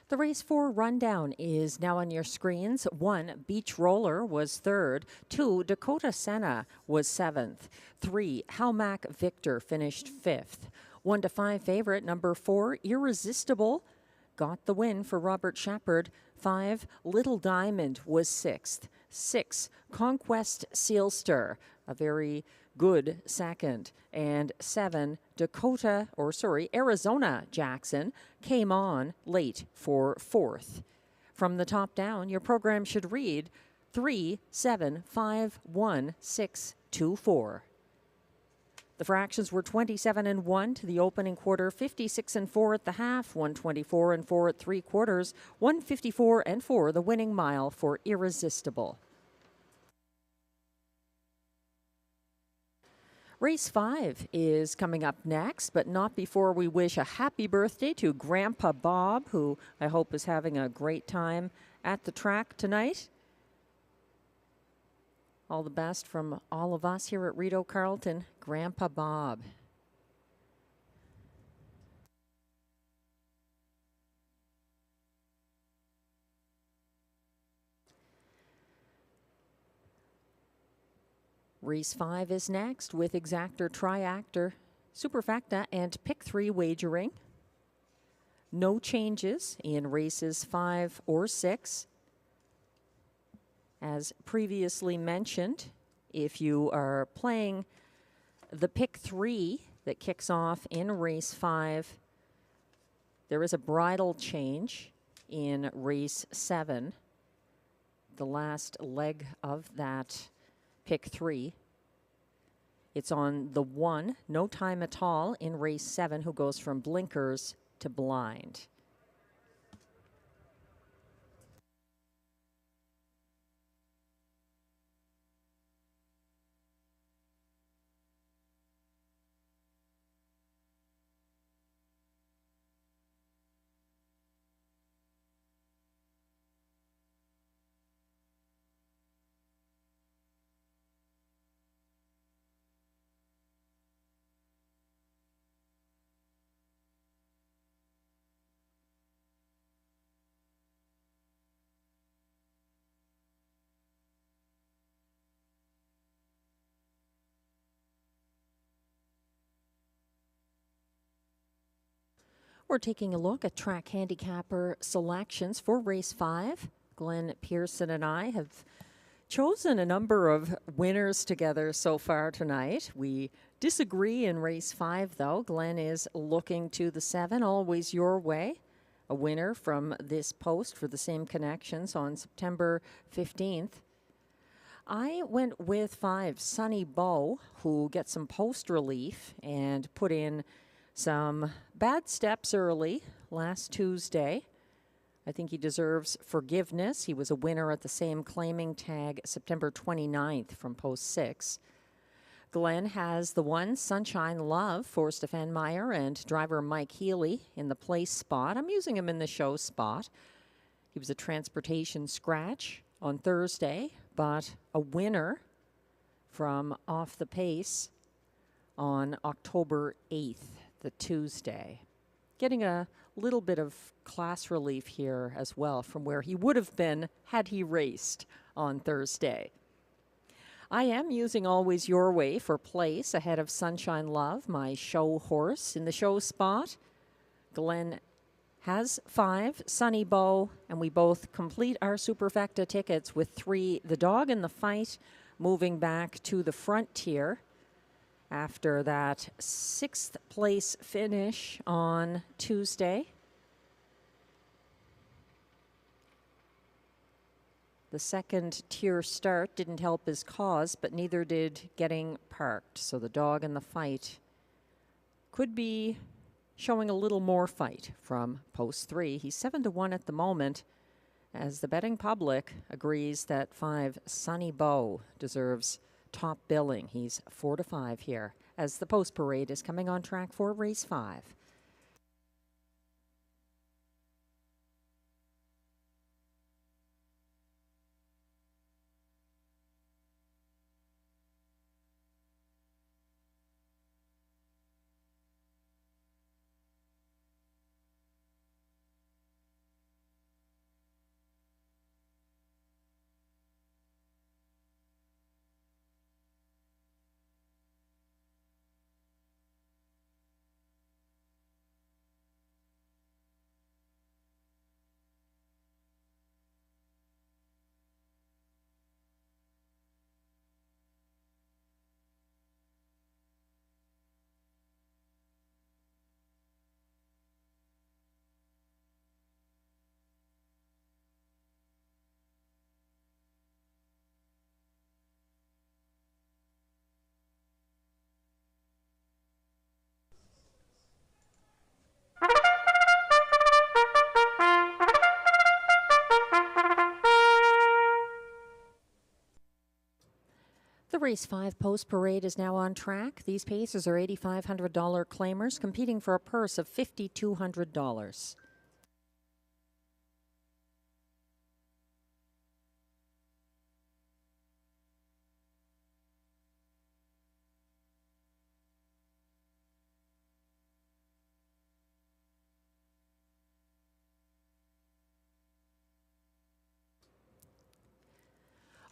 The race 4 rundown is now on your screens. 1, Beach Roller was 3rd. 2, Dakota Senna was 7th. 3, Halmac Victor finished 5th. 1 to 5 favorite, number 4, Irresistible, got the win for Robert Shepard. 5, Little Diamond was 6th. 6, Conquest Sealster, a very good second. And 7, Arizona Jackson came on late for 4th. From the top down, your program should read 3, 7, 5, 1, 6, 2, 4. The fractions were 27 and 1 to the opening quarter, 56 and 4 at the half, 124 and 4 at 3/4, 154 and 4 the winning mile for Irresistible. Race 5 is coming up next, but not before we wish a happy birthday to Grandpa Bob, who I hope is having a great time at the track tonight. All the best from all of us here at Rideau Carleton, Grandpa Bob. Race 5 is next with exactor, triactor, superfecta, and pick 3 wagering. No changes in races 5 or 6. As previously mentioned, if you are playing the pick 3 that kicks off in race 5, there is a bridle change in race 7, the last leg of that pick 3. It's on the 1, No Time at All in race 7, who goes from blinkers to blind. We're taking a look at track handicapper selections for race 5. Glenn Pearson and I have chosen a number of winners together so far tonight. We disagree in race 5, though. Glenn is looking to the 7, Always Your Way, a winner from this post for the same connections on September 15th. I went with 5, Sunny Bow, who gets some post relief and put in some bad steps early last Tuesday. I think he deserves forgiveness. He was a winner at the same claiming tag September 29th from post 6. Glenn has the 1, Sunshine Love, for Stefan Meyer and driver Mike Healy in the place spot. I'm using him in the show spot. He was a transportation scratch on Thursday, but a winner from Off the Pace on October 8th, the Tuesday. Getting a little bit of class relief here as well from where he would have been had he raced on Thursday. I am using Always Your Way for place ahead of Sunshine Love, my show horse in the show spot. Glenn has 5, Sunny Bow, and we both complete our Superfecta tickets with 3, The Dog in the Fight, moving back to the front tier after that 6th place finish on Tuesday. The second tier start didn't help his cause, but neither did getting parked. So the Dog in the Fight could be showing a little more fight from post 3. He's 7-1 at the moment, as the betting public agrees that 5, Sunny Bow, deserves top billing. He's 4-5 here as the post parade is coming on track for race 5. The race 5 post parade is now on track. These paces are $8,500 claimers competing for a purse of $5,200.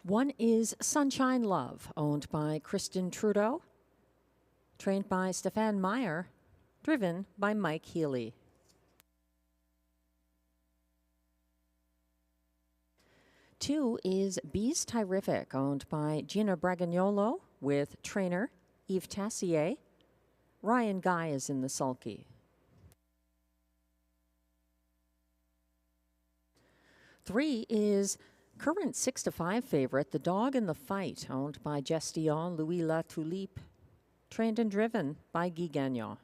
One is Sunshine Love, owned by Kristen Trudeau, trained by Stefan Meyer, driven by Mike Healy. 2 is Bees Terrific, owned by Gina Bragagnolo with trainer Yves Tassier. Ryan Guy is in the sulky. 3 is current 6-5 favorite, The Dog in the Fight, owned by Gestillon Louis La Tulipe, trained and driven by Guy Gagnon.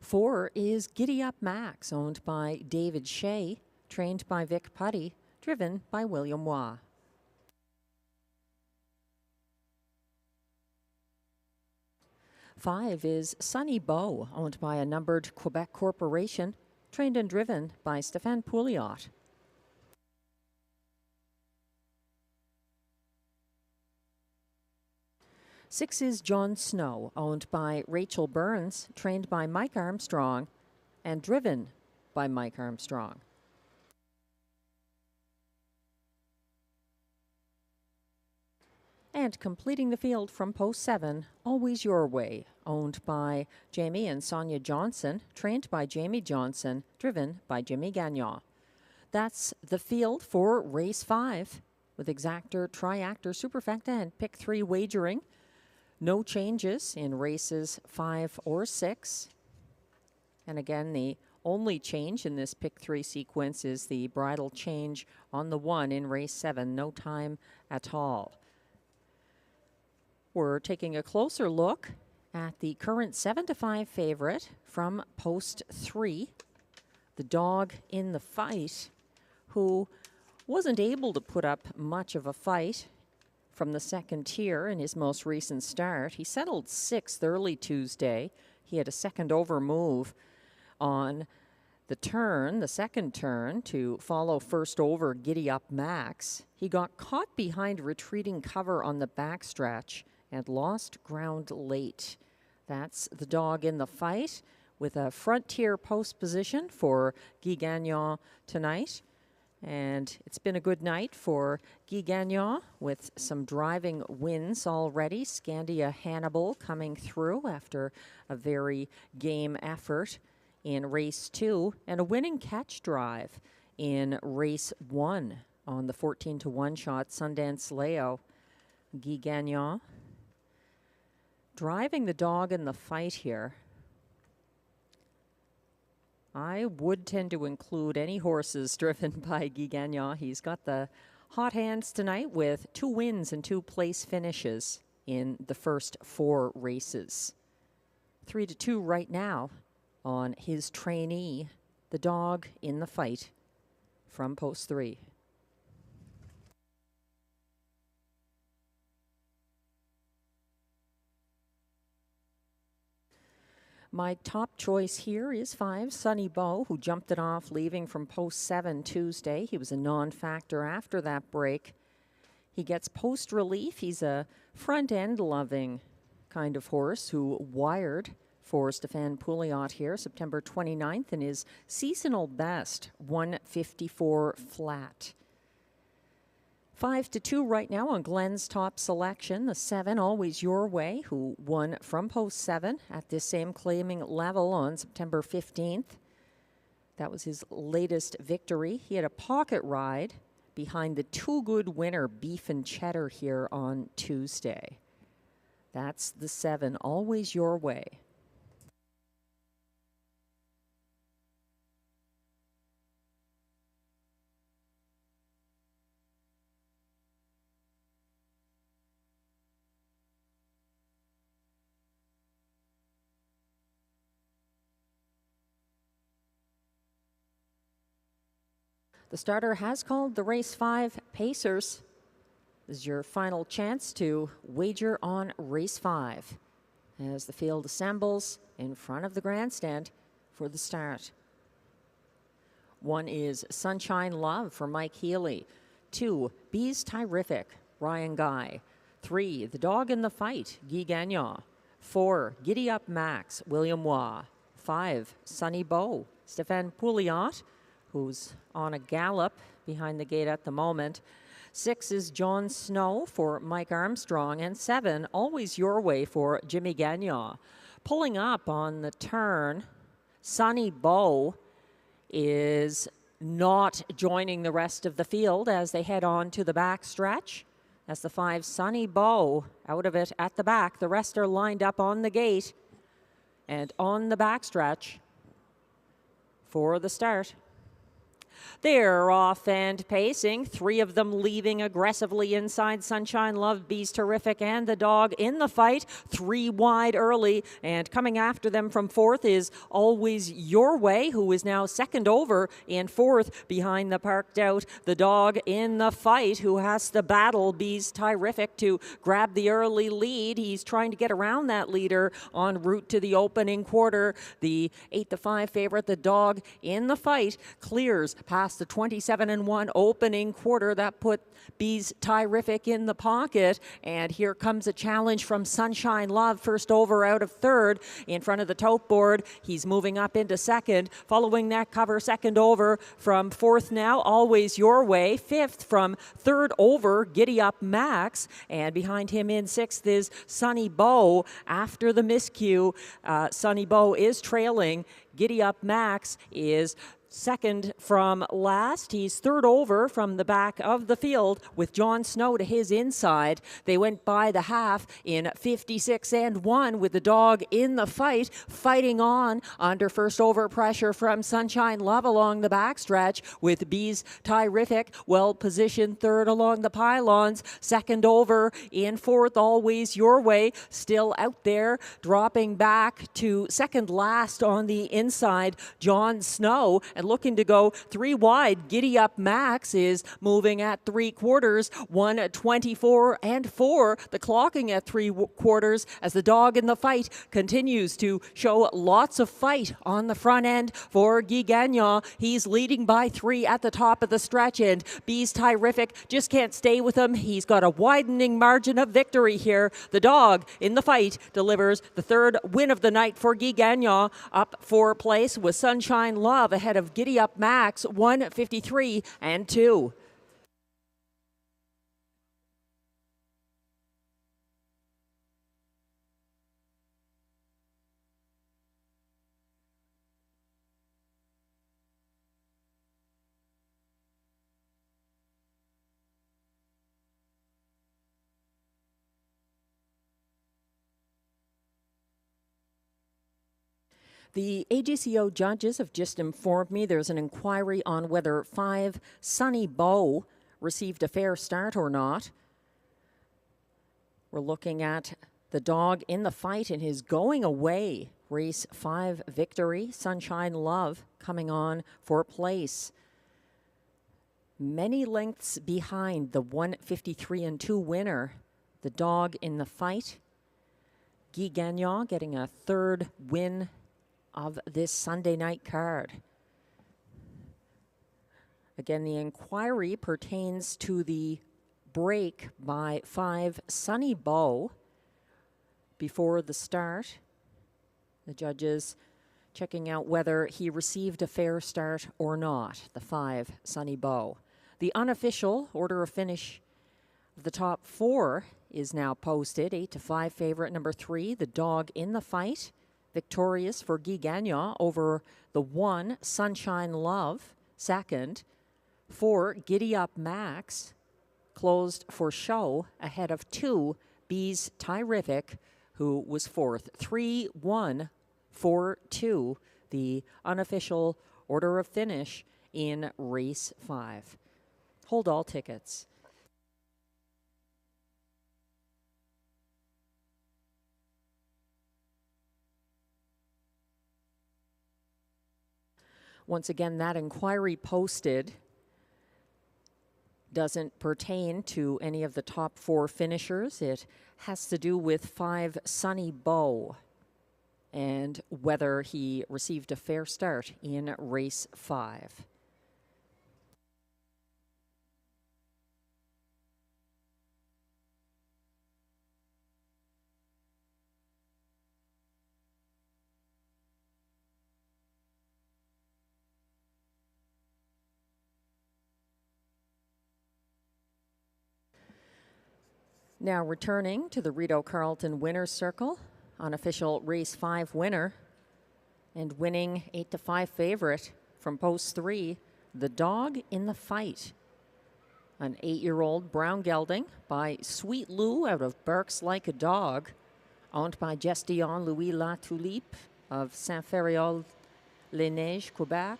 4 is Giddy Up Max, owned by David Shea, trained by Vic Putty, driven by William Waugh. 5 is Sunny Beau, owned by a numbered Quebec corporation, trained and driven by Stéphane Pouliot. 6 is John Snow, owned by Rachel Burns, trained by Mike Armstrong, and driven by Mike Armstrong. And completing the field from post 7, Always Your Way, owned by Jamie and Sonia Johnson, trained by Jamie Johnson, driven by Jimmy Gagnon. That's the field for race 5, with exactor, triactor, superfecta, and pick 3 wagering. No changes in races 5 or 6. And again, the only change in this pick 3 sequence is the bridle change on the 1 in race 7. No time at all. We're taking a closer look at the current 7-5 favorite from post 3, The Dog in the Fight, who wasn't able to put up much of a fight from the second tier in his most recent start. He settled 6th early Tuesday. He had a second over move on the turn, the second turn, to follow first over Giddy Up Max. He got caught behind retreating cover on the backstretch and lost ground late. That's The Dog in the Fight, with a frontier post position for Guy Gagnon tonight. And it's been a good night for Guy Gagnon with some driving wins already. Scandia Hannibal coming through after a very game effort in race 2, and a winning catch drive in race 1 on the 14-1 shot Sundance Leo. Guy Gagnon driving The Dog in the Fight here. I would tend to include any horses driven by Guy Gagnon. He's got the hot hands tonight with 2 wins and 2 place finishes in the first 4 races. 3-2 right now on his trainee, The Dog in the Fight, from post 3. My top choice here is 5, Sunny Beau, who jumped it off leaving from post 7 Tuesday. He was a non-factor after that break. He gets post relief. He's a front-end loving kind of horse who wired for Stéphane Pouliot here September 29th in his seasonal best, 154 flat. 5-2 right now on Glenn's top selection. The 7, Always Your Way, who won from post 7 at this same claiming level on September 15th. That was his latest victory. He had a pocket ride behind the 2 good winner, Beef and Cheddar, here on Tuesday. That's the 7, Always Your Way. The starter has called the race 5 Pacers. This is your final chance to wager on race 5 as the field assembles in front of the grandstand for the start. 1 is Sunshine Love for Mike Healy. 2, Bees Terrific, Ryan Guy. 3, The Dog in the Fight, Guy Gagnon. 4, Giddy Up Max, William Waugh. 5, Sunny Beau, Stéphane Pouliot, who's on a gallop behind the gate at the moment. 6 is John Snow for Mike Armstrong. And 7, Always Your Way for Jimmy Gagnon. Pulling up on the turn, Sunny Beau is not joining the rest of the field as they head on to the back stretch. As the 5 Sunny Bow out of it at the back. The rest are lined up on the gate and on the back stretch for the start. They're off and pacing, 3 of them leaving aggressively inside. Sunshine Love, Bees Terrific, and the dog in the fight, 3 wide early, and coming after them from 4th is Always Your Way, who is now 2nd over in 4th behind the Parked Out. The dog in the fight, who has to battle Bees Terrific to grab the early lead. He's trying to get around that leader en route to the opening quarter. The 8-5 favorite, the dog in the fight, clears past the 27-1 opening quarter. That put Bees Terrific in the pocket, and here comes a challenge from Sunshine Love, first over out of 3rd in front of the tote board. He's moving up into 2nd, following that cover, 2nd over from 4th now, Always Your Way, 5th from 3rd over, Giddy Up Max, and behind him in 6th is Sunny Bow. After the miscue, Sunny Bow is trailing. Giddy Up Max is 2nd from last. He's 3rd over from the back of the field with John Snow to his inside. They went by the half in 56-1 with the dog in the fight, fighting on under first over pressure from Sunshine Love along the backstretch with Bees Terrific well positioned 3rd along the pylons. 2nd over in 4th, Always Your Way, still out there, dropping back to 2nd last on the inside, John Snow, and looking to go 3 wide. Giddy Up Max is moving at 3/4, 1:24-4. The clocking at 3/4 as the dog in the fight continues to show lots of fight on the front end for Guy Gagnon. He's leading by 3 at the top of the stretch, and Bees Terrific just can't stay with him. He's got a widening margin of victory here. The dog in the fight delivers the 3rd win of the night for Guy Gagnon, up 4 place with Sunshine Love ahead of Giddy Up Max, 1:53-2. The AGCO judges have just informed me there's an inquiry on whether 5 Sunny Bow received a fair start or not. We're looking at the dog in the fight in his going away race 5 victory. Sunshine Love coming on for place. Many lengths behind the 1:53-2 winner, the dog in the fight. Guy Gagnon getting a 3rd win of this Sunday night card. Again, the inquiry pertains to the break by 5 Sunny Bow before the start. The judges checking out whether he received a fair start or not, the 5 Sunny Bow. The unofficial order of finish of the top 4 is now posted. 8-5 favorite number 3, the dog in the fight, victorious for Guy Gagnon over the 1 Sunshine Love. 2nd, 4 Giddy Up Max, closed for show ahead of 2 Bees Terrific, who was 4th. 3-1-4-2, the unofficial order of finish in race 5. Hold all tickets. Once again, that inquiry posted doesn't pertain to any of the top 4 finishers. It has to do with 5 Sunny Bow and whether he received a fair start in race 5. Now returning to the Rideau Carleton Winner's Circle, unofficial race 5 winner and winning 8-5 favorite from post 3, The Dog in the Fight. An 8-year-old brown gelding by Sweet Lou out of Barks Like a Dog, owned by Gestillon Louis La Tulipe of Saint-Ferréol-les-Neiges, Quebec.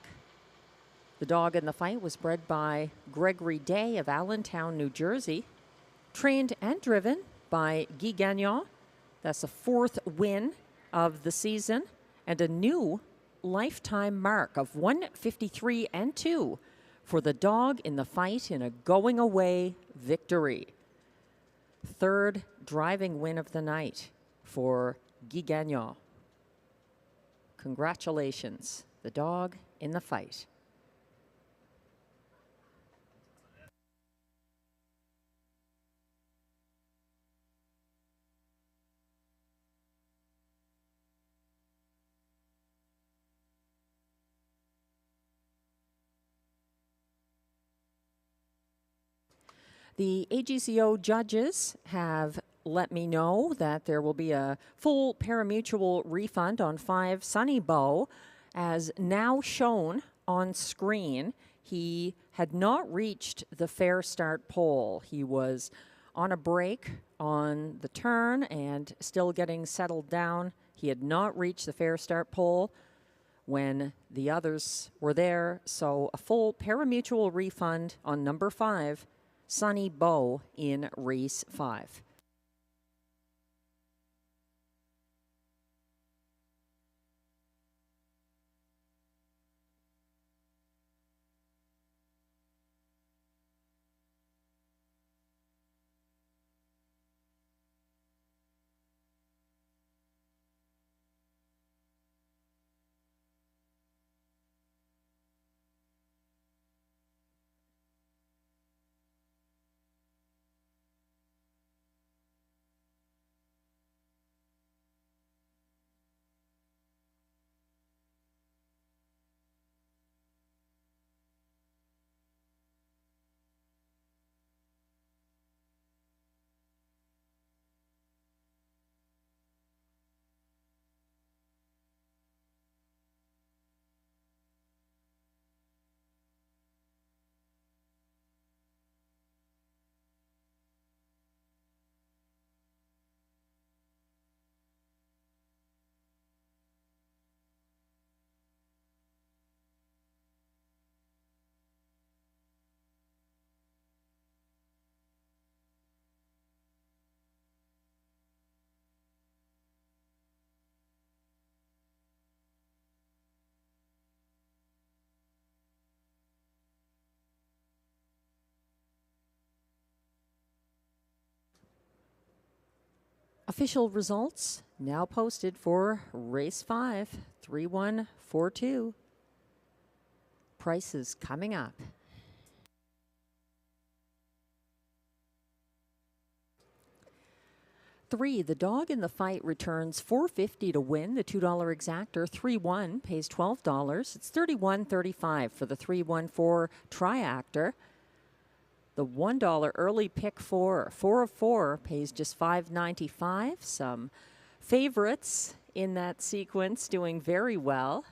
The Dog in the Fight was bred by Gregory Day of Allentown, New Jersey. Trained and driven by Guy Gagnon. That's the 4th win of the season and a new lifetime mark of 153 and 2 for the Dog in the Fight in a going-away victory. 3rd driving win of the night for Guy Gagnon. Congratulations, the Dog in the Fight. The AGCO judges have let me know that there will be a full parimutuel refund on 5 Sunny Bow. As now shown on screen, he had not reached the fair start pole. He was on a break on the turn and still getting settled down. He had not reached the fair start pole when the others were there. So a full parimutuel refund on number 5, Sunny Bow in race 5. Official results now posted for race 5, 3142. Prices coming up. Three, the Dog in the Fight returns $4.50 to win. The $2 exactor, 3-1, pays $12. It's $31.35 for the 3-1-4 triactor. The $1 early pick 4 of 4 pays just $5.95. Some favorites in that sequence doing very well.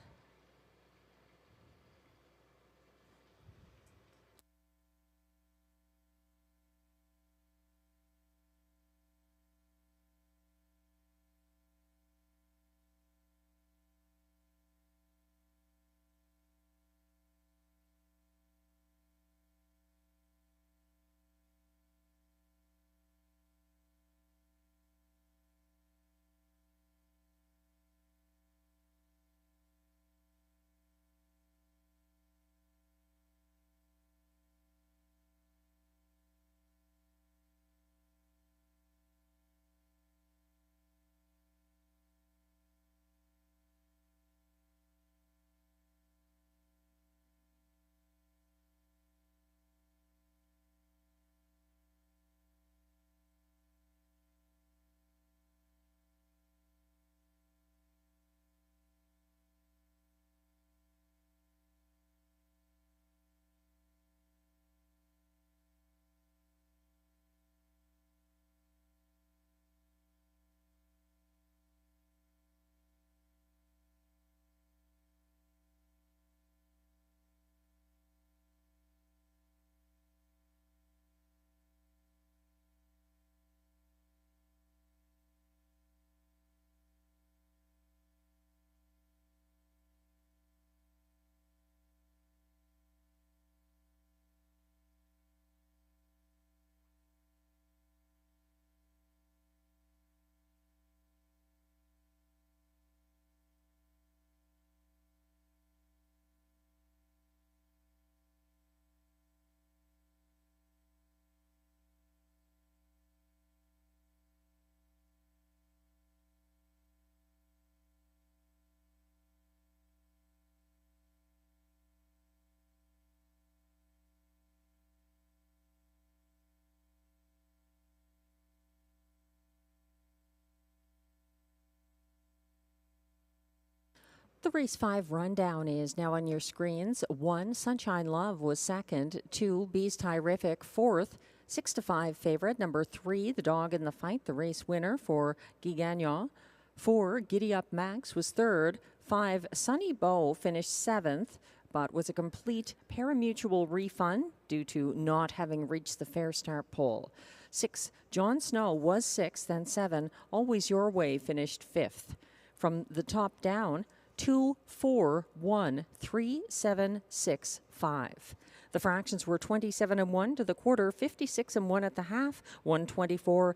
The race 5 rundown is now on your screens. 1, Sunshine Love was second. 2, Beast Terrific, fourth. 6-5 favorite. Number 3, The Dog in the Fight, the race winner for Guy Gagnon. 4, Giddy Up Max was third. 5, Sunny Bow finished seventh, but was a complete parimutuel refund due to not having reached the Fair Start pole. 6, John Snow was sixth, and 7, Always Your Way finished fifth. From the top down, 2, 4, 1, 3, 7, 6, 5. The fractions were 27-1 to the quarter, 56-1 at the half, 124-4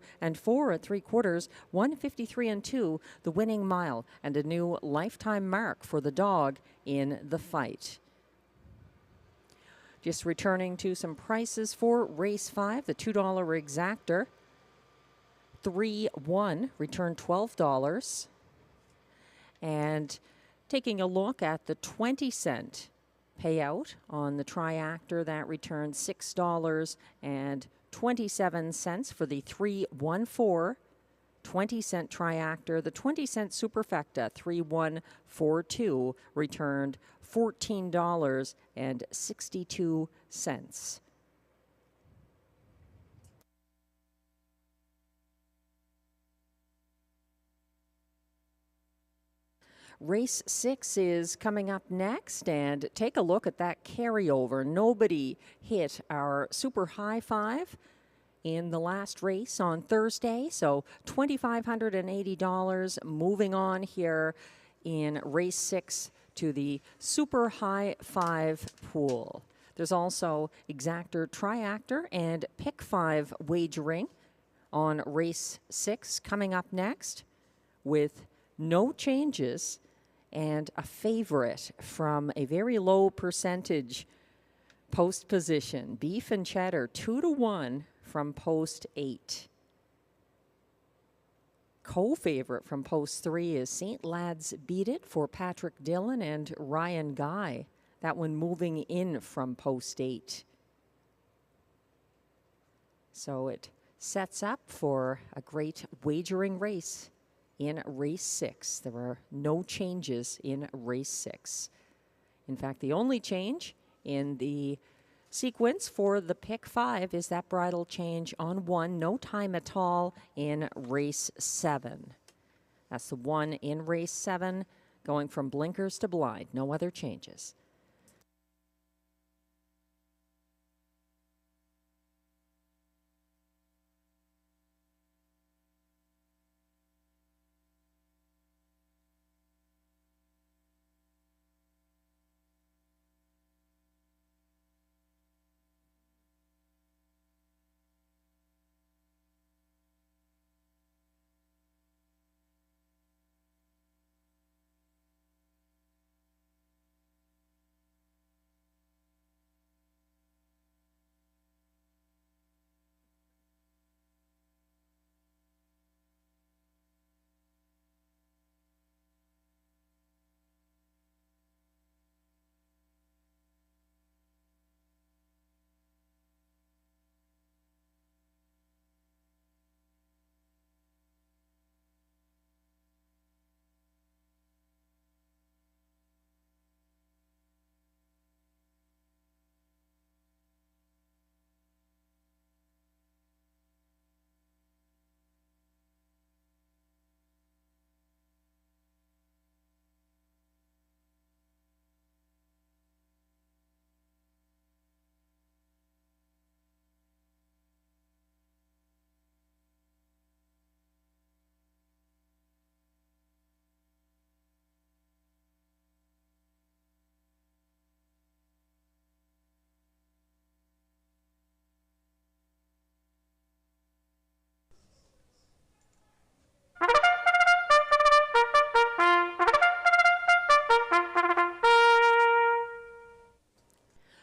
at 3/4, 153-2 the winning mile, and a new lifetime mark for the Dog in the Fight. Just returning to some prices for race 5, the $2 exactor. 3-1 returned $12. And taking a look at the 20-cent payout on the triactor, that returned $6.27 for the 3-1-4 20-cent triactor. The 20-cent superfecta 3-1-4-2 returned $14.62. Race 6 is coming up next, and take a look at that carryover. Nobody hit our super high five in the last race on Thursday, so $2,580 moving on here in race 6 to the super high five pool. There's also exactor, triactor, and pick 5 wagering on race 6 coming up next with no changes and a favorite from a very low percentage post position. Beef and Cheddar 2-1 from post 8. Co-favorite from post 3 is St. Lad's Beat It for Patrick Dillon and Ryan Guy. That one moving in from post 8. So it sets up for a great wagering race in race 6. There are no changes in race 6. In fact, the only change in the sequence for the pick 5 is that bridle change on 1. No time at all in race 7. That's the 1 in race 7, going from blinkers to blind. No other changes.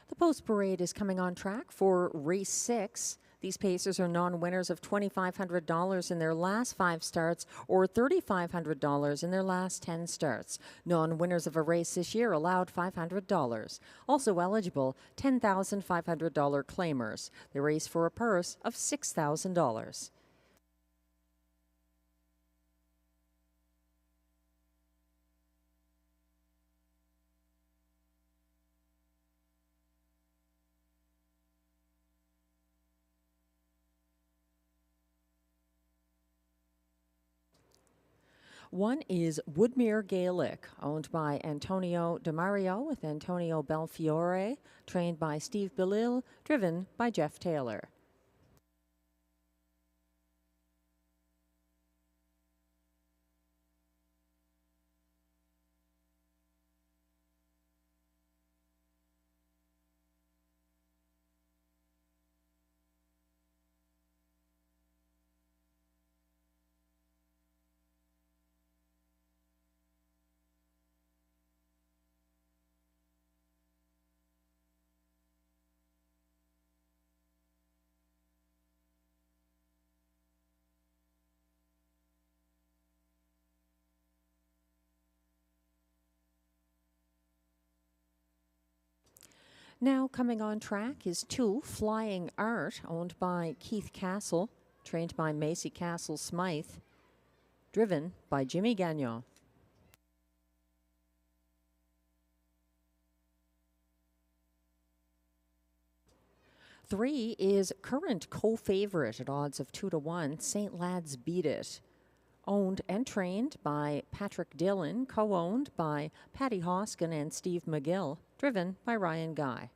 The post parade is coming on track for race 6. These pacers are non-winners of $2,500 in their last 5 starts or $3,500 in their last 10 starts. Non-winners of a race this year allowed $500. Also eligible, $10,500 claimers. They race for a purse of $6,000. One is Woodmere Gaelic, owned by Antonio DeMario with Antonio Belfiore, trained by Steve Bellil, driven by Jeff Taylor. Now coming on track is 2, Flying Art, owned by Keith Castle, trained by Macy Castle Smythe, driven by Jimmy Gagnon. Three is current co-favorite at odds of 2-1, St. Lad's Beat It, owned and trained by Patrick Dillon, co-owned by Patty Hoskin and Steve McGill, driven by Ryan Guy.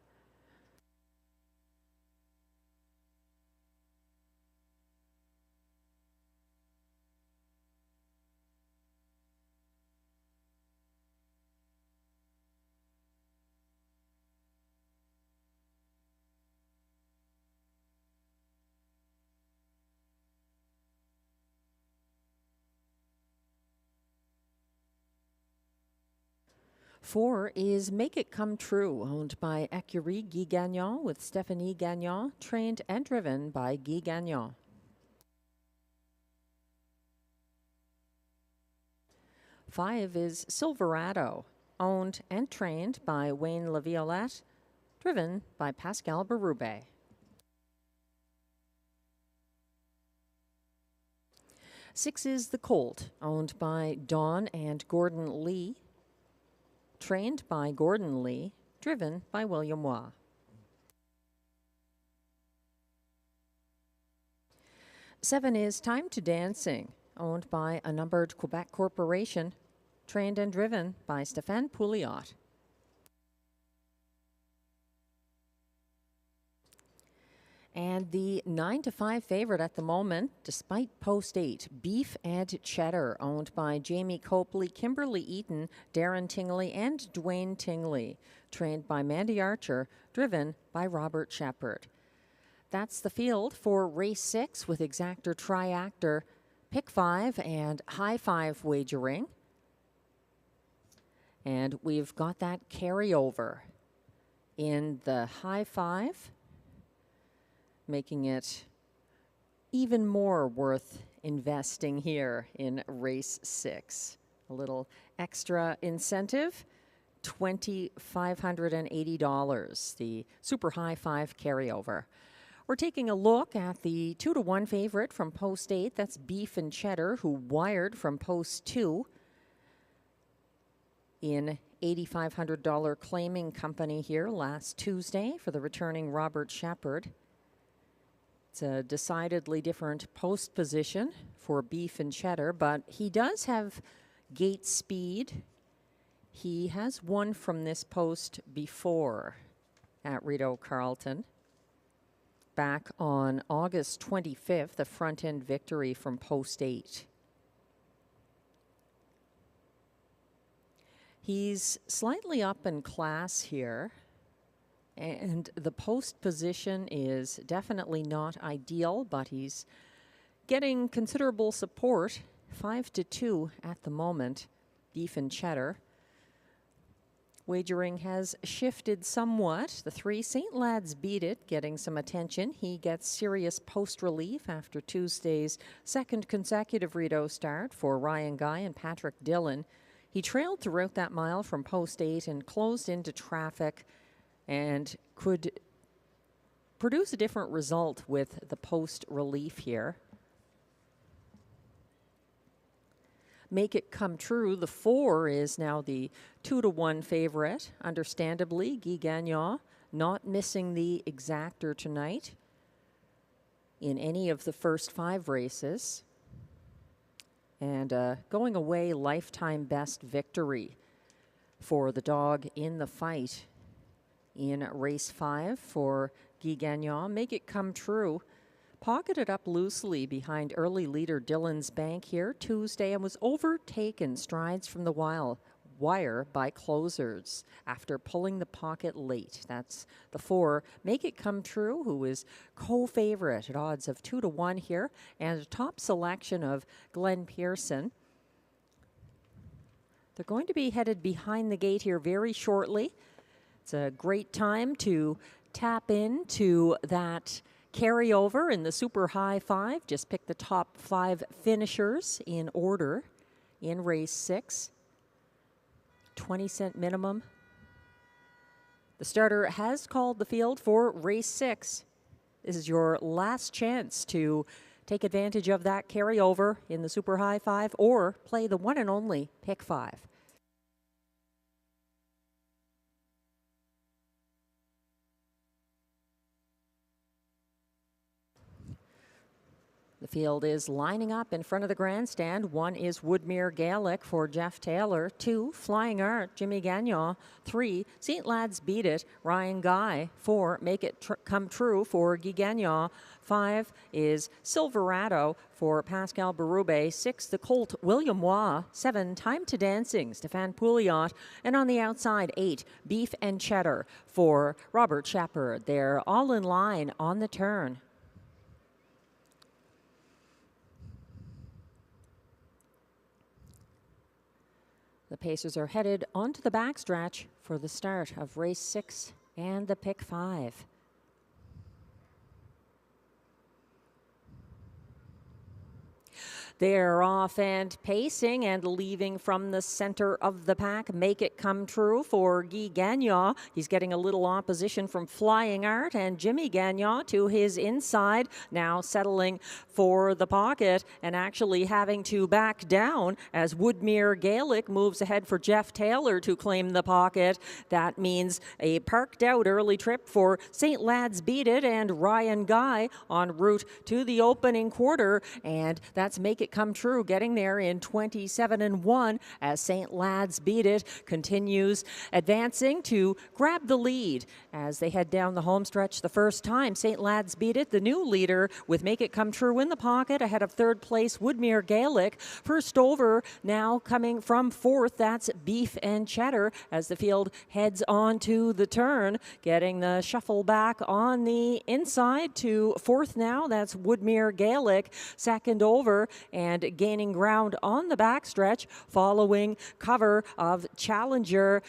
Four is Make It Come True, owned by Écurie Guy Gagnon with Stephanie Gagnon, trained and driven by Guy Gagnon. Five is Silverado, owned and trained by Wayne Laviolette, driven by Pascal Berube. Six is The Colt, owned by Dawn and Gordon Lee, trained by Gordon Lee, driven by William Waugh. Seven is Time to Dancing, owned by a numbered Quebec corporation, trained and driven by Stéphane Pouliot. And the 9-5 favorite at the moment, despite post 8, Beef and Cheddar, owned by Jamie Copley, Kimberly Eaton, Darren Tingley, and Dwayne Tingley, trained by Mandy Archer, driven by Robert Shepard. That's the field for race 6 with exactor, triactor, pick 5, and high 5 wagering. And we've got that carryover in the high 5, making it even more worth investing here in race 6. A little extra incentive, $2,580, the super high 5 carryover. We're taking a look at the 2-1 favorite from post 8. That's Beef and Cheddar, who wired from post 2 in $8,500 claiming company here last Tuesday for the returning Robert Shepard. It's a decidedly different post position for Beef and Cheddar, but he does have gate speed. He has won from this post before at Rideau Carleton. Back on August 25th, a front-end victory from post 8. He's slightly up in class here. And the post position is definitely not ideal, but he's getting considerable support, 5-2 at the moment, Beef and Cheddar. Wagering has shifted somewhat. The 3, St. Lad's Beat It, getting some attention. He gets serious post relief after Tuesday's second consecutive Rideau start for Ryan Guy and Patrick Dillon. He trailed throughout that mile from post 8 and closed into traffic, and could produce a different result with the post relief here. Make It Come True, the 4 is now the 2-1 favorite. Understandably, Guy Gagnon not missing the exactor tonight in any of the first 5 races. And going away, lifetime best victory for the dog in the fight in race 5 for Guy Gagnon. Make it come true. Pocketed up loosely behind early leader Dylan's Bank here Tuesday and was overtaken strides from the wire by closers after pulling the pocket late. That's the 4, Make It Come True, who is co-favorite at odds of 2-1 here, and a top selection of Glenn Pearson. They're going to be headed behind the gate here very shortly. It's a great time to tap into that carryover in the Super High 5. Just pick the top 5 finishers in order in race 6. 20-cent minimum. The starter has called the field for race 6. This is your last chance to take advantage of that carryover in the Super High 5 or play the one and only pick 5. The field is lining up in front of the grandstand. 1 is Woodmere Gaelic for Jeff Taylor. 2, Flying Art, Jimmy Gagnon. 3, St. Lads Beat It, Ryan Guy. 4, Make It Come True for Guy Gagnon. 5 is Silverado for Pascal Berube. 6, the Colt William Waugh. 7, Time to Dancing, Stefan Pouliot. And on the outside, 8, Beef and Cheddar for Robert Shepard. They're all in line on the turn. The Pacers are headed onto the backstretch for the start of race 6 and the pick 5. They're off and pacing and leaving from the center of the pack. Make It Come True for Guy Gagnon. He's getting a little opposition from Flying Art and Jimmy Gagnon to his inside. Now settling for the pocket and actually having to back down as Woodmere Gaelic moves ahead for Jeff Taylor to claim the pocket. That means a parked out early trip for St. Lads Beat It and Ryan Guy en route to the opening quarter. And that's Make It Come True, getting there in 27-1 as St. Lads Beat It continues advancing to grab the lead as they head down the home stretch the first time. St. Lads Beat It, the new leader, with Make It Come True in the pocket ahead of third place Woodmere Gaelic. First over now coming from 4th, that's Beef and Cheddar as the field heads on to the turn, getting the shuffle back on the inside to 4th now. That's Woodmere Gaelic. Second over and gaining ground on the backstretch following cover of Challenger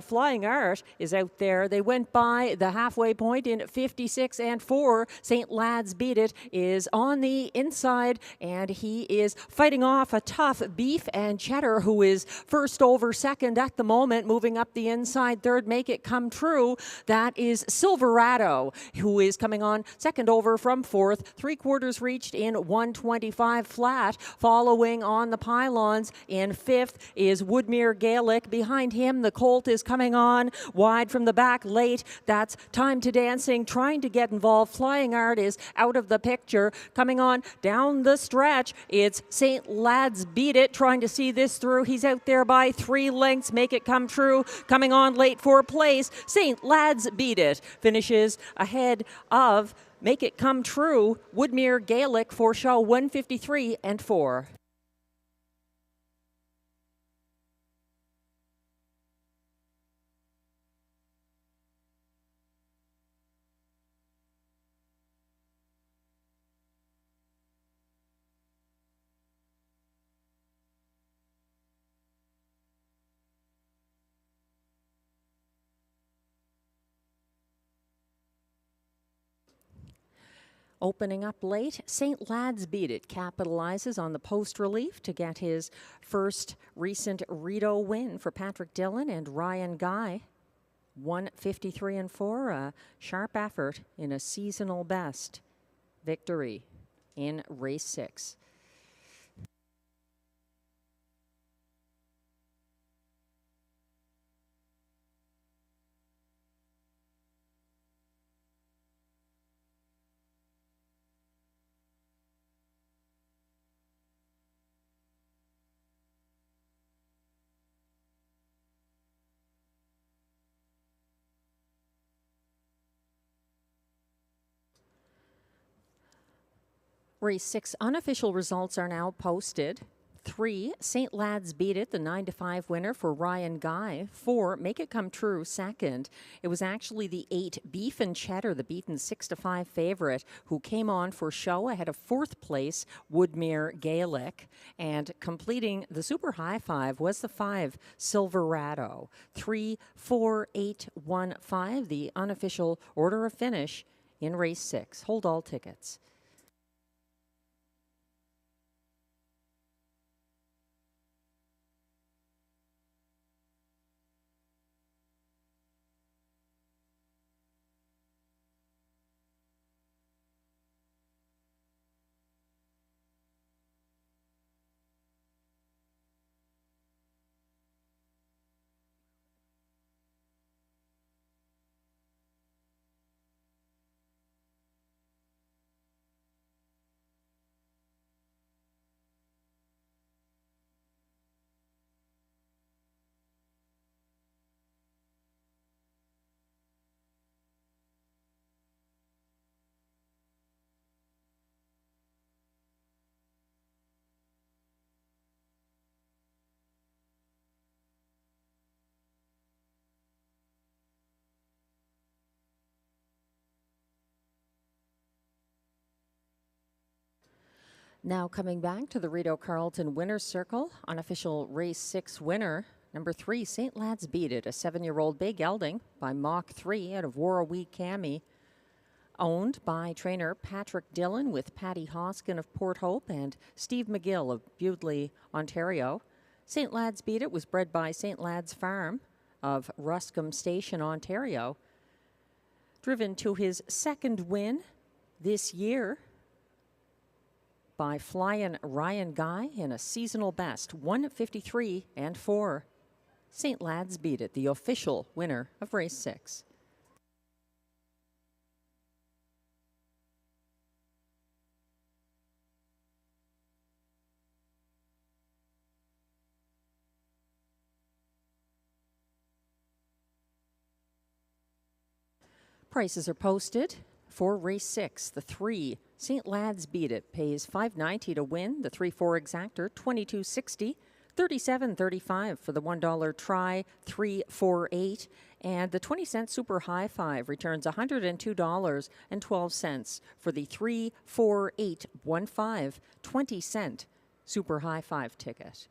Flying Art is out there. They went by the halfway point in 56-4. St. Lads Beat It is on the inside, and he is fighting off a tough Beef and Cheddar, who is first over second at the moment, moving up the inside third. Make It Come True. That is Silverado, who is coming on second over from 4th. 3/4 reached in 125 flat. Following on the pylons in 5th is Woodmere Gaelic. Behind him, the Colt is coming on wide from the back late. That's Time to Dancing, trying to get involved. Flying Art is out of the picture. Coming on down the stretch, it's St. Lads Beat It, trying to see this through. He's out there by 3 lengths. Make It Come True coming on late for place. St. Lads Beat It finishes ahead of Make It Come True. Woodmere Gaelic for show 153-4. Opening up late, St. Lads Beat It capitalizes on the post relief to get his first recent Rideau win for Patrick Dillon and Ryan Guy. 153-4, a sharp effort in a seasonal best victory in race 6. Race 6 unofficial results are now posted. 3, St. Lad's Beat It, the 9-5 winner for Ryan Guy. 4, Make It Come True, second. It was actually the 8, Beef and Cheddar, the beaten 6-5 favorite, who came on for show ahead of 4th place, Woodmere Gaelic. And completing the Super High Five was the 5, Silverado. 3, 4, 8, 1, 5, the unofficial order of finish in race 6. Hold all tickets. Now coming back to the Rideau Carleton Winner's Circle, unofficial race 6 winner, number 3, St. Lad's Beat It, a 7-year-old bay gelding by Mach 3 out of Warrawee Cami, owned by trainer Patrick Dillon with Patty Hoskin of Port Hope and Steve McGill of Bewdley, Ontario. St. Lad's Beat It was bred by St. Lad's Farm of Ruscombe Station, Ontario. Driven to his 2nd win this year by Flyin' Ryan Guy in a seasonal best, 153 and 4. St. Lad's Beat It, the official winner of race 6. Prices are posted for race 6. The 3, St. Lad's Beat It, pays $5.90 to win. The 3-4 exactor, $22.60. $37.35 for the $1 try, 3-4-8. And the 20-cent Super High Five returns $102.12 for the 3-4-8-1-5 20-cent Super High Five ticket.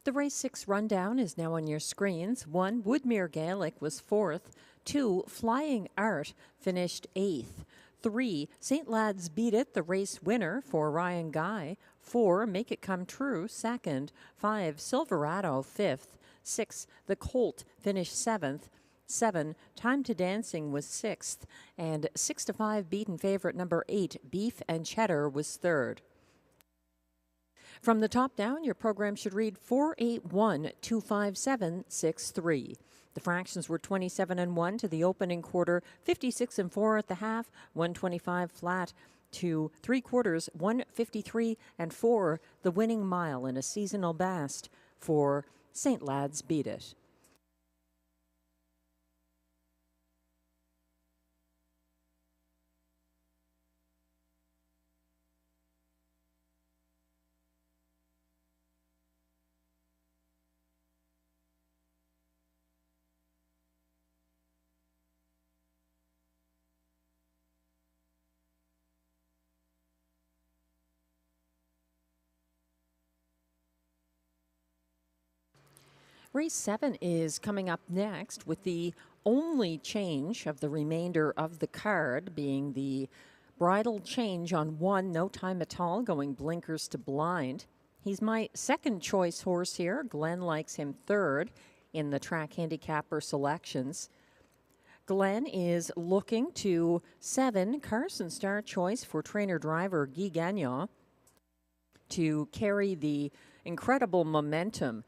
The race 6 rundown is now on your screens. 1, Woodmere Gaelic was 4th. 2, Flying Art finished 8th. 3, St. Lad's Beat It, the race winner for Ryan Guy. 4, Make It Come True, 2nd. 5, Silverado, 5th. 6, The Colt finished 7th. 7, Time to Dancing was 6th. And 6 to 5 beaten favorite number 8, Beef and Cheddar, was 3rd. From the top down, your program should read 481-257-63. The fractions were 27-1 to the opening quarter, 56-4 at the half, 125 flat to 3/4, 153-4, the winning mile in a seasonal best for St. Lad's Beat It. Race 7 is coming up next, with the only change of the remainder of the card being the bridle change on 1, No Time at All, going blinkers to blind. He's my second choice horse here. Glenn likes him 3rd in the track handicapper selections. Glenn is looking to 7, Carson Star Choice for trainer-driver Guy Gagnon to carry the incredible momentum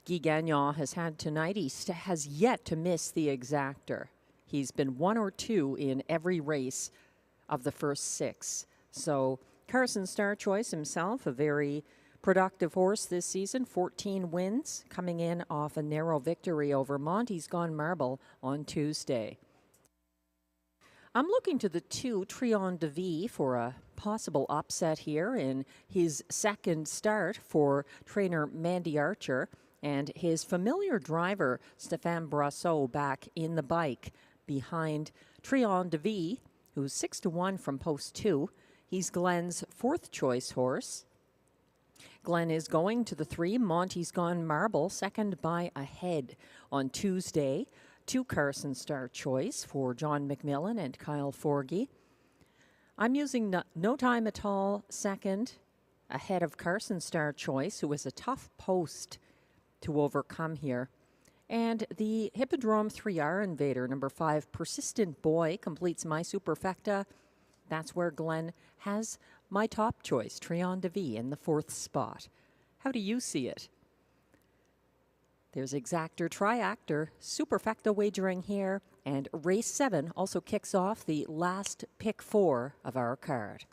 Guy Gagnon has had tonight. He has yet to miss the exactor. He's been 1 or 2 in every race of the first 6. So Carson Star Choice himself, a very productive horse this season, 14 wins, coming in off a narrow victory over Monty's Gone Marble on Tuesday. I'm looking to the 2, Trion de Vie, for a possible upset here in his second start for trainer Mandy Archer, and his familiar driver, Stéphane Brasseau, back in the bike behind Trion de Vie, who's 6-1 from post 2. He's Glenn's 4th choice horse. Glenn is going to the 3, Monty's Gone Marble, second by a head on Tuesday. 2, Carson Star Choice for John McMillan and Kyle Forgy. I'm using No Time at All second, ahead of Carson Star Choice, who is a tough post to overcome here. And the Hippodrome 3R Invader, number 5, Persistent Boy, completes my superfecta. That's where Glenn has my top choice, Trion de Vie, in the 4th spot. How do you see it? There's exactor, triactor, superfecta wagering here, and race 7 also kicks off the last pick 4 of our card.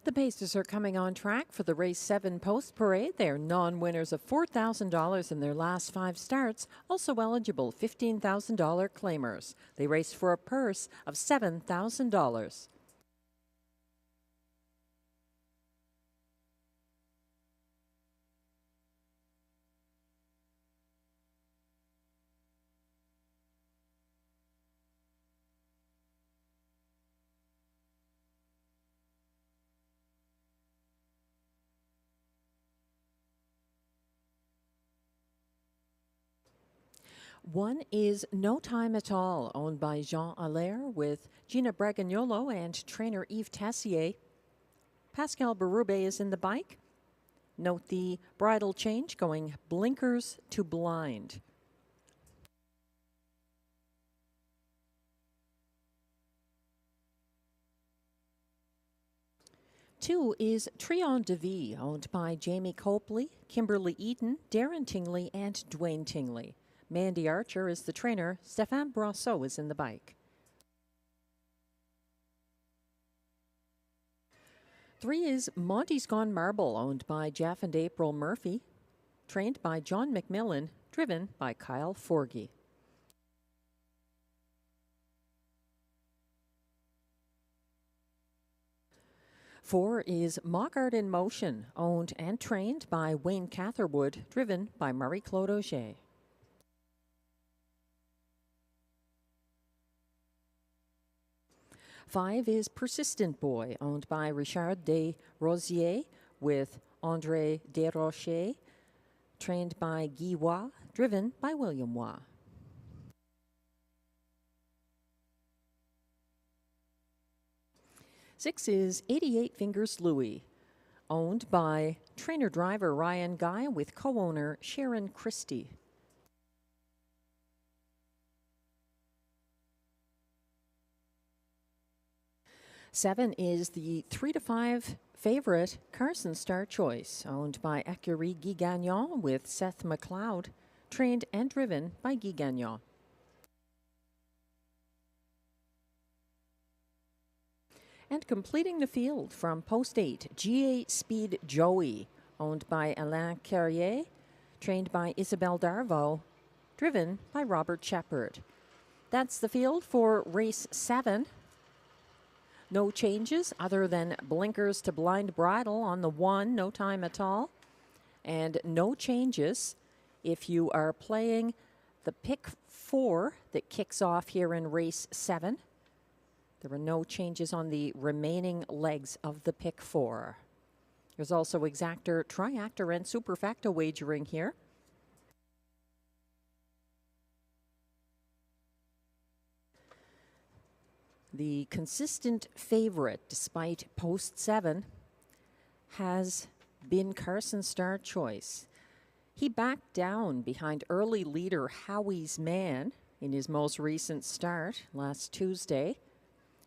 The Pacers are coming on track for the Race 7 Post Parade. They are non-winners of $4,000 in their last 5 starts, also eligible $15,000 claimers. They race for a purse of $7,000. 1 is No Time at All, owned by Jean Allaire, with Gina Bragagnolo and trainer Yves Tessier. Pascal Berube is in the bike. Note the bridle change, going blinkers to blind. Two is Trion de Vie, owned by Jamie Copley, Kimberly Eaton, Darren Tingley, and Dwayne Tingley. Mandy Archer is the trainer. Stéphane Brasseau is in the bike. 3 is Monty's Gone Marble, owned by Jeff and April Murphy, trained by John McMillan, driven by Kyle Forgy. 4 is Mockart in Motion, owned and trained by Wayne Catherwood, driven by Marie-Claude Auger. 5 is Persistent Boy, owned by Richard de Rosier, with André Desrochers, trained by Guy Waugh, driven by William Waugh. 6 is 88 Fingers Louie, owned by trainer-driver Ryan Guy with co-owner Sharon Christie. 7 is the 3 to 5 favorite Carson Star Choice, owned by Écurie Guy Gagnon with Seth McLeod, trained and driven by Guy Gagnon. And completing the field from post 8, GA Speed Joey, owned by Alain Carrier, trained by Isabelle Darvaux, driven by Robert Shepard. That's the field for race 7. No changes other than blinkers to blind bridle on the 1, No Time at All. And no changes if you are playing the pick 4 that kicks off here in race 7. There were no changes on the remaining legs of the pick 4. There's also exactor, triactor, and superfecta wagering here. The consistent favorite, despite post 7, has been Carson Star Choice. He backed down behind early leader Howie's Man in his most recent start last Tuesday.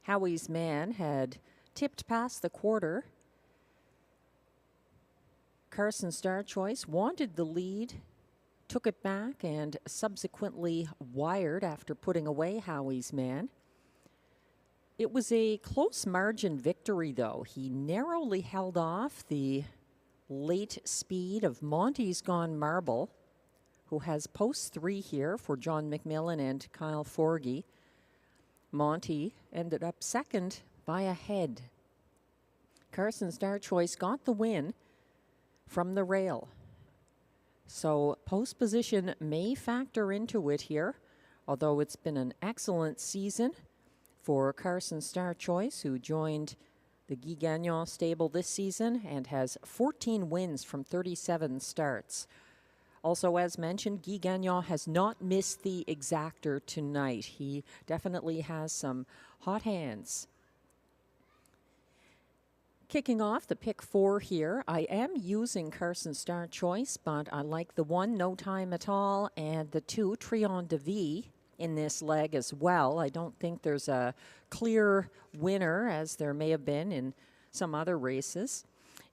Howie's Man had tipped past the quarter. Carson Star Choice wanted the lead, took it back, and subsequently wired after putting away Howie's Man. It was a close margin victory, though. He narrowly held off the late speed of Monty's Gone Marble, who has post 3 here for John McMillan and Kyle Forgy. Monty ended up second by a head. Carson Star Choice got the win from the rail. So post position may factor into it here, although it's been an excellent season for Carson Star Choice, who joined the Guy Gagnon stable this season and has 14 wins from 37 starts. Also, as mentioned, Guy Gagnon has not missed the exactor tonight. He definitely has some hot hands. Kicking off the pick 4 here, I am using Carson Star Choice, but I like the 1, No Time at All, and the 2, Trion de Vie, in this leg as well. I don't think there's a clear winner, as there may have been in some other races.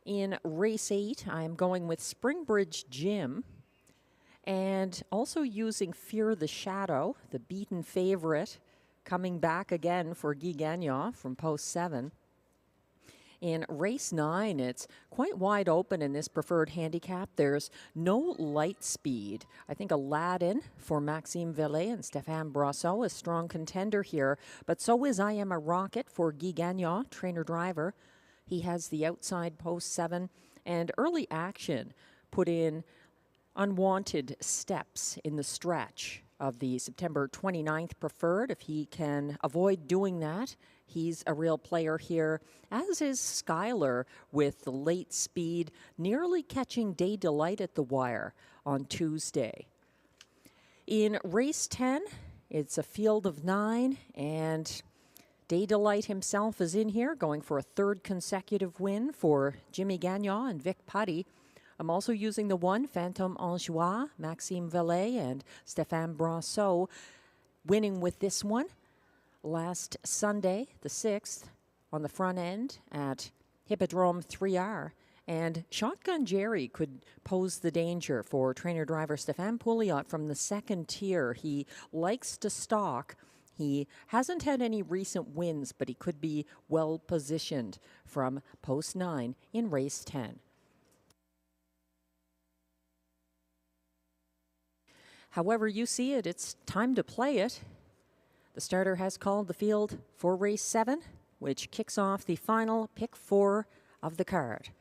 In race 8, I'm going with Springbridge Jim, and also using Fear the Shadow, the beaten favorite, coming back again for Guy Gagnon from post 7. In race 9, it's quite wide open in this preferred handicap. There's no light speed. I think Aladdin for Maxime Vellet and Stéphane Brasseau, a strong contender here, but so is I Am a Rocket for Guy Gagnon, trainer-driver. He has the outside post 7, and early action put in unwanted steps in the stretch of the September 29th preferred. If he can avoid doing that, he's a real player here, as is Skylar with the late speed, nearly catching Day Delight at the wire on Tuesday. In race 10, it's a field of 9, and Day Delight himself is in here, going for a 3rd consecutive win for Jimmy Gagnon and Vic Putty. I'm also using the 1, Phantom Anjois, Maxime Vellet, and Stéphane Brasseau, winning with this one last Sunday, the 6th, on the front end at Hippodrome 3R. And Shotgun Jerry could pose the danger for trainer-driver Stéphane Pouliot from the 2nd tier. He likes to stalk. He hasn't had any recent wins, but he could be well positioned from post 9 in race 10. However you see it, it's time to play it. The starter has called the field for race 7, which kicks off the final pick 4 of the card.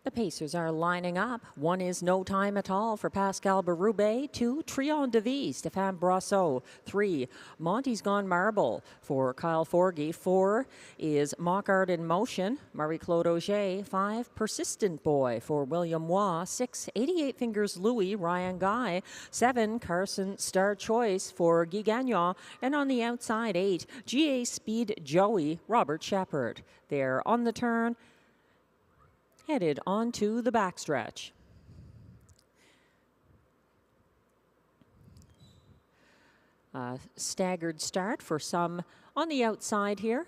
The Pacers are lining up. 1 is No Time at All for Pascal Berube. 2, Triomphe de Vie, Stéphane Brasseau. 3, Monty's Gone Marble for Kyle Forgy. 4 is Mock Art in Motion, Marie-Claude Auger. 5, Persistent Boy for William Waugh. 6, 88 Fingers Louis, Ryan Guy. 7, Carson Star Choice for Guy Gagnon. And on the outside, 8, GA Speed Joey, Robert Shepard. They're on the turn, headed onto the backstretch. Staggered start for some on the outside here.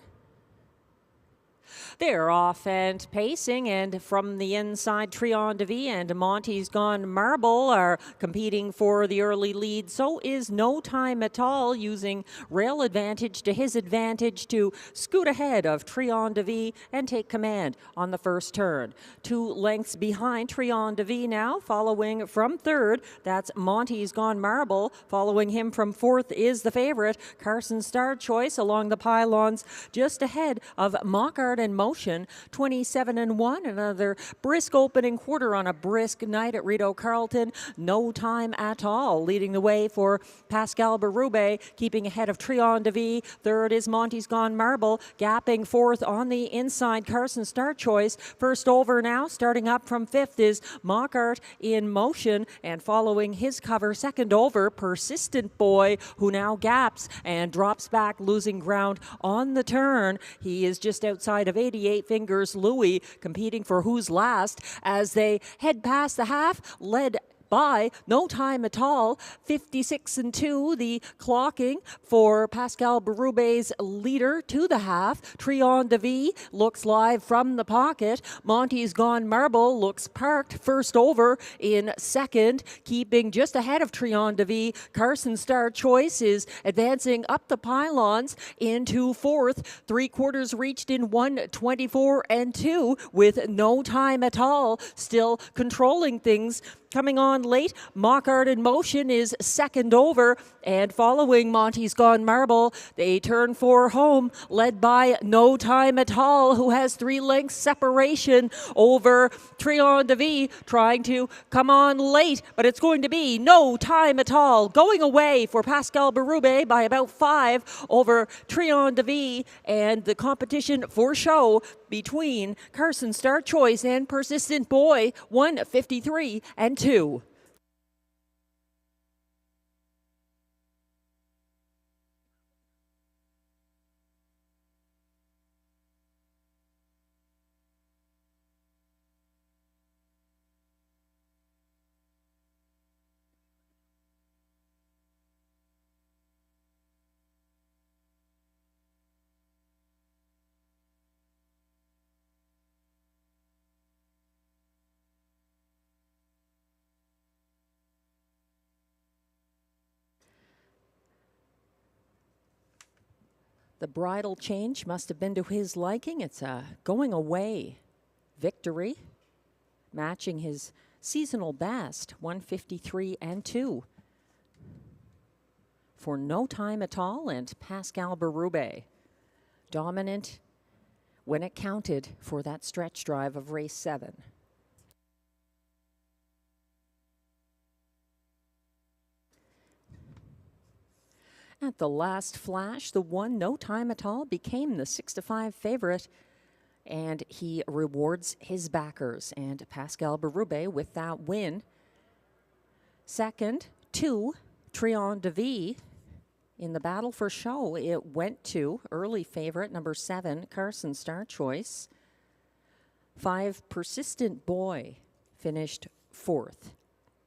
They're off and pacing, and from the inside, Triomphe de Vie and Monty's Gone Marble are competing for the early lead. So is No Time at All, using rail advantage to his advantage to scoot ahead of Triomphe de Vie and take command on the first turn. 2 lengths behind Triomphe de Vie now, following from 3rd. That's Monty's Gone Marble. Following him from 4th is the favorite, Carson Star Choice, along the pylons, just ahead of Mock Art in Motion, 27-1. Another brisk opening quarter on a brisk night at Rideau Carleton. No Time at All leading the way for Pascal Berube, keeping ahead of Triomphe de Vie. 3rd is Monty's Gone Marble, gapping 4th on the inside, Carson Star Choice. First over now, starting up from 5th is Mock Art in Motion, and following his cover, 2nd over, Persistent Boy, who now gaps and drops back, losing ground on the turn. He is just outside of 88 Fingers Louis, competing for who's last as they head past the half, led by No Time at All. 56-2, the clocking for Pascal Berube's leader to the half. Triomphe de Vie looks live from the pocket. Monty's Gone Marble looks parked first over in 2nd, keeping just ahead of Triomphe de Vie. Carson Star Choice is advancing up the pylons into 4th. 3/4 reached in 1:24-2, with No Time at All still controlling things. Coming on late, Mock Art in Motion is 2nd over, and following Monty's Gone Marble, they turn for home, led by No Time at All, who has 3 lengths separation over Triomphe de Vie, trying to come on late, but it's going to be No Time at All going away for Pascal Berube by about 5 over Triomphe de Vie, and the competition for show between Carson Star Choice and Persistent Boy, 1:53-2. The bridle change must have been to his liking. It's a going away victory, matching his seasonal best, 1:53-2. For No Time at All and Pascal Berube. Dominant when it counted for that stretch drive of race 7. At the last flash, the 1 No Time at All became the 6-5 favorite, and he rewards his backers. And Pascal Berube with that win. Second, 2 Trion de Vie. In the battle for show, it went to early favorite number 7, Carson Star Choice. 5 Persistent Boy finished 4th.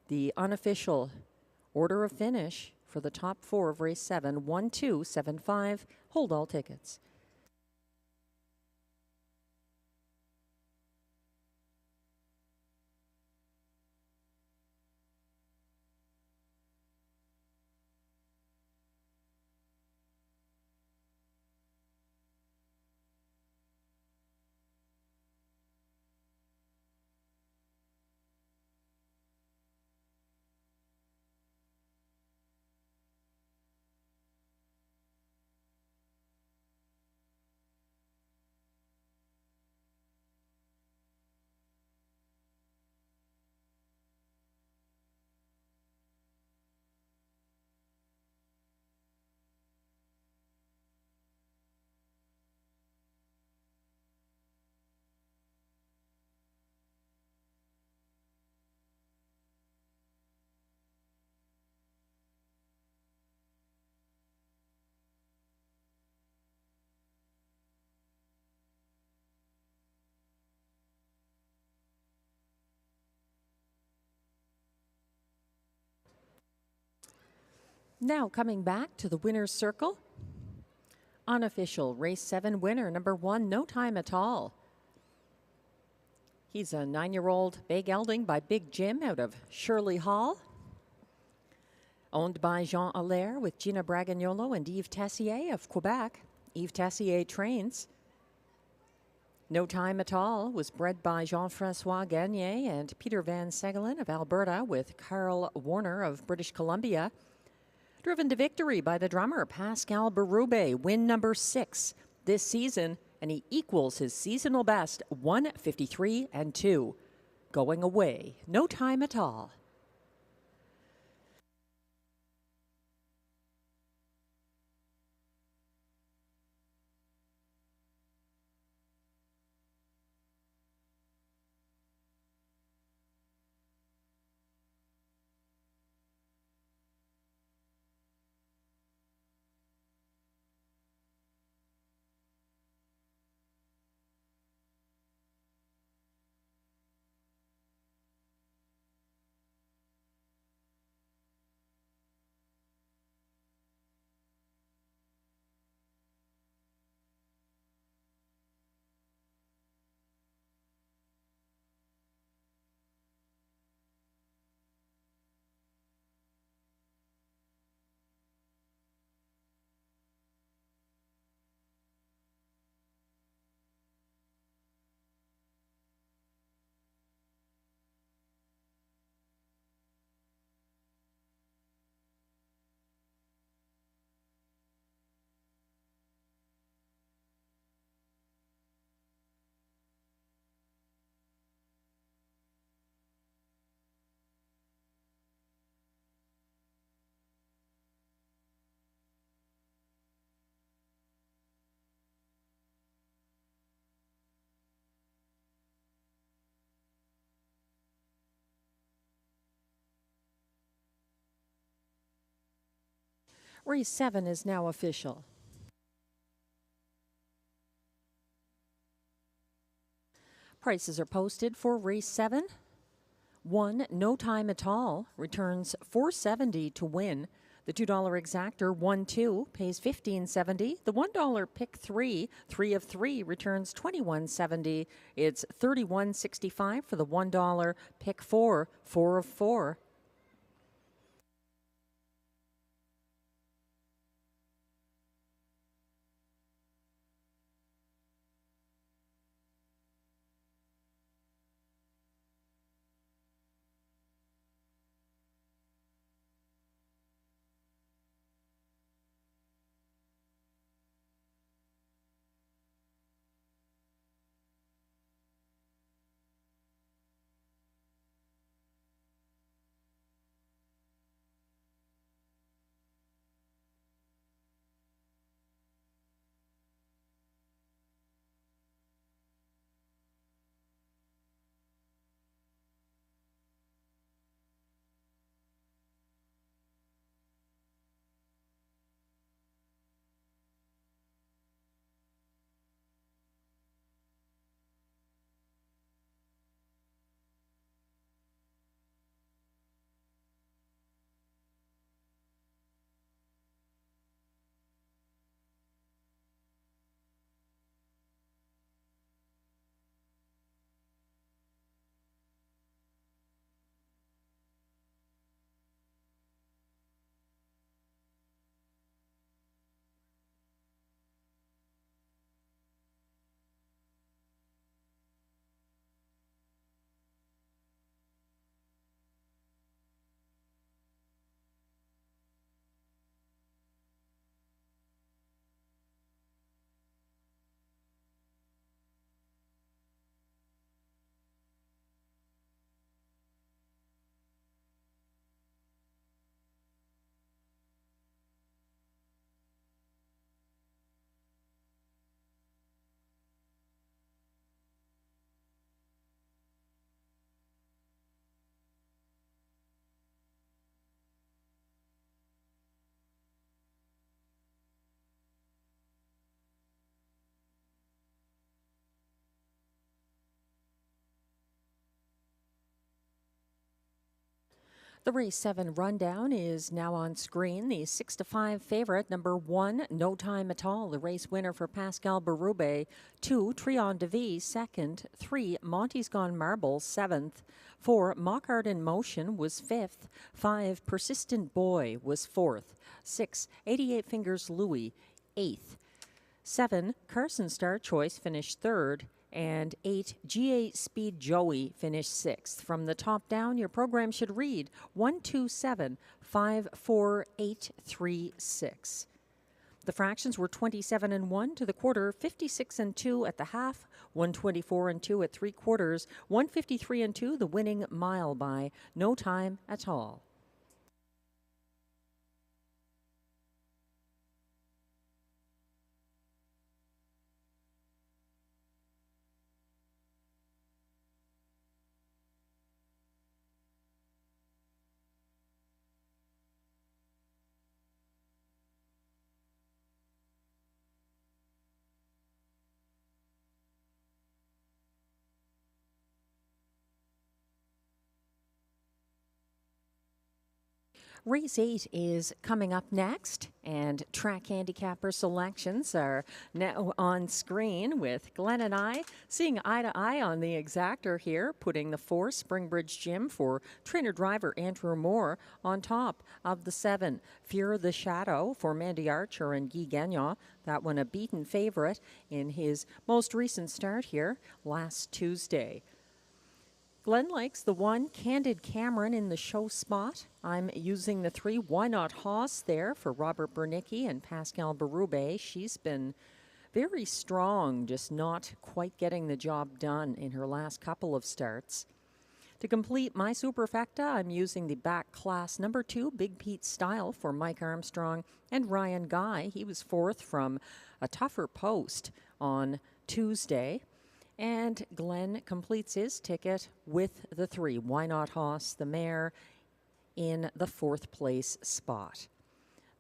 The unofficial order of finish for the top 4 of race 7, 1, 2, 7, 5. Hold all tickets. Now coming back to the winner's circle. Unofficial race 7 winner, number 1, No Time at All. He's a 9-year-old bay gelding by Big Jim out of Shirley Hall. Owned by Jean Allaire with Gina Bragagnolo and Yves Tessier of Quebec. Yves Tessier trains. No Time at All was bred by Jean-Francois Gagné and Peter Van Segelen of Alberta with Carl Warner of British Columbia. Driven to victory by the drummer Pascal Berube, win number 6 this season, and he equals his seasonal best, 1:53-2. Going away, No Time at All. Race 7 is now official. Prices are posted for race 7. 1 No Time at All returns $4.70 to win. The $2 exactor 1-2 pays $15.70. The $1 pick 3 of 3 returns $21.70. It's $31.65 for the $1 pick 4 of 4. The race 7 rundown is now on screen. The 6-5 favorite, number 1, No Time at All, the race winner for Pascal Berube. 2, Trion de Vie, second. 3, Monty's Gone Marble, 7th. 4, Mock Art in Motion was 5th. 5, Persistent Boy was 4th. 6, 88 Fingers Louie, 8th. 7, Carson Star Choice finished 3rd. And 8, G8 Speed Joey finished 6th. From the top down, your program should read 127-54836. The fractions were 27 and 1 to the quarter, 56 and 2 at the half, 124 and 2 at 3/4, 153 and 2 the winning mile by No Time at All. Race 8 is coming up next, and track handicapper selections are now on screen with Glenn and I seeing eye to eye on the exactor here, putting the 4 Springbridge Gym for trainer-driver Andrew Moore on top of the 7 Fear of the Shadow for Mandy Archer and Guy Gagnon. That one a beaten favorite in his most recent start here last Tuesday. Glenn likes the 1 Candid Cameron in the show spot. I'm using the 3 Why Not Haas there for Robert Bernicki and Pascal Berube. She's been very strong, just not quite getting the job done in her last couple of starts. To complete my superfecta, I'm using the back class number 2 Big Pete Style for Mike Armstrong and Ryan Guy. He was 4th from a tougher post on Tuesday. And Glenn completes his ticket with the 3 Why Not Haas, the mare, in the 4th place spot.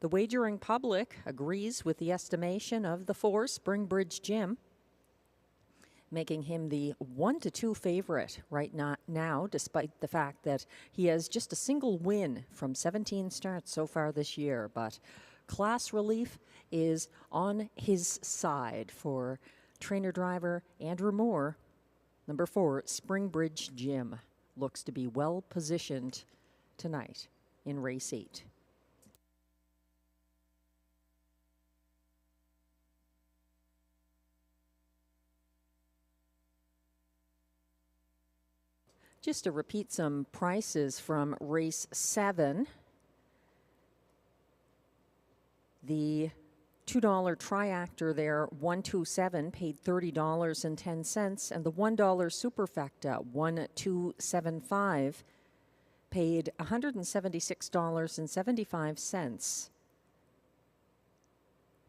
The wagering public agrees with the estimation of the 4 Springbridge Gym, making him the 1-2 favorite right now, despite the fact that he has just a single win from 17 starts so far this year. But class relief is on his side for trainer-driver Andrew Moore. Number 4, Springbridge Gym, looks to be well positioned tonight in race 8. Just to repeat some prices from race 7, the $2 triactor there, 127, paid $30.10, and the $1 superfecta, 1275, paid $176.75.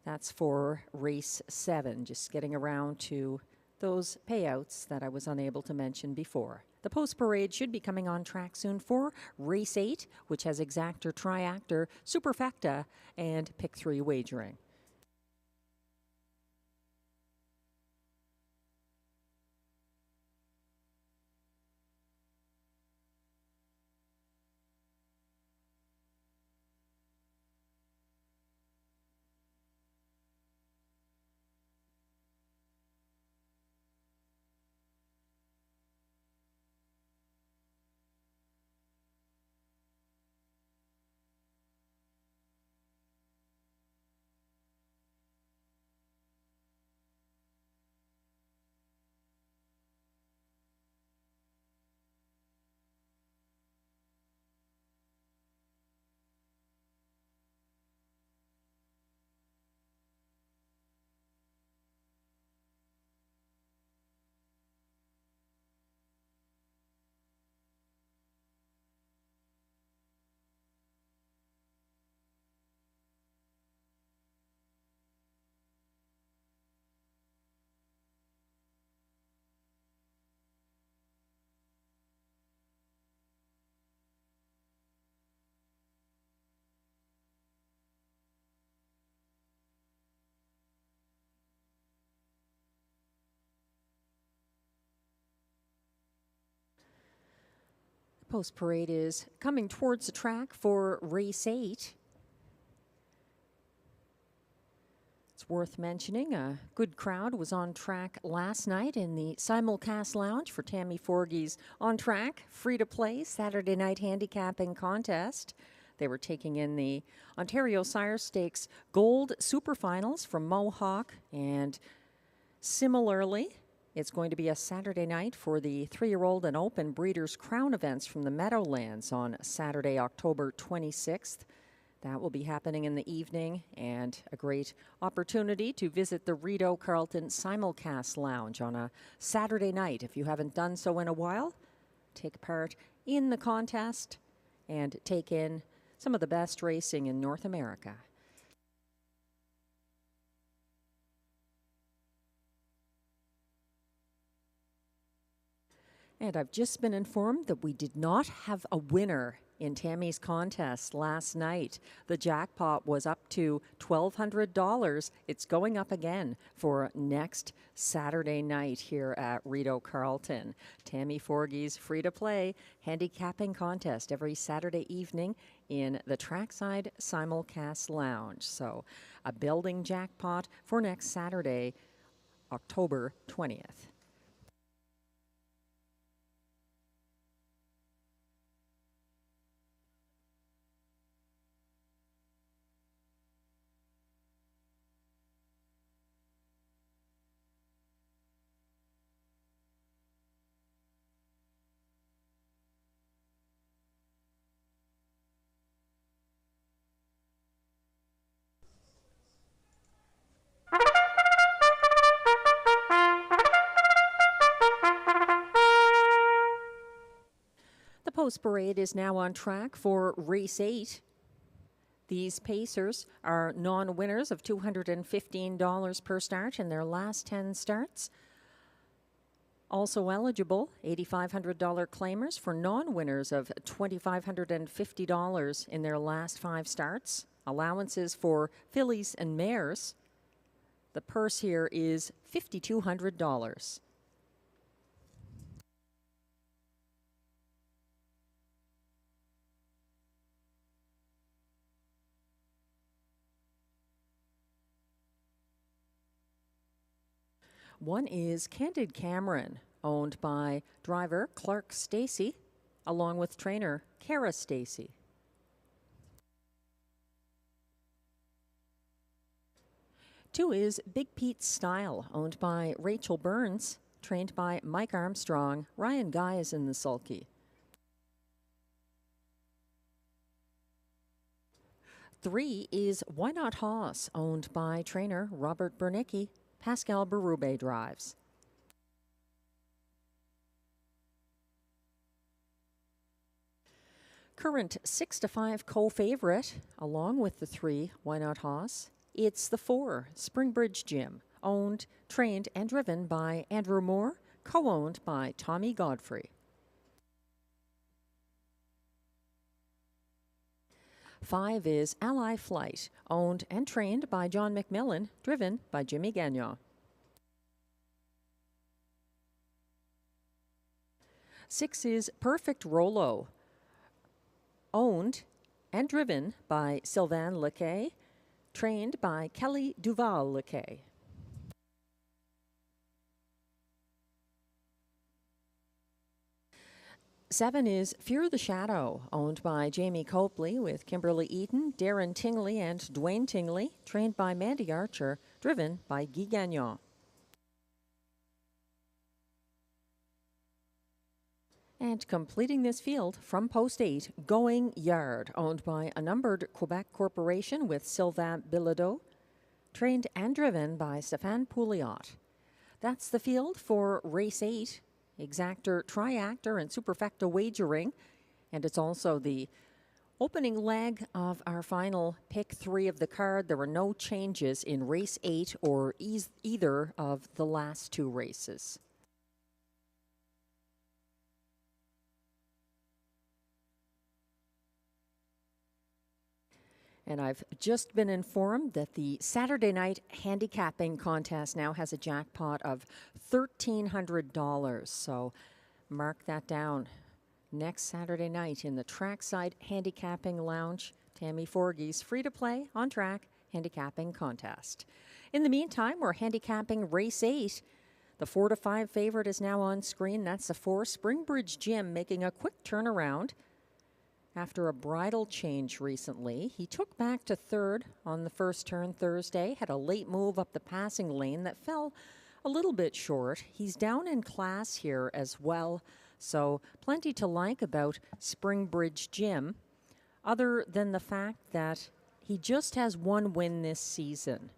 That's for race 7, just getting around to those payouts that I was unable to mention before. The post parade should be coming on track soon for race 8, which has exactor, triactor, superfecta, and pick 3 wagering. Post parade is coming towards the track for race 8. It's worth mentioning a good crowd was on track last night in the simulcast lounge for Tammy Forgey's on track, free to play Saturday night handicapping contest. They were taking in the Ontario Sire Stakes Gold Superfinals from Mohawk, and similarly, it's going to be a Saturday night for the 3-year-old and open Breeders' Crown events from the Meadowlands on Saturday, October 26th. That will be happening in the evening, and a great opportunity to visit the Rideau Carleton Simulcast Lounge on a Saturday night. If you haven't done so in a while, take part in the contest and take in some of the best racing in North America. And I've just been informed that we did not have a winner in Tammy's contest last night. The jackpot was up to $1,200. It's going up again for next Saturday night here at Rideau Carleton. Tammy Forgey's free-to-play handicapping contest every Saturday evening in the Trackside Simulcast Lounge. So a building jackpot for next Saturday, October 20th. The post parade is now on track for race 8. These pacers are non-winners of $215 per start in their last 10 starts. Also eligible, $8,500 claimers for non-winners of $2,550 in their last 5 starts. Allowances for fillies and mares. The purse here is $5,200. One is Candid Cameron, owned by driver Clark Stacey, along with trainer Kara Stacey. Two is Big Pete's Style, owned by Rachel Burns, trained by Mike Armstrong. Ryan Guy is in the sulky. 3 is Why Not Hoss, owned by trainer Robert Bernicki. Pascal Berube drives. Current 6-5 co-favorite, along with the 3 Why Not Hoss. It's the 4 Springbridge Gym, owned, trained, and driven by Andrew Moore, co-owned by Tommy Godfrey. 5 is Ally Flight, owned and trained by John McMillan, driven by Jimmy Gagnon. 6 is Perfect Rolo, owned and driven by Sylvain Lequet, trained by Kelly Duval Lequet. 7 is Fear the Shadow, owned by Jamie Copley with Kimberly Eaton, Darren Tingley, and Dwayne Tingley, trained by Mandy Archer, driven by Guy Gagnon. And completing this field from post 8, Going Yard, owned by a numbered Quebec corporation with Sylvain Bilodeau, trained and driven by Stéphane Pouliot. That's the field for race 8. Exactor, Triactor, and Superfecta wagering. And it's also the opening leg of our final pick 3 of the card. There were no changes in race 8 or either of the last 2 races. And I've just been informed that the Saturday night handicapping contest now has a jackpot of $1,300. So mark that down. next Saturday night in the Trackside Handicapping Lounge. Tammy Forgey's free-to-play on-track handicapping contest. In the meantime, we're handicapping race 8. The 4-5 favorite is now on screen. That's the 4 Springbridge Jim making a quick turnaround. After a bridle change recently, he took back to third on the first turn Thursday, had a late move up the passing lane that fell a little bit short. He's down in class here as well, so plenty to like about Springbridge Jim, other than the fact that he just has one win this season.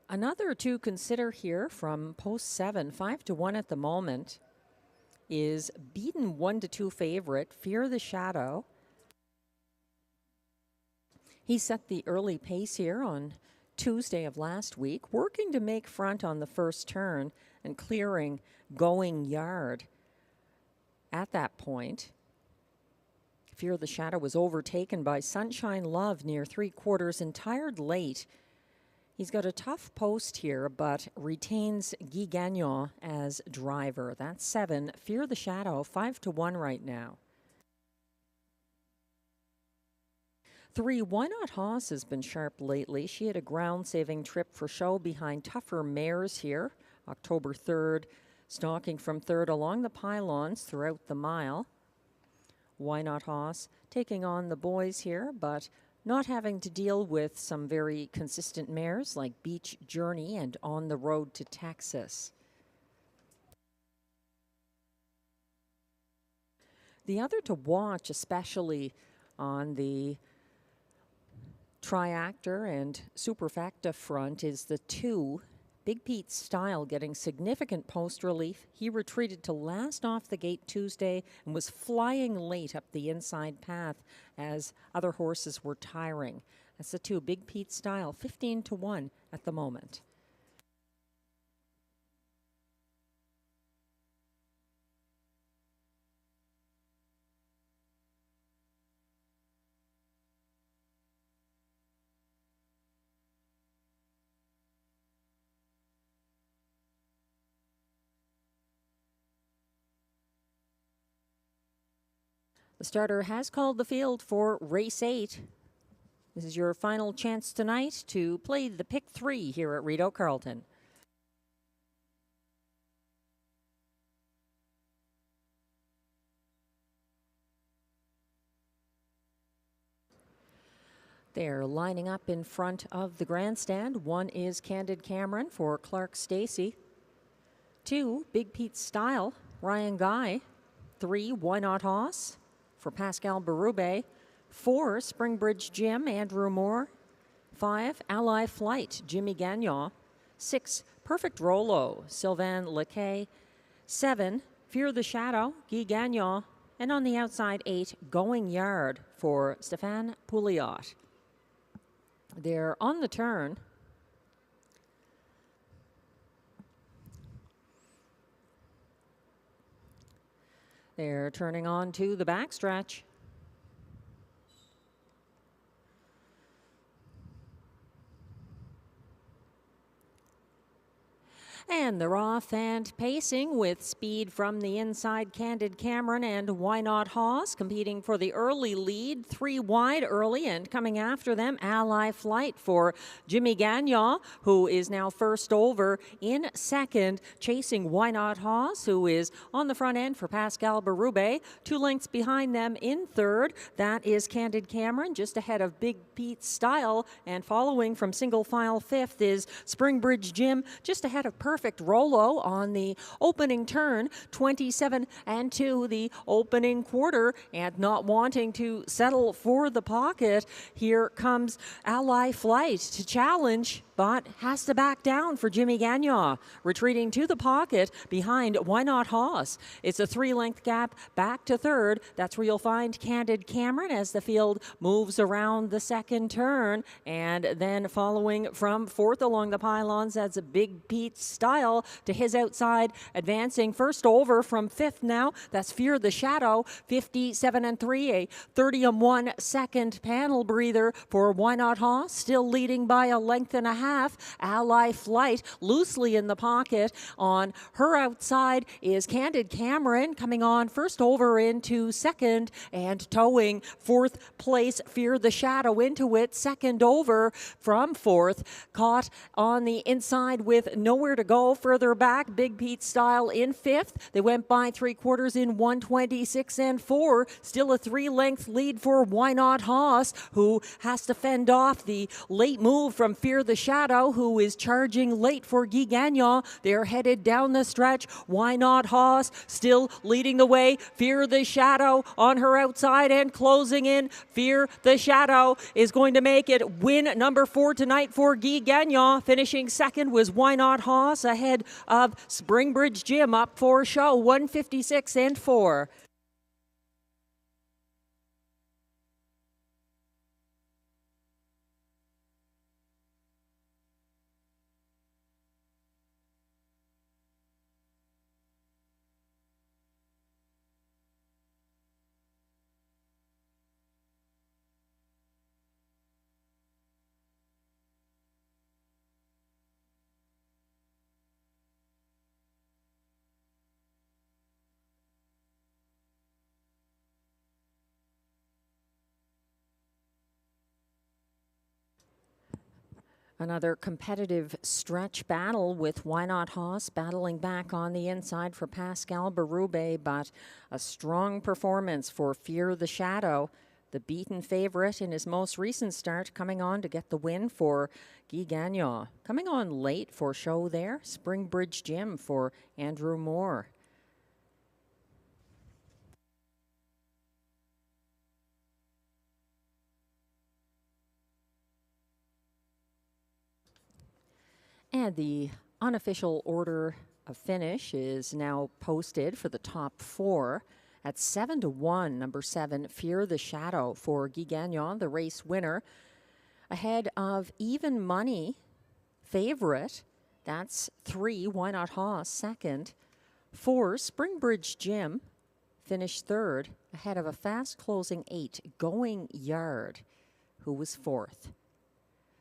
Another to consider here from post 7, 5-1 at the moment, is beaten 1-2 favorite, Fear the Shadow. He set the early pace here on Tuesday of last week, working to make front on the first turn and clearing Going Yard. At that point, Fear the Shadow was overtaken by Sunshine Love near 3/4 and tired late. He's got a tough post here, but retains Guy Gagnon as driver. That's 7. Fear the Shadow, 5-1 right now. 3, Why Not Hoss has been sharp lately. She had a ground-saving trip for show behind tougher mares here, October 3rd, stalking from third along the pylons throughout the mile. Why Not Hoss taking on the boys here, but not having to deal with some very consistent mares like Beach Journey and On the Road to Texas. The other to watch, especially on the Triactor and Superfecta front, is the 2 Big Pete Style getting significant post relief. He retreated to last off the gate Tuesday and was flying late up the inside path as other horses were tiring. That's the 2 Big Pete Style, 15-1 at the moment. The starter has called the field for race 8. This is your final chance tonight to play the pick 3 here at Rideau Carleton. They're lining up in front of the grandstand. 1 is Candid Cameron for Clark Stacey. 2, Big Pete Style, Ryan Guy. 3, Why Not Hoss for Pascal Berube. 4, Springbridge Jim, Andrew Moore. 5, Ally Flight, Jimmy Gagnon. 6, Perfect Rolo, Sylvain Lequet. 7, Fear the Shadow, Guy Gagnon. And on the outside, 8, Going Yard for Stéphane Pouliot. They're on the turn. They're turning on to the backstretch. And they're off and pacing with speed from the inside. Candid Cameron and Why Not Hoss competing for the early lead. 3 wide early, and coming after them, Ally Flight for Jimmy Gagnon, who is now first over. In second, chasing Why Not Hoss, who is on the front end for Pascal Berube. 2 lengths behind them in third. That is Candid Cameron, just ahead of Big Pete Style. And following from single file fifth is Springbridge Jim, just ahead of Perfect Rolo on the opening turn. 27-2 the opening quarter, and not wanting to settle for the pocket, here comes Ally Flight to challenge, but has to back down for Jimmy Gagnon, retreating to the pocket behind Why Not Hoss. It's a 3-length gap back to third. That's where you'll find Candid Cameron as the field moves around the second turn. And then following from fourth along the pylons, that's a Big Pete Style. Style to his outside, advancing first over from fifth now. That's Fear the Shadow, 57-3, a 30-1 second panel breather for Why Not Haw, still leading by a length and a half. Ally Flight loosely in the pocket. On her outside is Candid Cameron coming on first over into second and towing fourth place Fear the Shadow into it. Second over from fourth, caught on the inside with nowhere to go. Further back, Big Pete Style in fifth. They went by 3/4 in 1:26.4. Still a 3-length lead for Why Not Haas, who has to fend off the late move from Fear the Shadow, who is charging late for Guy Gagnon. They're headed down the stretch. Why Not Haas still leading the way. Fear the Shadow on her outside and closing in. Fear the Shadow is going to make it win number 4 tonight for Guy Gagnon. Finishing second was Why Not Haas ahead of Springbridge Gym up for show 156.4. Another competitive stretch battle with Why Not Haas battling back on the inside for Pascal Berube, but a strong performance for Fear the Shadow, the beaten favorite in his most recent start, coming on to get the win for Guy Gagnon. Coming on late for show there, Springbridge Gym for Andrew Moore. And the unofficial order of finish is now posted for the top 4. At 7-1, number 7, Fear the Shadow for Guy Gagnon, the race winner. Ahead of Even Money, favorite. That's 3, Why Not Haas, second. 4, Springbridge Gym, finished third. Ahead of a fast closing 8, Going Yard, who was fourth.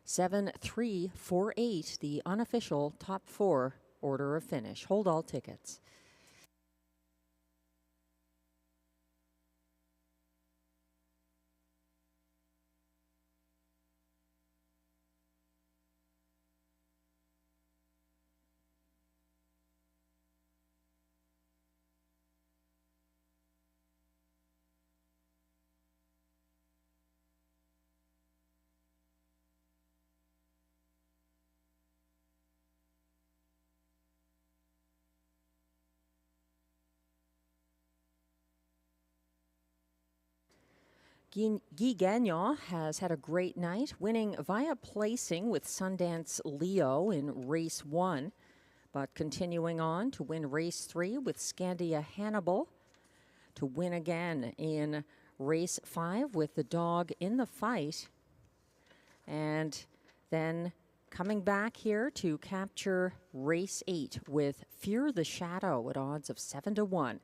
7, 3, 4, 8, the unofficial top 4 order of finish. Hold all tickets. Guy Gagnon has had a great night, winning via placing with Sundance Leo in race 1, but continuing on to win race 3 with Scandia Hannibal, to win again in race 5 with the dog in the fight, and then coming back here to capture race 8 with Fear the Shadow at odds of 7-1.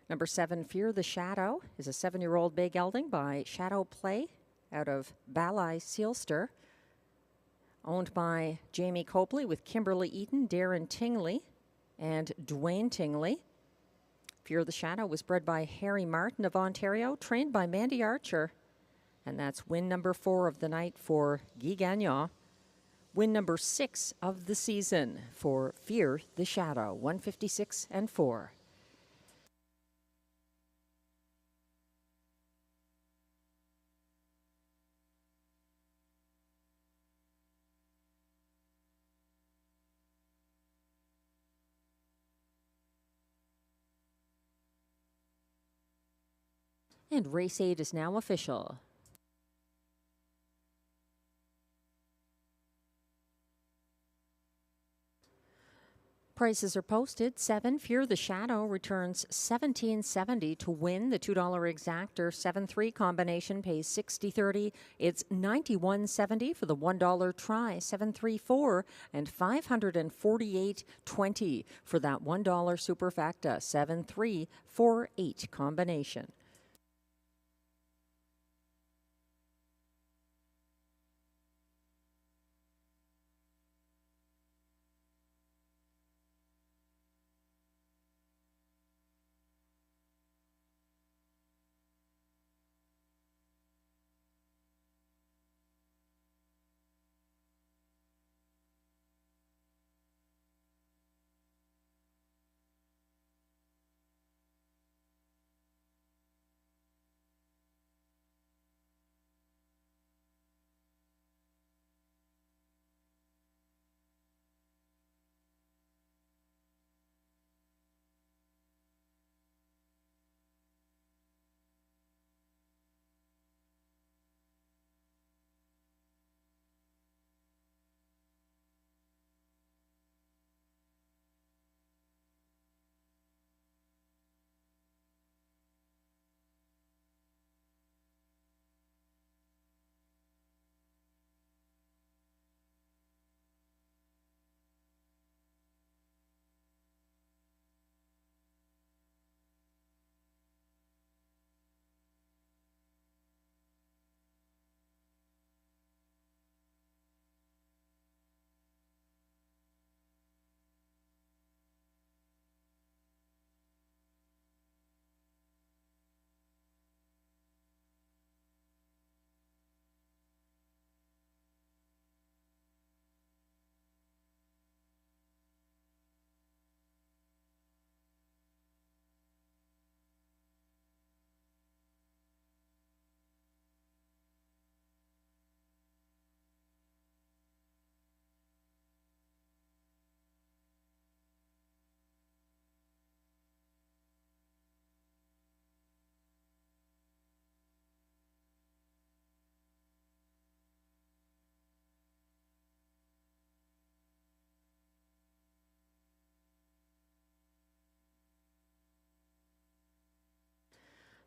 Number 7, Fear the Shadow, is a 7-year-old bay gelding by Shadow Play out of Balai Sealster, owned by Jamie Copley with Kimberly Eaton, Darren Tingley, and Dwayne Tingley. Fear the Shadow was bred by Harry Martin of Ontario, trained by Mandy Archer, and that's win number 4 of the night for Guy Gagnon. Win number 6 of the season for Fear the Shadow, 156.4. And race 8 is now official. Prices are posted. 7, Fear the Shadow returns $17.70 to win. The $2 exactor 7-3 combination pays $60.30. It's $91.70 for the $1 try 7-3-4 and $548.20 for that $1 superfecta 7-3-4-8 combination.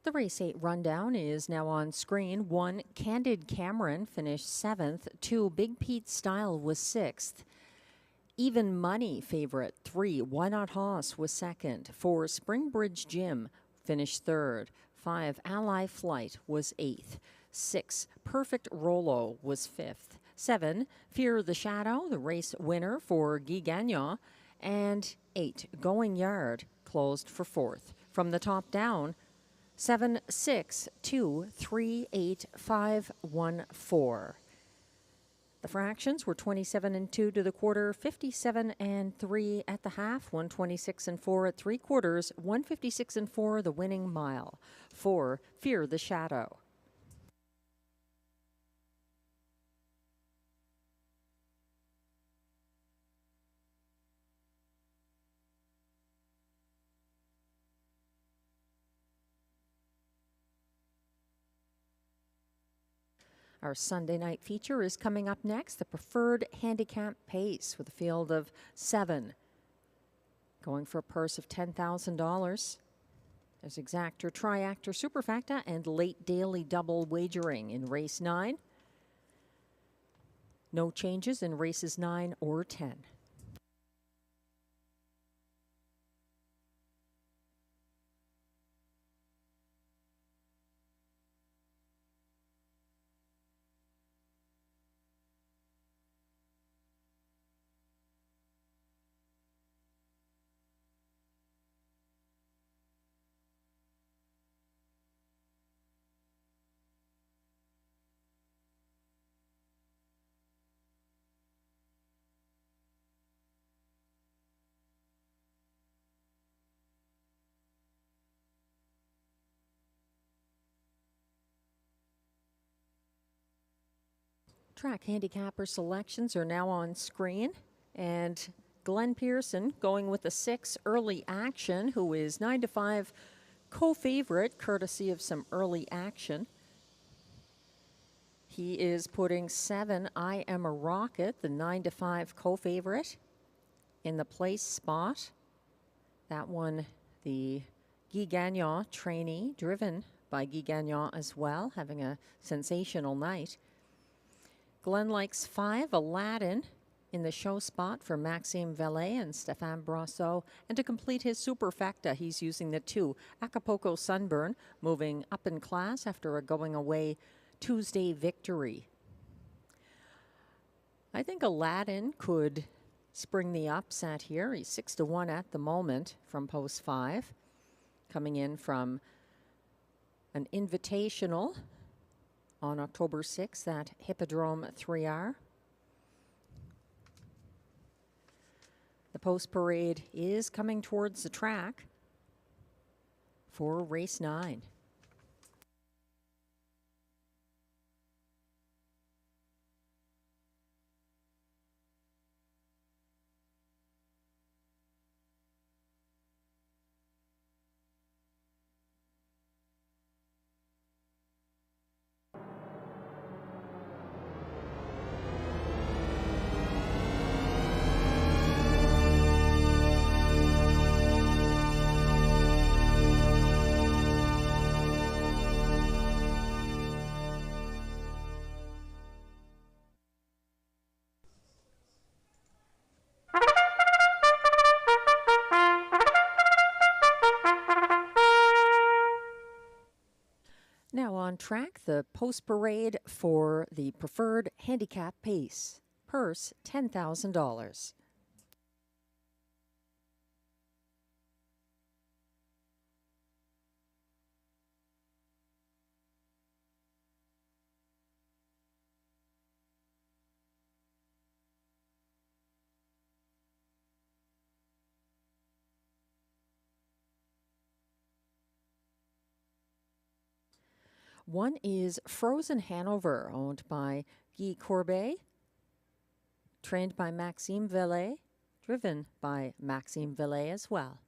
The race 8 rundown is now on screen. 1, Candid Cameron finished 7th. 2, Big Pete Style was 6th. Even Money favorite 3, Why Not Hoss was 2nd. 4, Springbridge Jim finished 3rd. 5, Ally Flight was 8th. 6, Perfect Rolo was 5th. 7, Fear the Shadow, the race winner for Guy Gagnon. And 8, Going Yard closed for 4th. From the top down, 7, 6, 2, 3, 8, 5, 1, 4. The fractions were 27 and 2 to the quarter, 57 and 3 at the half, 126 and 4 at 3/4, 156 and 4 the winning mile. 4, Fear the Shadow. Our Sunday night feature is coming up next, the Preferred Handicap Pace with a field of 7. Going for a purse of $10,000. There's exactor, triactor, superfecta, and late daily double wagering in race 9. No changes in races 9 or 10. Track handicapper selections are now on screen, and Glenn Pearson going with the 6 early action, who is 9 to 5 co-favorite, courtesy of some early action. He is putting 7 I Am a Rocket, the 9 to 5 co-favorite, in the place spot. That one, the Guy Gagnon trainee, driven by Guy Gagnon as well, having a sensational night. Glenn likes 5, Aladdin, in the show spot for Maxime Vellet and Stéphane Brosseau. And to complete his superfecta, he's using the 2, Acapulco Sunburn, moving up in class after a going away Tuesday victory. I think Aladdin could spring the upset here. He's 6-1 at the moment from post 5, coming in from an invitational on October 6th at Hippodrome 3R. The post parade is coming towards the track for race 9. Now on track, the post parade for the preferred handicap pace. Purse, $10,000. One is Frozen Hanover, owned by Guy Courbet, trained by Maxime Vellet, driven by Maxime Vellet as well.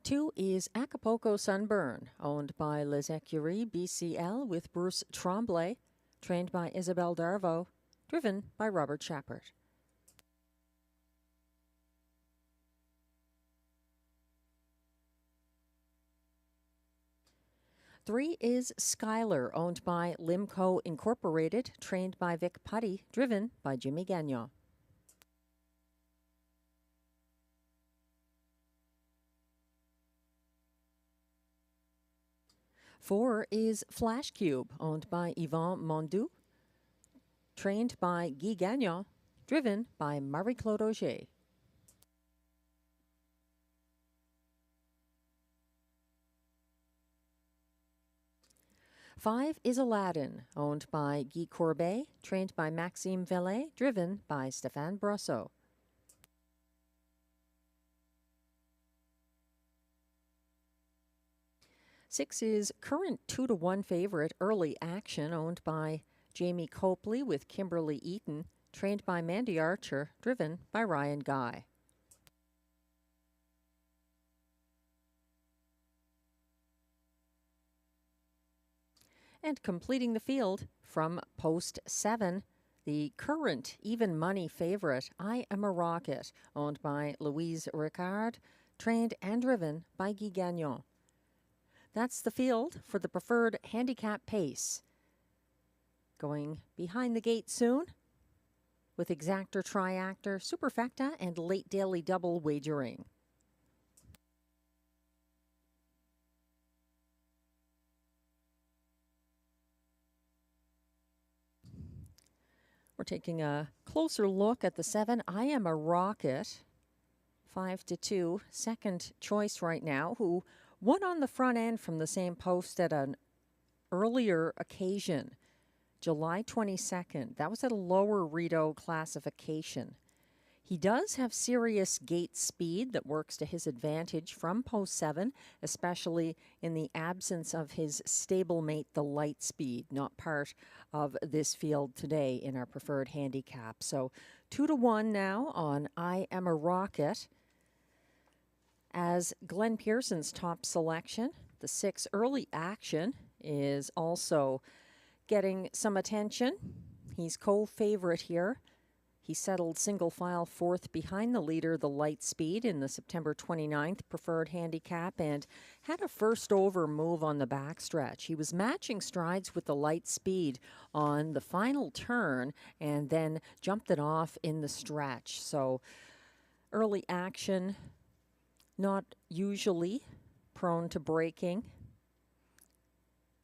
Two is Acapulco Sunburn, owned by Les Écuries BCL with Bruce Tremblay, trained by Isabelle Darvaux, driven by Robert Shepard. Three is Skylar, owned by Limco Incorporated, trained by Vic Putty, driven by Jimmy Gagnon. Four is Flash Cube, owned by Yvon Mondu, trained by Guy Gagnon, driven by Marie-Claude Auger. Five is Aladdin, owned by Guy Courbet, trained by Maxime Vellet, driven by Stéphane Brosseau. Six is current 2-1 favorite Early Action, owned by Jamie Copley with Kimberly Eaton, trained by Mandy Archer, driven by Ryan Guy. And completing the field from post 7, the current even money favorite, I Am a Rocket, owned by Louise Ricard, trained and driven by Guy Gagnon. That's the field for the preferred handicap pace. Going behind the gate soon with exactor, triactor, superfecta, and late daily double wagering. We're taking a closer look at the 7, I Am a Rocket, 5-2, second choice right now, who won on the front end from the same post at an earlier occasion. July 22nd. That was at a lower Rideau classification. He does have serious gate speed that works to his advantage from post 7, especially in the absence of his stablemate, the Light Speed, not part of this field today in our preferred handicap. So 2-1 now on I Am a Rocket as Glenn Pearson's top selection. The 6 early action is also getting some attention. He's co-favorite here. He settled single file 4th behind the leader, the Light Speed, in the September 29th preferred handicap and had a first over move on the backstretch. He was matching strides with the Light Speed on the final turn and then jumped it off in the stretch. So early action, not usually prone to breaking,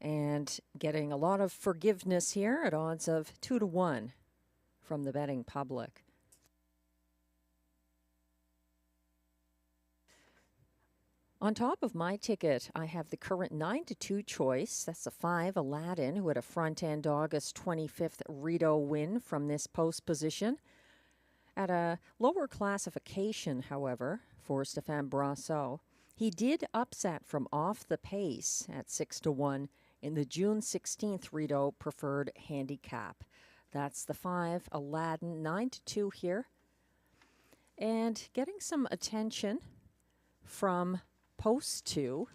and getting a lot of forgiveness here at odds of 2-1 from the betting public. On top of my ticket, I have the current 9-2 choice. That's a 5, Aladdin, who had a front-end August 25th Rideau win from this post position. At a lower classification, however, for Stéphane Brasseur, he did upset from off the pace at 6-1 in the June 16th Rideau preferred handicap. That's the 5, Aladdin, 9-2 here. And getting some attention from post 2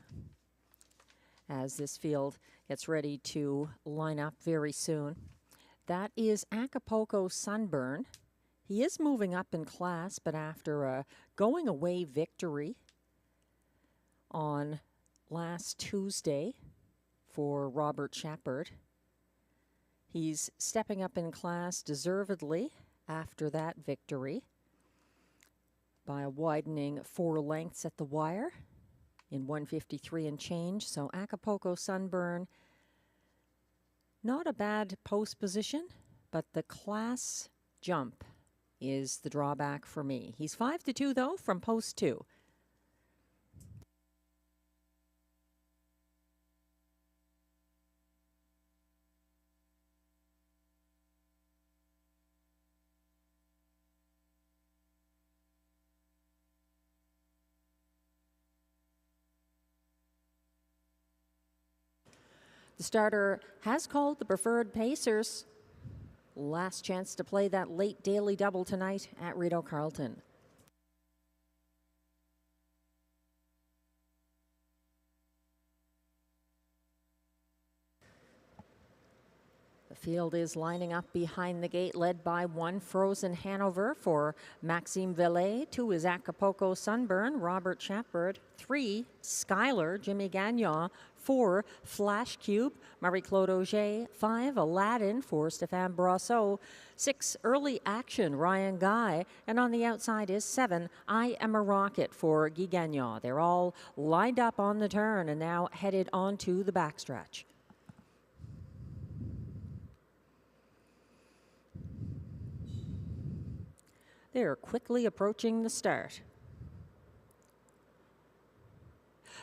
as this field gets ready to line up very soon. That is Acapulco Sunburn. He is moving up in class, but after a going away victory on last Tuesday for Robert Shepard, he's stepping up in class deservedly after that victory by a widening 4 lengths at the wire in 153 and change. So Acapulco Sunburn, not a bad post position, but the class jump is the drawback for me. He's 5-2 though from post 2. The starter has called the preferred pacers. Last chance to play that late daily double tonight at Rideau Carleton. The field is lining up behind the gate, led by 1, Frozen Hanover for Maxime Vellet. 2 is Acapulco Sunburn, Robert Shepard. 3, Skylar, Jimmy Gagnon. 4, Flash Cube, Marie-Claude Auger. 5, Aladdin for Stéphane Brasseur. 6, Early Action, Ryan Guy. And on the outside is 7, I Am a Rocket for Guy Gagnon. They're all lined up on the turn and now headed onto the backstretch. They're quickly approaching the start.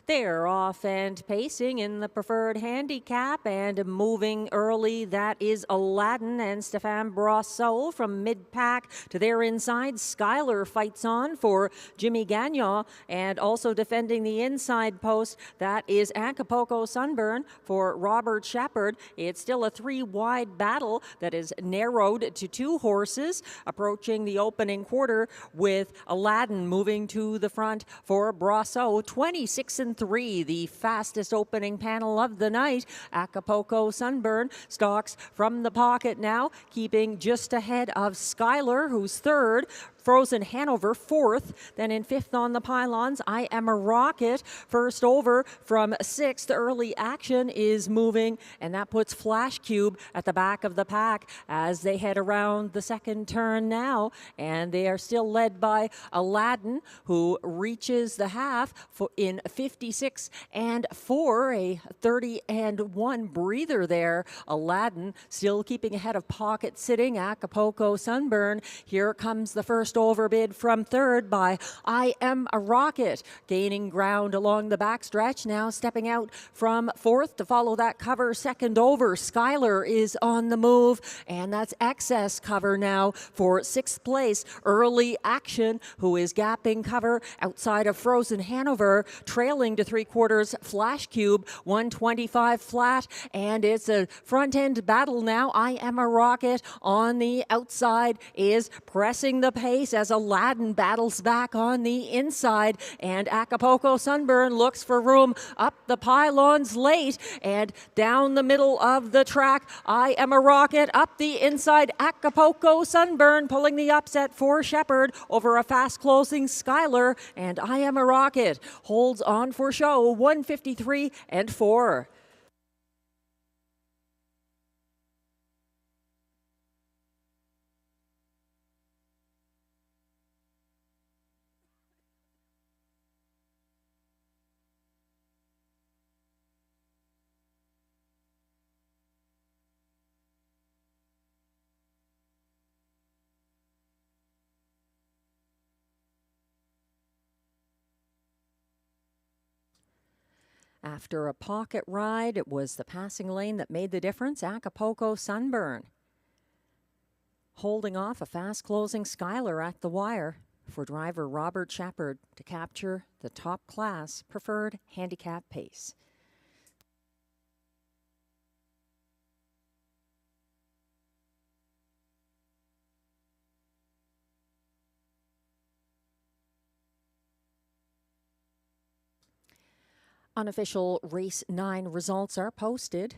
They're off and pacing in the preferred handicap and moving early. That is Aladdin and Stéphane Brasseur from mid-pack to their inside. Skylar fights on for Jimmy Gagnon and also defending the inside post. That is Acapulco Sunburn for Robert Shepard. It's still a 3-wide battle that is narrowed to 2 horses approaching the opening quarter, with Aladdin moving to the front for Brasseur. 26-3, the fastest opening panel of the night. Acapulco Sunburn stalks from the pocket now, keeping just ahead of Skylar, who's 3rd. Frozen Hanover 4th. Then in 5th on the pylons, I Am a Rocket. First over from 6th. Early Action is moving, and that puts Flash Cube at the back of the pack as they head around the second turn now. And they are still led by Aladdin, who reaches the half in 56-4, a 30-1 breather there. Aladdin still keeping ahead of pocket sitting Acapulco Sunburn. Here comes the first overbid from 3rd by I Am a Rocket, gaining ground along the backstretch. Now stepping out from 4th to follow that cover. Second over, Skylar is on the move, and that's excess cover now for 6th place. Early Action, who is gapping cover outside of Frozen Hanover, trailing to 3/4 Flash Cube, 125 flat, and it's a front end battle now. I Am a Rocket on the outside is pressing the pace race as Aladdin battles back on the inside, and Acapulco Sunburn looks for room up the pylons late and down the middle of the track. I Am a Rocket up the inside. Acapulco Sunburn pulling the upset for Shepherd over a fast closing Skylar, and I Am a Rocket holds on for show 153 and 4. After a pocket ride, it was the passing lane that made the difference. Acapulco Sunburn holding off a fast-closing Skylar at the wire for driver Robert Shepherd to capture the top class preferred handicap pace. Unofficial race 9 results are posted.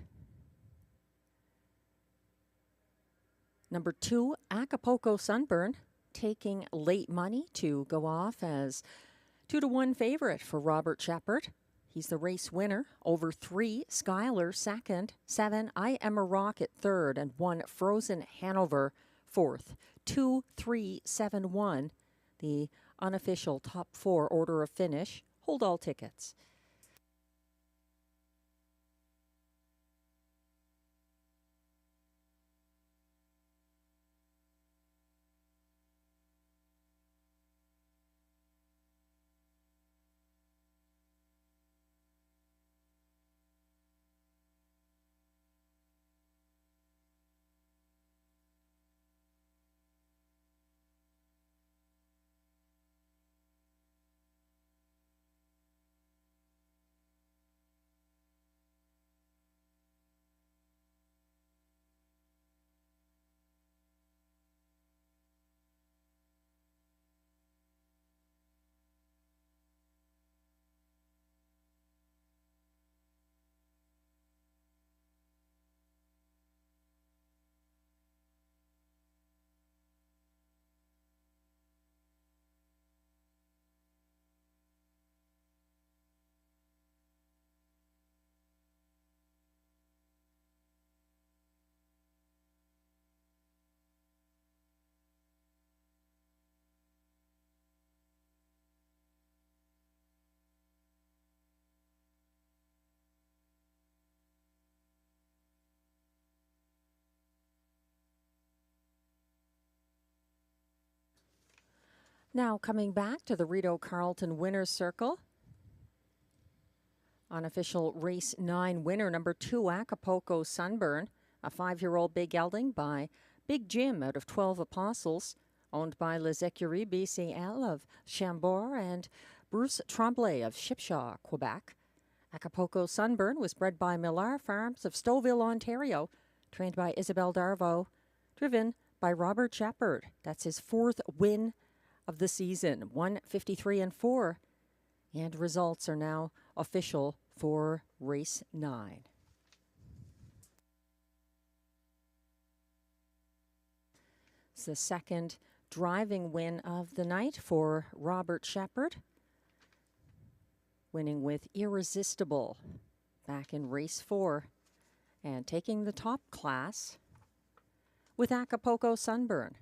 Number 2, Acapulco Sunburn, taking late money to go off as 2-1 favorite for Robert Shepherd. He's the race winner. Over 3, Skylar second, 7, I Am a Rocket third, and 1, Frozen Hanover fourth. 2, 3, 7, 1, the unofficial top 4 order of finish. Hold all tickets. Now coming back to the Rideau Carleton Winners Circle. Unofficial race 9 winner, number 2, Acapulco Sunburn, a 5-year-old big gelding by Big Jim out of 12 Apostles, owned by Les Écuries BCL of Chambord and Bruce Tremblay of Shipshaw, Quebec. Acapulco Sunburn was bred by Millar Farms of Stouffville, Ontario, trained by Isabelle Darvaux, driven by Robert Shepherd. That's his 4th win of the season, 153 and 4. And results are now official for race 9. It's the second driving win of the night for Robert Shepherd, winning with Irresistible back in race 4 and taking the top class with Acapulco Sunburn.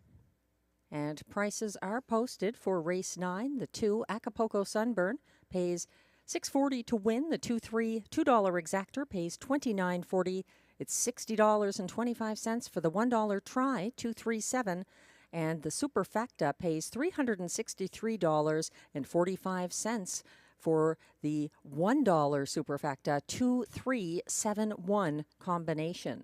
And prices are posted for race 9. The 2, Acapulco Sunburn, pays $6.40 to win. The 2-3 $2 exactor pays $29.40. It's $60.25 for the $1 try, 237. And the superfecta pays $363.45 for the $1 superfecta 2-3-7-1 combination.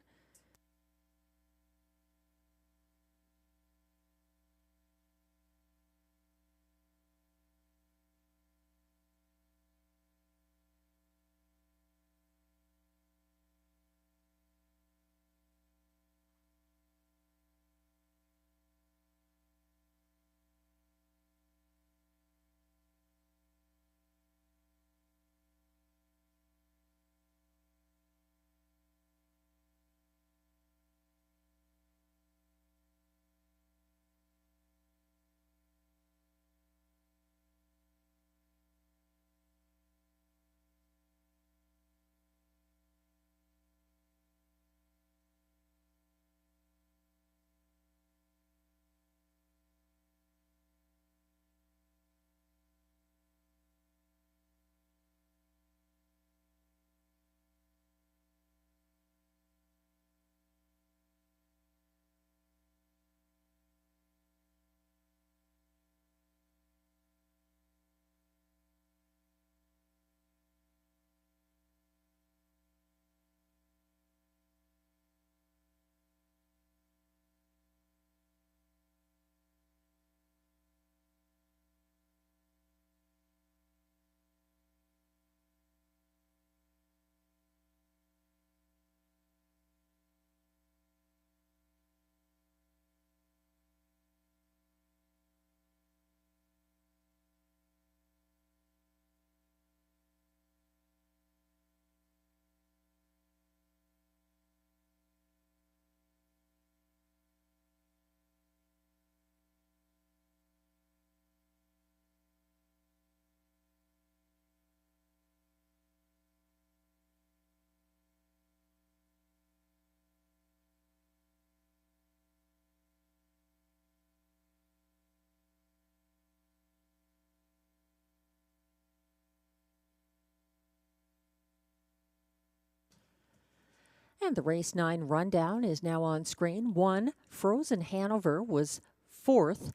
And the race 9 rundown is now on screen. 1, Frozen Hanover was 4th.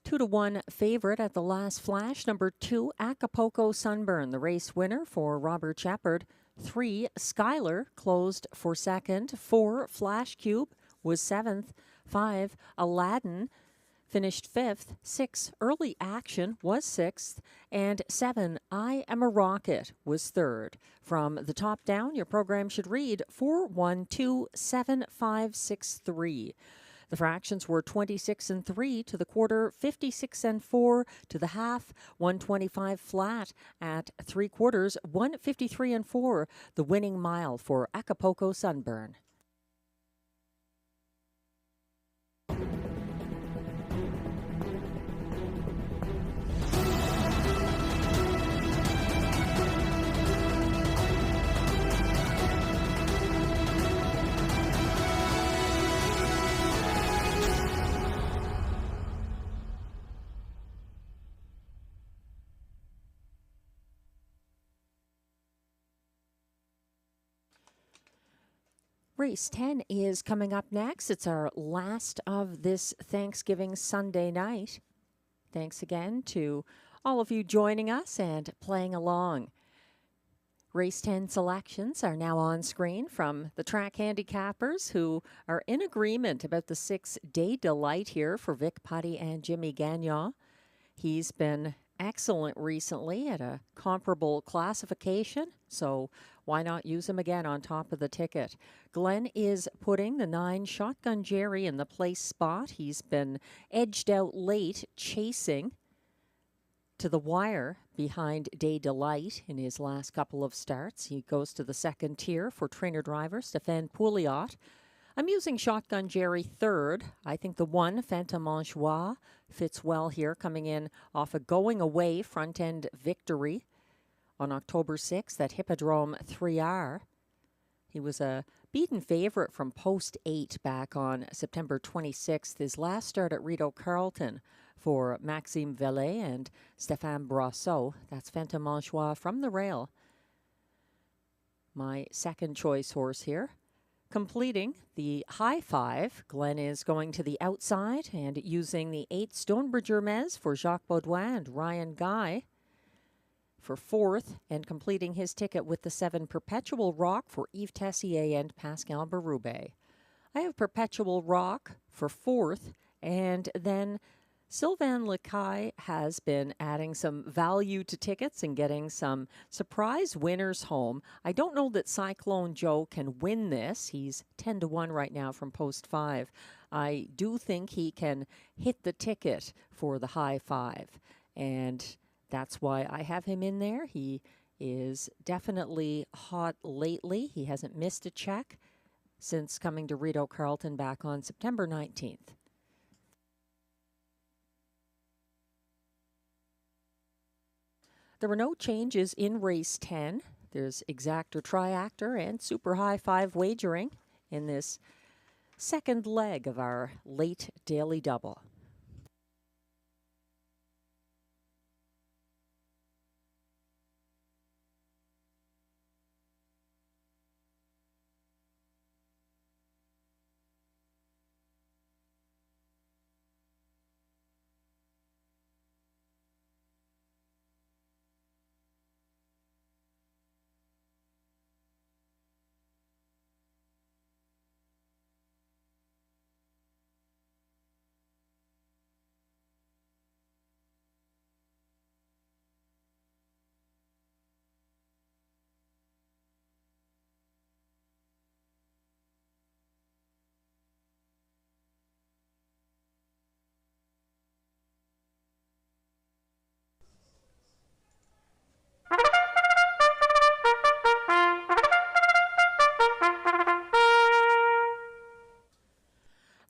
2-1 favorite at the last flash. Number 2, Acapulco Sunburn, the race winner for Robert Shepard. 3, Skylar closed for 2nd. 4, Flash Cube was 7th. 5, Aladdin finished 5th. 6, Early Action was 6th. And 7, I Am a Rocket was 3rd. From the top down, your program should read 4-1-2-7-5-6-3. The fractions were 26 and 3 to the quarter, 56 and 4 to the half, 125 flat at 3/4, 153 and 4, the winning mile for Acapulco Sunburn. Race 10 is coming up next. It's our last of this Thanksgiving Sunday night. Thanks again to all of you joining us and playing along. Race 10 selections are now on screen from the track handicappers who are in agreement about the 6-day delight here for Vic Putty and Jimmy Gagnon. He's been excellent recently at a comparable classification, so why not use him again on top of the ticket? Glenn is putting the 9 Shotgun Jerry in the place spot. He's been edged out late, chasing to the wire behind Day Delight in his last couple of starts. He goes to the second tier for trainer-driver Stéphane Pouliot. I'm using Shotgun Jerry 3rd. I think the 1, Phantom Manchois, fits well here, coming in off a going-away front-end victory on October 6th at Hippodrome 3R. He was a beaten favorite from post 8 back on September 26th. His last start at Rideau Carleton for Maxime Vellet and Stéphane Brasseau. That's Phantom Manchois from the rail. My second choice horse here. Completing the high 5, Glenn is going to the outside and using the 8 Stonebridge Hermes for Jacques Baudouin and Ryan Guy for 4th, and completing his ticket with the 7 Perpetual Rock for Yves Tessier and Pascal Berube. I have Perpetual Rock for 4th, and then Sylvain Lecaille has been adding some value to tickets and getting some surprise winners home. I don't know that Cyclone Joe can win this. He's 10-1 right now from post 5. I do think he can hit the ticket for the high 5, and that's why I have him in there. He is definitely hot lately. He hasn't missed a check since coming to Rideau Carleton back on September 19th. There were no changes in race 10. There's exactor, triactor, and super high 5 wagering in this second leg of our late daily double.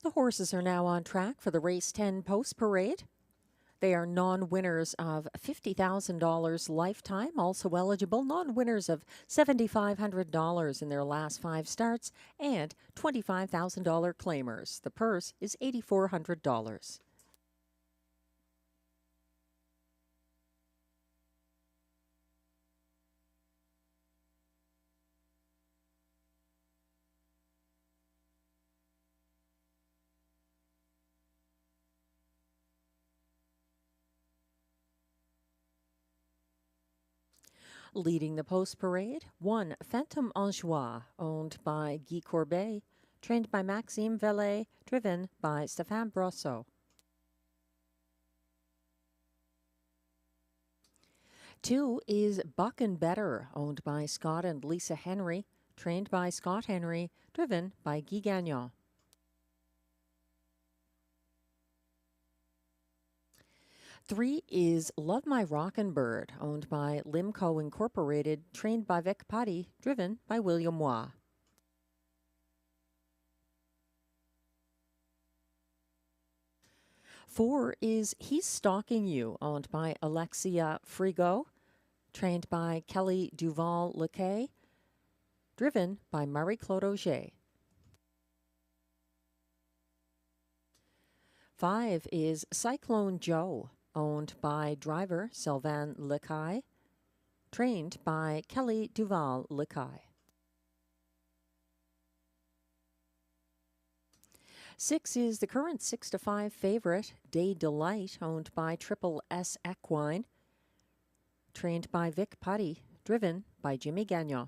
The horses are now on track for the race 10 post parade. They are non-winners of $50,000 lifetime, also eligible non-winners of $7,500 in their last 5 starts, and $25,000 claimers. The purse is $8,400. Leading the post parade, 1 Phantom en Joie, owned by Guy Courbet, trained by Maxime Vellet, driven by Stéphane Brosseau. 2 is Buck and Better, owned by Scott and Lisa Henry, trained by Scott Henry, driven by Guy Gagnon. 3 is Love My Rockin' Bird, owned by Limco Incorporated, trained by Vic Putty, driven by William Waugh. 4 is He's Stalking You, owned by Alexia Frigo, trained by Kelly Duval-Lequet, driven by Marie-Claude Auger. 5 is Cyclone Joe, owned by driver Sylvain Lecaille, trained by Kelly Duval-Lecaille. 6 is the current 6-5 favorite, Day Delight, owned by Triple S Equine, trained by Vic Putty, driven by Jimmy Gagnon.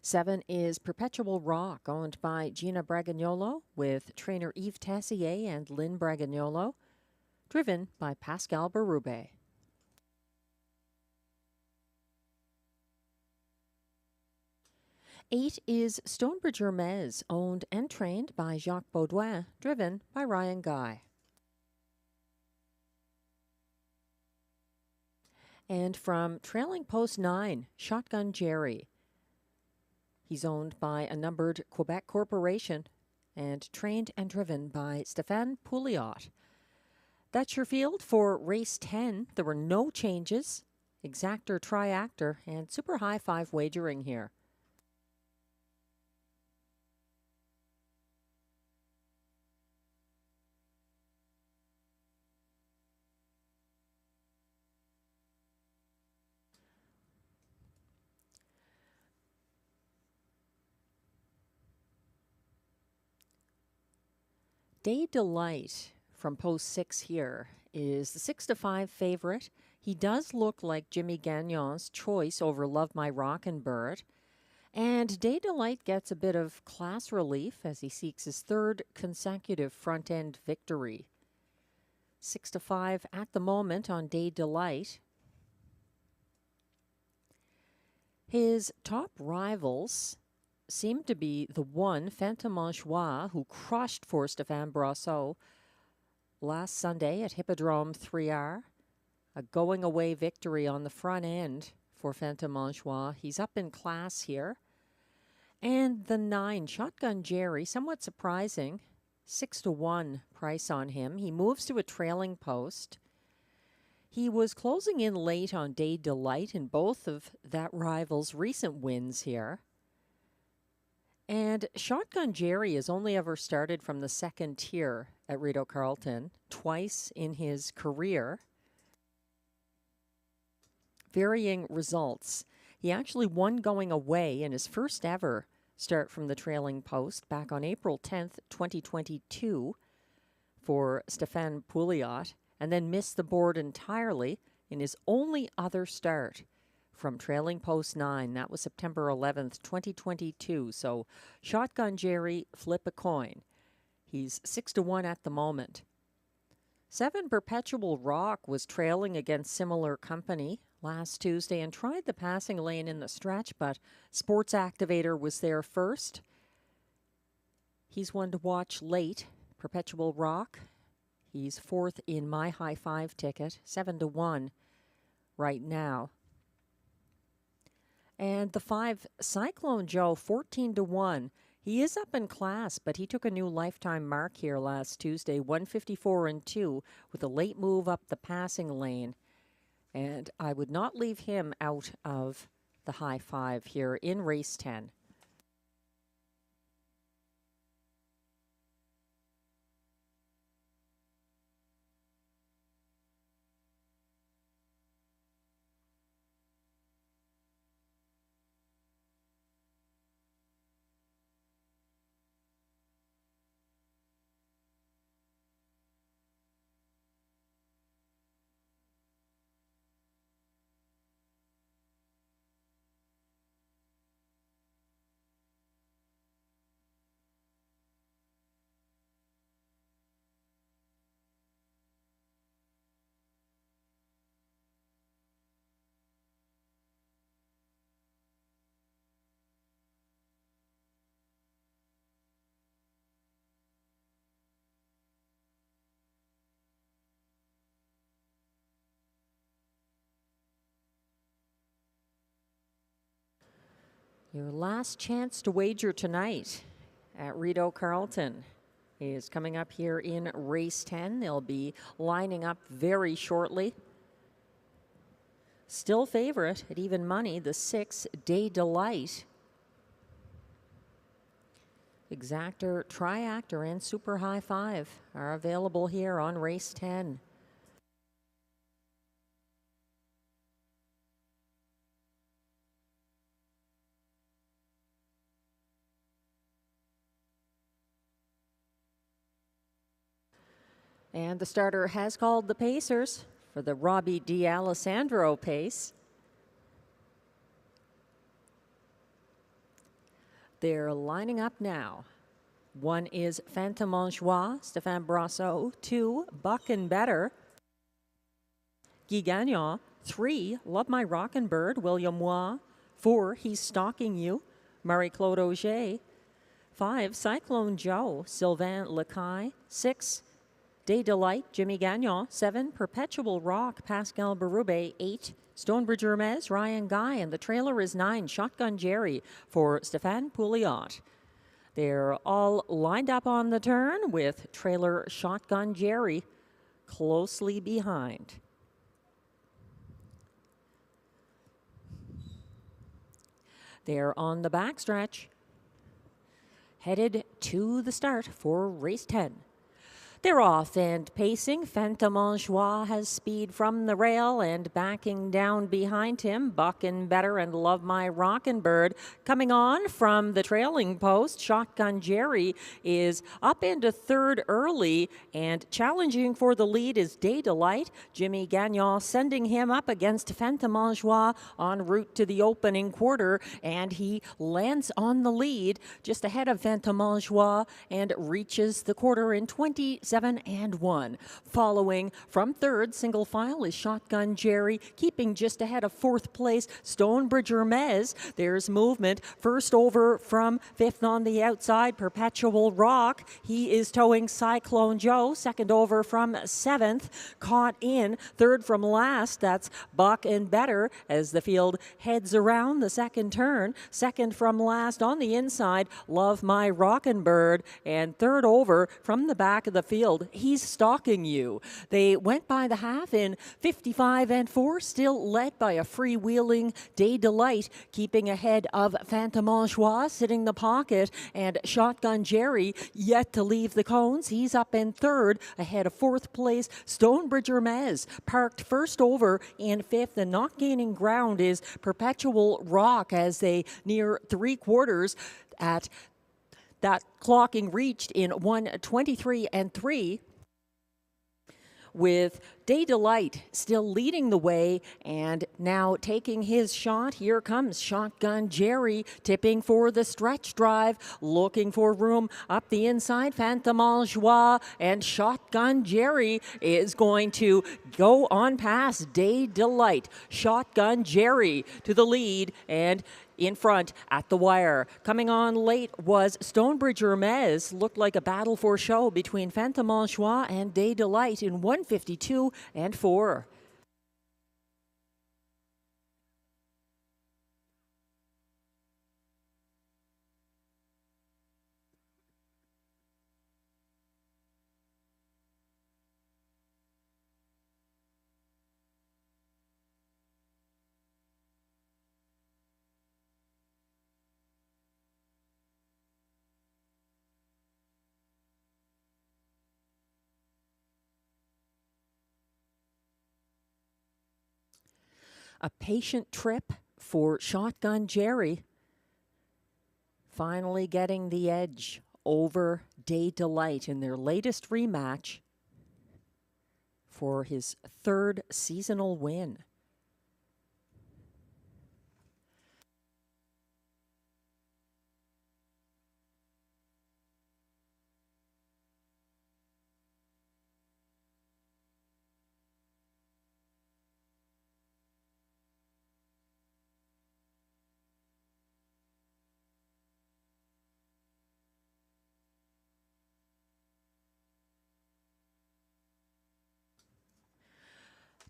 7 is Perpetual Rock, owned by Gina Bragagnolo, with trainer Yves Tessier and Lynn Bragagnolo, driven by Pascal Berube. 8 is Stonebridge Hermes, owned and trained by Jacques Baudouin, driven by Ryan Guy. And from trailing post 9, Shotgun Jerry. He's owned by a numbered Quebec corporation and trained and driven by Stéphane Pouliot. That's your field for race 10. There were no changes. Exactor, triactor, and super high 5 wagering here. Day Delight from post 6 here is the 6-5 favorite. He does look like Jimmy Gagnon's choice over Love My Rockin' Bird. And Day Delight gets a bit of class relief as he seeks his 3rd consecutive front-end victory. 6-5 at the moment on Day Delight. His top rivals seemed to be the 1 Phantom en Joie, who crushed for Stéphane Brosseau last Sunday at Hippodrome 3R. A going-away victory on the front end for Phantom en Joie. He's up in class here. And the 9, Shotgun Jerry, somewhat surprising. 6-1 price on him. He moves to a trailing post. He was closing in late on Day Delight in both of that rival's recent wins here. And Shotgun Jerry has only ever started from the 2nd tier at Rideau Carleton, twice in his career. Varying results. He actually won going away in his first ever start from the trailing post back on April 10th, 2022 for Stéphane Pouliot, and then missed the board entirely in his only other start from trailing post 9. That was September 11th, 2022. So Shotgun Jerry, flip a coin. He's 6-1 at the moment. 7 Perpetual Rock was trailing against similar company last Tuesday and tried the passing lane in the stretch, but Sports Activator was there first. He's one to watch late. Perpetual Rock. He's 4th in my high 5 ticket, 7-1 right now. And the 5 Cyclone Joe, 14-1. He is up in class, but he took a new lifetime mark here last Tuesday, 154-2, with a late move up the passing lane. And I would not leave him out of the high 5 here in race 10. Your last chance to wager tonight at Rideau Carleton is coming up here in race 10. They'll be lining up very shortly. Still favorite at even money, the 6 Day Delight. Exactor, Triactor, and Super High Five are available here on race 10. And the starter has called the Pacers for the Robbie D'Alessandro pace. They're lining up now. 1 is Phantom Joie, Stéphane Brasso. 2, Buck and Better, Guy Gagnon. 3, Love My Rockin' Bird, William Waugh. 4, He's Stalking You, Marie-Claude Auger. 5, Cyclone Joe, Sylvain Lacaille. 6, Day Delight, Jimmy Gagnon. 7, Perpetual Rock, Pascal Berube. 8, Stonebridge Hermes, Ryan Guy. And the trailer is 9, Shotgun Jerry for Stéphane Pouliot. They're all lined up on the turn with trailer Shotgun Jerry closely behind. They're on the backstretch, headed to the start for race 10. They're off and pacing. Phantom Joie has speed from the rail, and backing down behind him, Buck and Better and Love My Rockin' Bird. Coming on from the trailing post, Shotgun Jerry is up into third early, and challenging for the lead is Day Delight. Jimmy Gagnon sending him up against Phantom Joie en route to the opening quarter, and he lands on the lead just ahead of Phantom Joie and reaches the quarter in 27 and 1. Following from third, single file, is Shotgun Jerry, keeping just ahead of fourth place Stonebridge Hermes. There's movement. First over from fifth on the outside, Perpetual Rock. He is towing Cyclone Joe. Second over from seventh, Caught In. Third from last, that's Buck and Better as the field heads around the second turn. Second from last on the inside, Love My Rockin' Bird. And third over from the back of the field, He's Stalking You. They went by the half in 55 and 4, still led by a freewheeling Day Delight, keeping ahead of Phantom Joie, sitting the pocket, and Shotgun Jerry yet to leave the cones. He's up in third, ahead of fourth place Stonebridge Hermes. Parked first over in fifth, and not gaining ground is Perpetual Rock as they near three quarters at that clocking reached in 1:23 and 3, with Day Delight still leading the way and now taking his shot. Here comes Shotgun Jerry, tipping for the stretch drive, looking for room up the inside. Phantom Joie, and Shotgun Jerry is going to go on past Day Delight. Shotgun Jerry to the lead and in front at the wire. Coming on late was Stonebridge Hermes. Looked like a battle for show between Phantom Joie and Day Delight in 1:52 and 4. A patient trip for Shotgun Jerry, finally getting the edge over Day Delight in their latest rematch for his third seasonal win.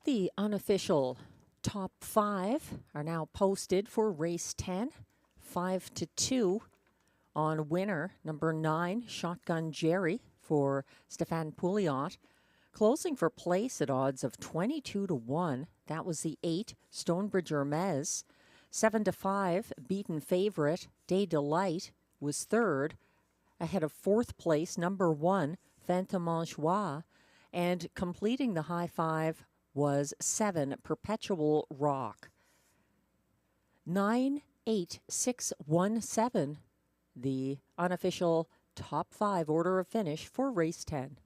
The unofficial top 5 are now posted for race 10. 5-2 on winner number 9, Shotgun Jerry for Stefan Pouliot. Closing for place at odds of 22-1. That was the 8, Stonebridge Hermes. 7-5, beaten favorite, Day Delight was third, ahead of fourth place, number 1, Phantom Anchois. And completing the high five was 7, Perpetual Rock. 9-8-6-1-7, the unofficial top 5 order of finish for race 10.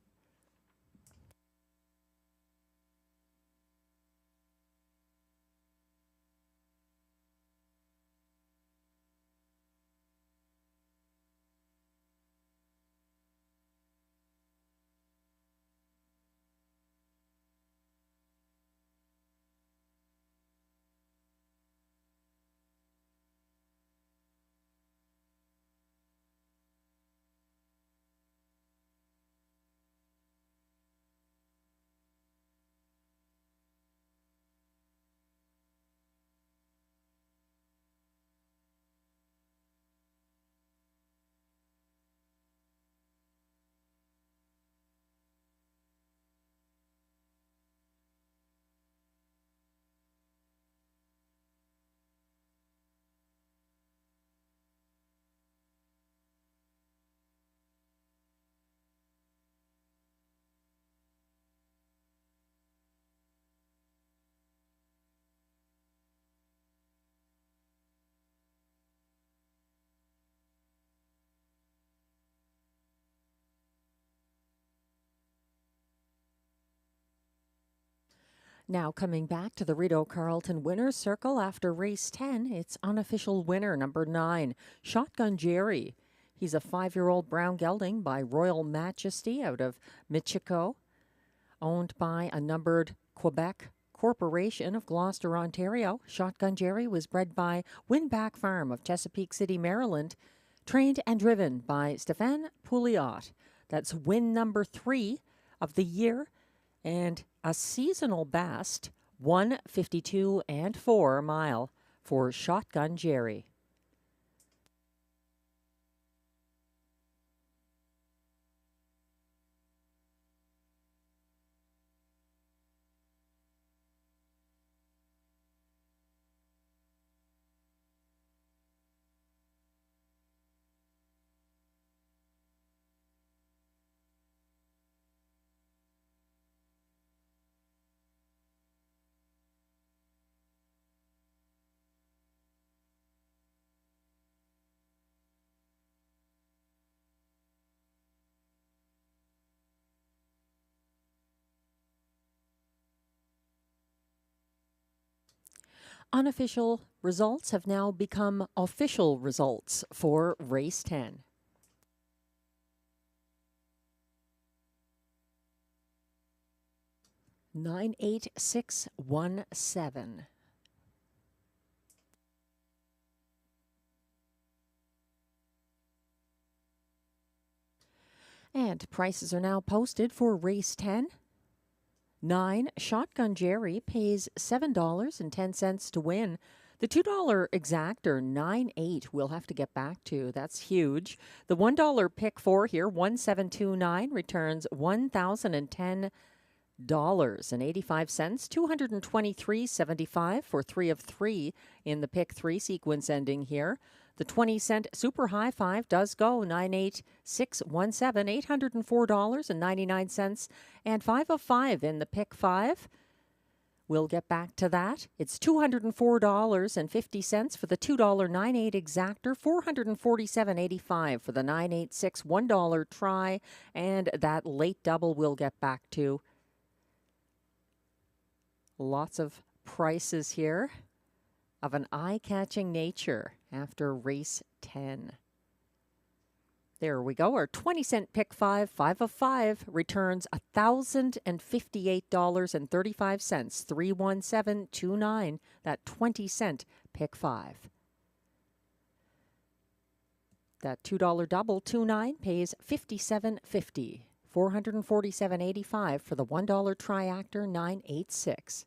Now coming back to the Rideau Carleton winner's circle after race 10, it's unofficial winner number 9, Shotgun Jerry. He's a 5-year-old brown gelding by Royal Majesty out of Michiko, owned by a numbered Quebec Corporation of Gloucester, Ontario. Shotgun Jerry was bred by Winback Farm of Chesapeake City, Maryland, trained and driven by Stefan Pouliot. That's win number 3 of the year, and a seasonal best 1:52 and 4 mile for Shotgun Jerry. Unofficial results have now become official results for race 10. Nine, 8, 6, 1, 7. And prices are now posted for race 10. 9, Shotgun Jerry pays $7.10 to win. The $2 exactor, 9.8, we'll have to get back to. That's huge. The $1 pick 4 here, 1729, returns $1,010.85, $223.75 for 3 of 3 in the pick 3 sequence ending here. The 20-cent super high 5 does go 98617, $804.99, and 5 of 5 in the pick 5. We'll get back to that. It's $204.50 for the $2.98 exactor, $447.85 for the 986 $1 try, and that late double we'll get back to. Lots of prices here of an eye-catching nature after race 10. There we go. Our 20-cent pick 5, 5 of 5, returns $1,058.35, 31729, that 20-cent pick 5. That $2 double, 29, pays $57.50, $447.85 for the $1 triactor, 986.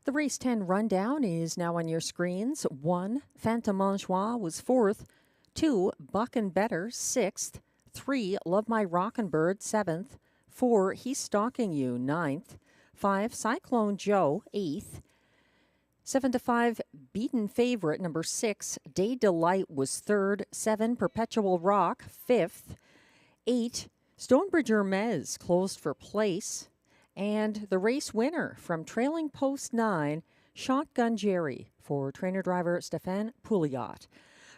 The race 10 rundown is now on your screens. 1, Phantom Manchois was 4th. 2, Buck and Better, 6th. 3, Love My Rockin' Bird, 7th. 4, He's Stalking You, 9th. 5, Cyclone Joe, 8th. 7 to 5, Beaten Favorite, number 6. Day Delight was 3rd. 7, Perpetual Rock, 5th. 8, Stonebridge Hermes closed for place. And the race winner from trailing post 9, Shotgun Jerry, for trainer-driver Stéphane Pouliot.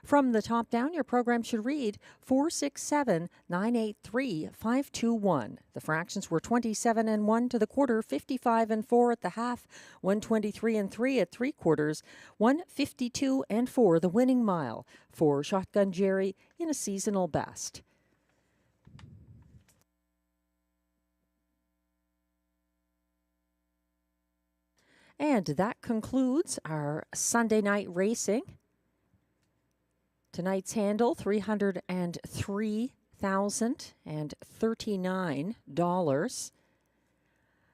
From the top down, your program should read 467-983-521. The fractions were 27 and 1 to the quarter, 55 and 4 at the half, 123 and 3 at 3/4, 152 and 4 the winning mile for Shotgun Jerry in a seasonal best. And that concludes our Sunday night racing. Tonight's handle, $303,039.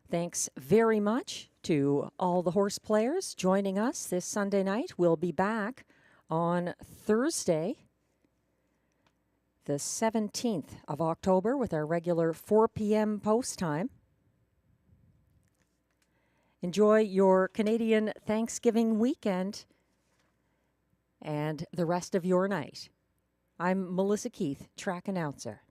Thanks very much to all the horse players joining us this Sunday night. We'll be back on Thursday, the 17th of October, with our regular 4 p.m. post time. Enjoy your Canadian Thanksgiving weekend and the rest of your night. I'm Melissa Keith, track announcer.